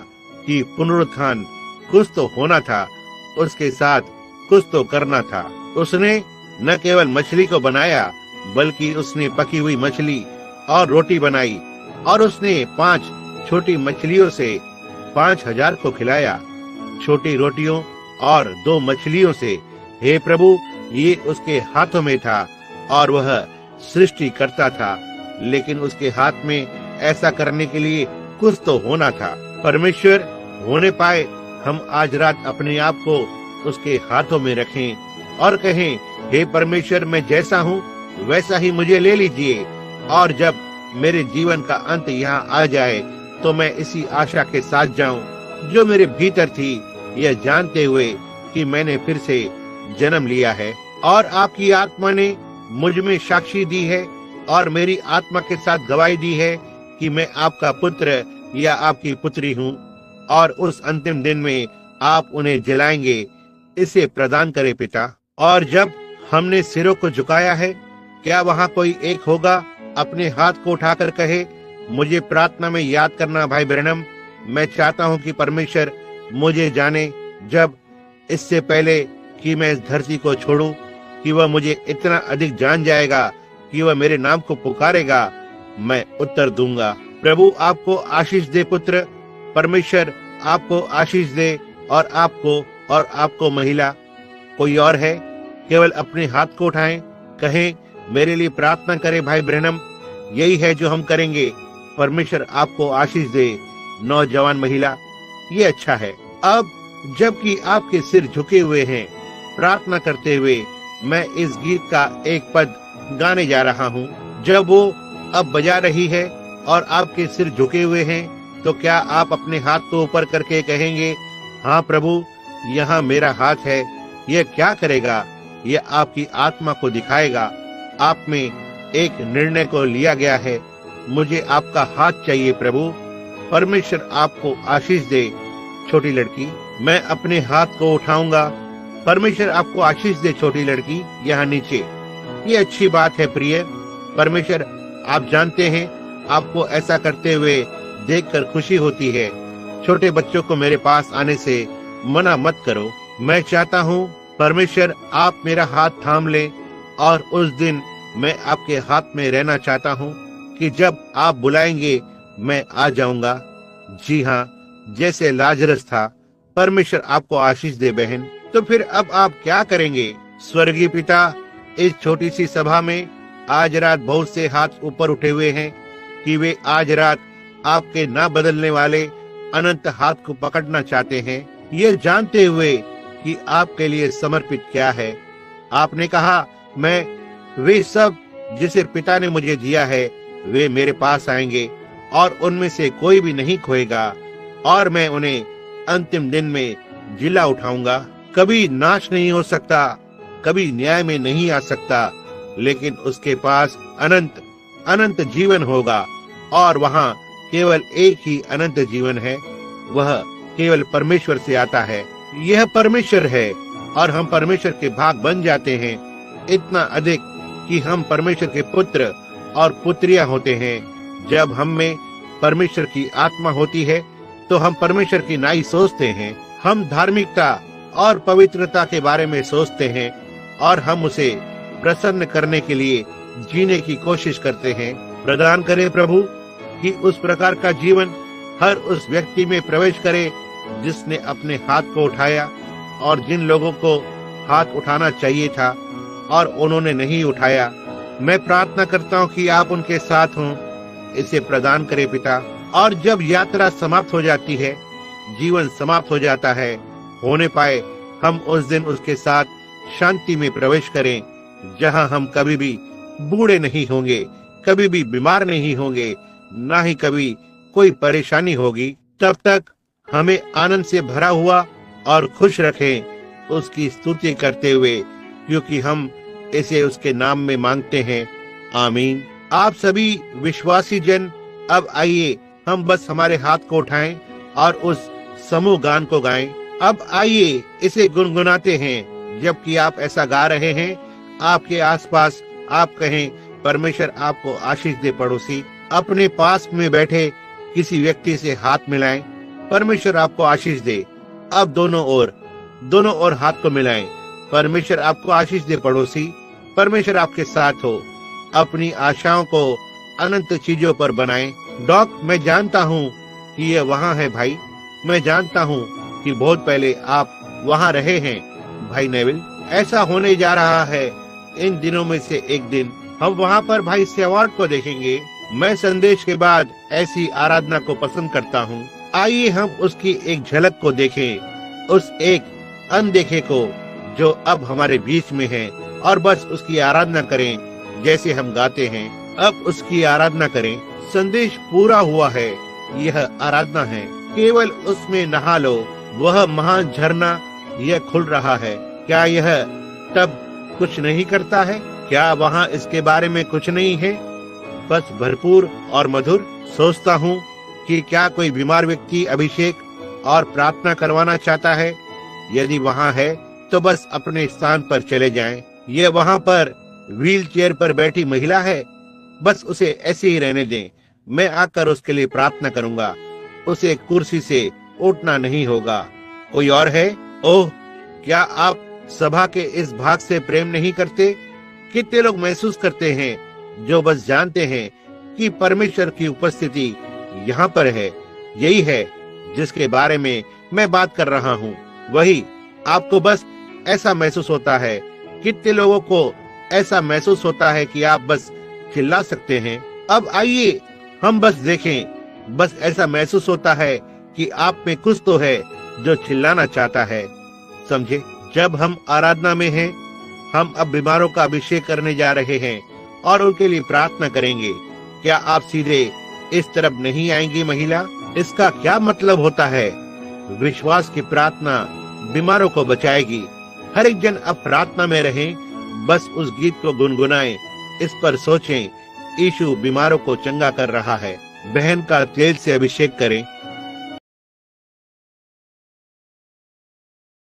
कि पुनरुत्थान कुछ तो होना था, उसके साथ कुछ तो करना था। उसने न केवल मछली को बनाया, बल्कि उसने पकी हुई मछली और रोटी बनाई, और उसने 5 छोटी मछलियों से 5000 को खिलाया। छोटी रोटियों और 2 मछलियों से। हे प्रभु, ये उसके हाथों में था और वह सृष्टि करता था, लेकिन उसके हाथ में ऐसा करने के लिए कुछ तो होना था। परमेश्वर होने पाए हम आज रात अपने आप को उसके हाथों में रखें और कहें, हे परमेश्वर, मैं जैसा हूँ वैसा ही मुझे ले लीजिए। और जब मेरे जीवन का अंत यहाँ आ जाए तो मैं इसी आशा के साथ जाऊं जो मेरे भीतर थी, यह जानते हुए कि मैंने फिर से जन्म लिया है और आपकी आत्मा ने मुझ में साक्षी दी है और मेरी आत्मा के साथ गवाही दी है कि मैं आपका पुत्र या आपकी पुत्री हूँ और उस अंतिम दिन में आप उन्हें जलाएंगे। इसे प्रदान करे पिता। और जब हमने सिरों को झुकाया है, क्या वहाँ कोई एक होगा अपने हाथ को उठाकर कहे, मुझे प्रार्थना में याद करना भाई ब्रैनम। मैं चाहता हूँ कि परमेश्वर मुझे जाने, जब इससे पहले कि मैं इस धरती को छोड़ूं, कि वह मुझे इतना अधिक जान जाएगा कि वह मेरे नाम को पुकारेगा। मैं उत्तर दूंगा, प्रभु आपको आशीष दे पुत्र। परमेश्वर आपको आशीष दे और आपको महिला। कोई और है? केवल अपने हाथ को उठाएं, कहें, मेरे लिए प्रार्थना करें भाई ब्रैनम। यही है जो हम करेंगे। परमेश्वर आपको आशीष दे नौजवान महिला। ये अच्छा है। अब जबकि आपके सिर झुके हुए हैं, प्रार्थना करते हुए मैं इस गीत का एक पद गाने जा रहा हूँ। जब वो अब बजा रही है और आपके सिर झुके हुए हैं, तो क्या आप अपने हाथ को ऊपर करके कहेंगे, हाँ प्रभु, यहाँ मेरा हाथ है। यह क्या करेगा? यह आपकी आत्मा को दिखाएगा। आप में एक निर्णय को लिया गया है, मुझे आपका हाथ चाहिए प्रभु। परमेश्वर आपको आशीष दे छोटी लड़की। मैं अपने हाथ को उठाऊंगा। परमेश्वर आपको आशीष दे छोटी लड़की। यहाँ नीचे ये अच्छी बात है प्रिय। परमेश्वर, आप जानते हैं, आपको ऐसा करते हुए देखकर खुशी होती है। छोटे बच्चों को मेरे पास आने से मना मत करो। मैं चाहता हूँ परमेश्वर आप मेरा हाथ थाम ले और उस दिन मैं आपके हाथ में रहना चाहता हूँ कि जब आप बुलाएंगे मैं आ जाऊंगा। जी हाँ, जैसे लाजरस था। परमेश्वर आपको आशीष दे बहन। तो फिर अब आप क्या करेंगे? स्वर्गीय पिता, इस छोटी सी सभा में आज रात बहुत से हाथ ऊपर उठे हुए हैं कि वे आज रात आपके ना बदलने वाले अनंत हाथ को पकड़ना चाहते हैं, ये जानते हुए कि आपके लिए समर्पित क्या है। आपने कहा, मैं वे सब जिसे पिता ने मुझे दिया है वे मेरे पास आएंगे और उनमें से कोई भी नहीं खोएगा और मैं उन्हें अंतिम दिन में जिला उठाऊंगा। कभी नाश नहीं हो सकता, कभी न्याय में नहीं आ सकता, लेकिन उसके पास अनंत अनंत जीवन होगा और वहाँ केवल एक ही अनंत जीवन है। वह केवल परमेश्वर से आता है। यह परमेश्वर है और हम परमेश्वर के भाग बन जाते हैं, इतना अधिक कि हम परमेश्वर के पुत्र और पुत्रियां होते हैं। जब हम में परमेश्वर की आत्मा होती है तो हम परमेश्वर की नाई सोचते हैं। हम धार्मिकता और पवित्रता के बारे में सोचते हैं और हम उसे प्रसन्न करने के लिए जीने की कोशिश करते हैं। प्रदान करे प्रभु कि उस प्रकार का जीवन हर उस व्यक्ति में प्रवेश करे जिसने अपने हाथ को उठाया और जिन लोगों को हाथ उठाना चाहिए था और उन्होंने नहीं उठाया। मैं प्रार्थना करता हूँ कि आप उनके साथ हों। इसे प्रदान करे पिता। और जब यात्रा समाप्त हो जाती है, जीवन समाप्त हो जाता है, होने पाए हम उस दिन उसके साथ शांति में प्रवेश करें, जहां हम कभी भी बूढ़े नहीं होंगे, कभी भी बीमार नहीं होंगे, ना ही कभी कोई परेशानी होगी। तब तक हमें आनंद से भरा हुआ और खुश रखें, उसकी स्तुति करते हुए, क्योंकि हम इसे उसके नाम में मांगते हैं। आमीन। आप सभी विश्वासी जन, अब आइए हम बस हमारे हाथ को उठाएं और उस समूह गान को गाएं। अब आइए इसे गुनगुनाते हैं। जबकि आप ऐसा गा रहे हैं, आपके आसपास आप कहें, परमेश्वर आपको आशीष दे। पड़ोसी, अपने पास में बैठे किसी व्यक्ति से हाथ मिलाएं, परमेश्वर आपको आशीष दे। अब दोनों ओर हाथ को मिलाएं, परमेश्वर आपको आशीष दे। पड़ोसी, परमेश्वर आपके साथ हो। अपनी आशाओं को अनंत चीजों पर बनाएं। डॉक, मैं जानता हूँ कि यह वहाँ है भाई। मैं जानता हूँ कि बहुत पहले आप वहाँ रहे हैं भाई नेविल। ऐसा होने जा रहा है इन दिनों में से एक दिन हम वहाँ पर भाई सेवार्ड को देखेंगे। मैं संदेश के बाद ऐसी आराधना को पसंद करता हूँ। आइए हम उसकी एक झलक को देखें, उस एक अनदेखे को जो अब हमारे बीच में है, और बस उसकी आराधना करें जैसे हम गाते हैं। अब उसकी आराधना करें। संदेश पूरा हुआ है, यह आराधना है। केवल उसमें नहा लो, वह महान झरना यह खुल रहा है। क्या यह तब कुछ नहीं करता है? क्या वहाँ इसके बारे में कुछ नहीं है? बस भरपूर और मधुर। सोचता हूँ कि क्या कोई बीमार व्यक्ति अभिषेक और प्रार्थना करवाना चाहता है? यदि वहाँ है तो बस अपने स्थान पर चले जाएं। यह वहाँ पर व्हील चेयर पर बैठी महिला है, बस उसे ऐसे ही रहने दें। मैं आकर उसके लिए प्रार्थना करूंगा। उसे कुर्सी से उठना नहीं होगा। कोई और है? ओह, क्या आप सभा के इस भाग से प्रेम नहीं करते? कितने लोग महसूस करते हैं जो बस जानते हैं कि परमेश्वर की उपस्थिति यहाँ पर है। यही है जिसके बारे में मैं बात कर रहा हूँ। वही आपको बस ऐसा महसूस होता है। कितने लोगों को ऐसा महसूस होता है कि आप बस चिल्ला सकते हैं। अब आइए हम बस देखें। बस ऐसा महसूस होता है कि आप में कुछ तो है जो चिल्लाना चाहता है। समझे? जब हम आराधना में हैं, हम अब बीमारों का अभिषेक करने जा रहे हैं और उनके लिए प्रार्थना करेंगे। क्या आप सीधे इस तरफ नहीं आएंगी महिला? इसका क्या मतलब होता है? विश्वास की प्रार्थना बीमारों को बचाएगी। हर एक जन अब प्रार्थना में रहें। बस उस गीत को गुनगुनाएं, इस पर सोचें। यीशु बीमारों को चंगा कर रहा है। बहन का तेल से अभिषेक करें।